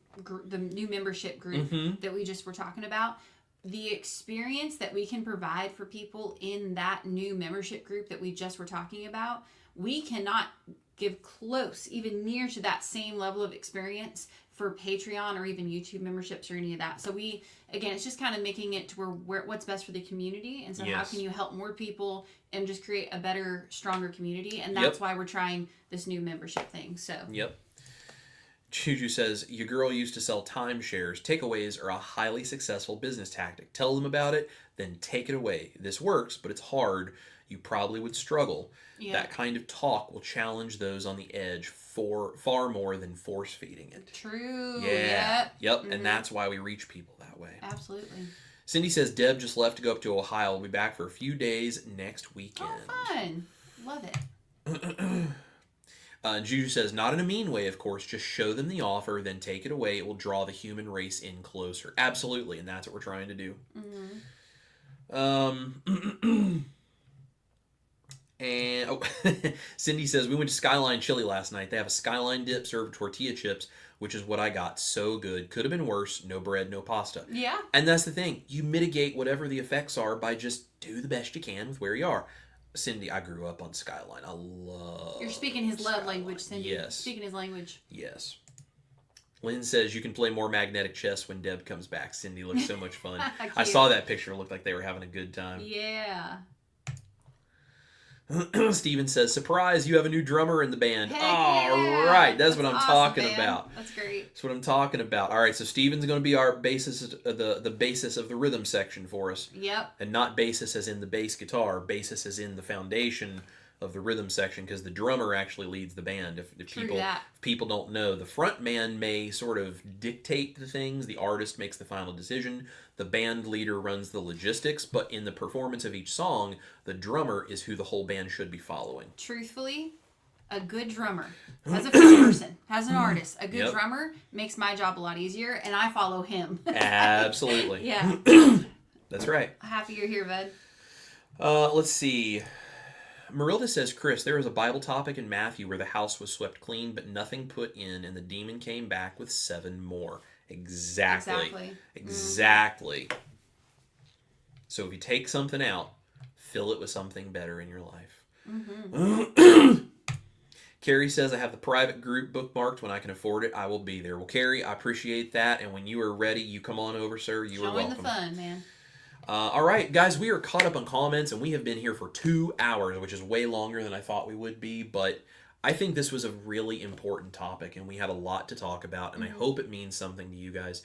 membership group that we just were talking about, the experience that we can provide for people in that new membership group that we just were talking about, we cannot give close, even near to that same level of experience for Patreon or even YouTube memberships or any of that. So it's just kind of making it to where what's best for the community. And so how can you help more people and just create a better, stronger community? And that's why we're trying this new membership thing. So. Yep. Juju says, your girl used to sell timeshares. Takeaways are a highly successful business tactic. Tell them about it, then take it away. This works, but it's hard. You probably would struggle. Yep. That kind of talk will challenge those on the edge far more than force feeding it. True. Yeah. Yep. And that's why we reach people that way. Absolutely. Cindy says, Deb just left to go up to Ohio. We'll be back for a few days next weekend. Oh, fun. Love it. Juju says, not in a mean way, of course. Just show them the offer, then take it away. It will draw the human race in closer. Absolutely. And that's what we're trying to do. And Cindy says, we went to Skyline Chili last night. They have a Skyline dip served with tortilla chips, which is what I got. So good. Could have been worse. No bread, no pasta. Yeah. And that's the thing. You mitigate whatever the effects are by just do the best you can with where you are. Cindy, I grew up on Skyline. I love You're speaking his love Skyline. Language, Cindy. Yes. Speaking his language. Yes. Lynn says you can play more magnetic chess when Deb comes back. Cindy looks so much fun. I saw that picture. It looked like they were having a good time. Yeah. Steven says, surprise, you have a new drummer in the band. All yeah. right. That's what I'm talking about. That's great. That's what I'm talking about. All right. So Steven's going to be our basis, the basis of the rhythm section for us. Yep. And not basis as in the bass guitar. Basis as in the foundation of the rhythm section, because the drummer actually leads the band. If people don't know, the front man may sort of dictate the things. The artist makes the final decision. The band leader runs the logistics, but in the performance of each song, the drummer is who the whole band should be following. Truthfully, a good drummer, as a person, as an artist, a good drummer makes my job a lot easier, and I follow him. Absolutely. Yeah. That's right. Happy you're here, bud. Let's see. Marilda says, Chris, there was a Bible topic in Matthew where the house was swept clean, but nothing put in, and the demon came back with 7 more. Exactly. Mm-hmm. So if you take something out, fill it with something better in your life. Mm-hmm. Carrie says, I have the private group bookmarked. When I can afford it, I will be there. Well, Carrie, I appreciate that, and when you are ready, you come on over, sir. You are welcome. Join the fun, man. All right, guys, we are caught up on comments, and we have been here for 2 hours, which is way longer than I thought we would be, but I think this was a really important topic, and we had a lot to talk about, and I hope it means something to you guys.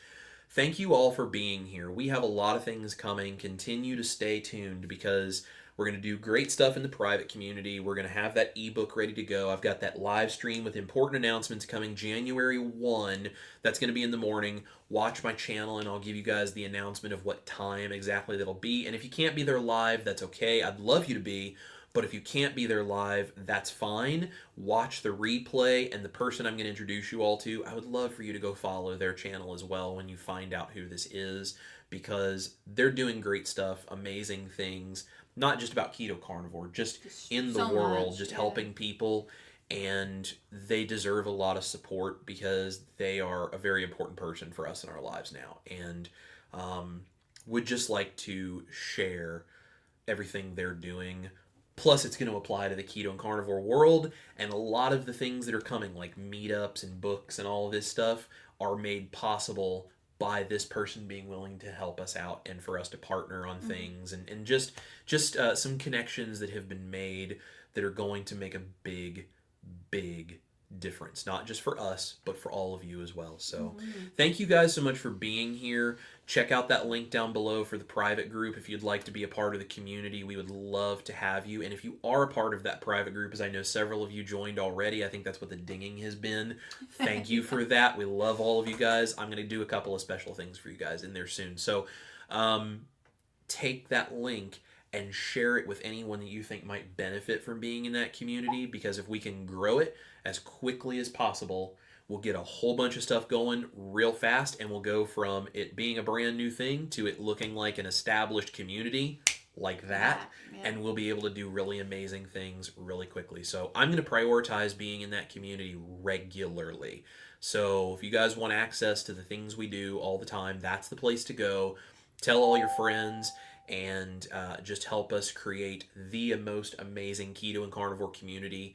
Thank you all for being here. We have a lot of things coming. Continue to stay tuned because we're going to do great stuff in the private community. We're going to have that ebook ready to go. I've got that live stream with important announcements coming January 1. That's going to be in the morning. Watch my channel and I'll give you guys the announcement of what time exactly that'll be. And if you can't be there live, that's okay. I'd love you to be. But if you can't be there live, that's fine. Watch the replay, and the person I'm going to introduce you all to, I would love for you to go follow their channel as well when you find out who this is, because they're doing great stuff, amazing things, not just about keto carnivore, just in the world, just helping people, and they deserve a lot of support because they are a very important person for us in our lives now, and would just like to share everything they're doing. Plus, it's going to apply to the keto and carnivore world, and a lot of the things that are coming, like meetups and books and all of this stuff, are made possible by this person being willing to help us out and for us to partner on things, and just some connections that have been made that are going to make a big, big difference, not just for us, but for all of you as well. So thank you guys so much for being here. Check out that link down below for the private group if you'd like to be a part of the community. We would love to have you. And if you are a part of that private group, as I know several of you joined already, I think that's what the dinging has been. Thank you for that. We love all of you guys. I'm going to do a couple of special things for you guys in there soon. So take that link and share it with anyone that you think might benefit from being in that community, because if we can grow it as quickly as possible, we'll get a whole bunch of stuff going real fast, and we'll go from it being a brand new thing to it looking like an established community like that, and we'll be able to do really amazing things really quickly. So I'm going to prioritize being in that community regularly. So if you guys want access to the things we do all the time, that's the place to go. Tell all your friends, and just help us create the most amazing keto and carnivore community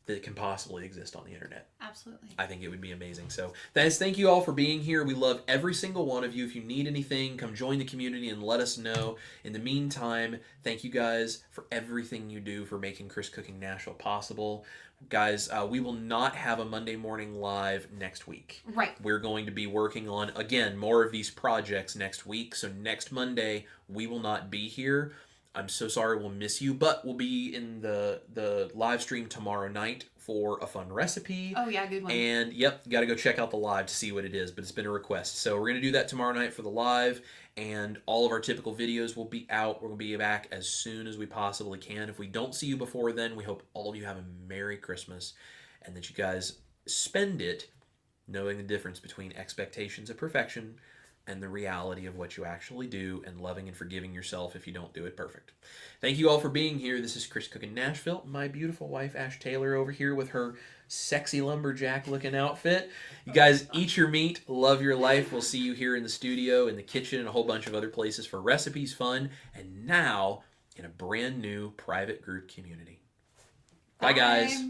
that can possibly exist on the internet. Absolutely. I think it would be amazing. So thank you all for being here. We love every single one of you. If you need anything, come join the community and let us know. In the meantime, thank you guys for everything you do for making Chris Cooking Nashville possible. Guys, we will not have a Monday morning live next week. Right. We're going to be working on, again, more of these projects next week. So next Monday, we will not be here. I'm so sorry we'll miss you, but we'll be in the live stream tomorrow night for a fun recipe. Oh, yeah, good one. And, yep, got to go check out the live to see what it is, but it's been a request. So we're going to do that tomorrow night for the live, and all of our typical videos will be out. We're going to be back as soon as we possibly can. If we don't see you before then, we hope all of you have a Merry Christmas, and that you guys spend it knowing the difference between expectations of perfection and the reality of what you actually do, and loving and forgiving yourself if you don't do it perfect. Thank you all for being here. This is Chris Cooking Nashville. My beautiful wife, Ash Taylor, over here with her sexy lumberjack-looking outfit. You guys eat your meat, love your life. We'll see you here in the studio, in the kitchen, and a whole bunch of other places for recipes, fun, and now in a brand new private group community. Bye guys.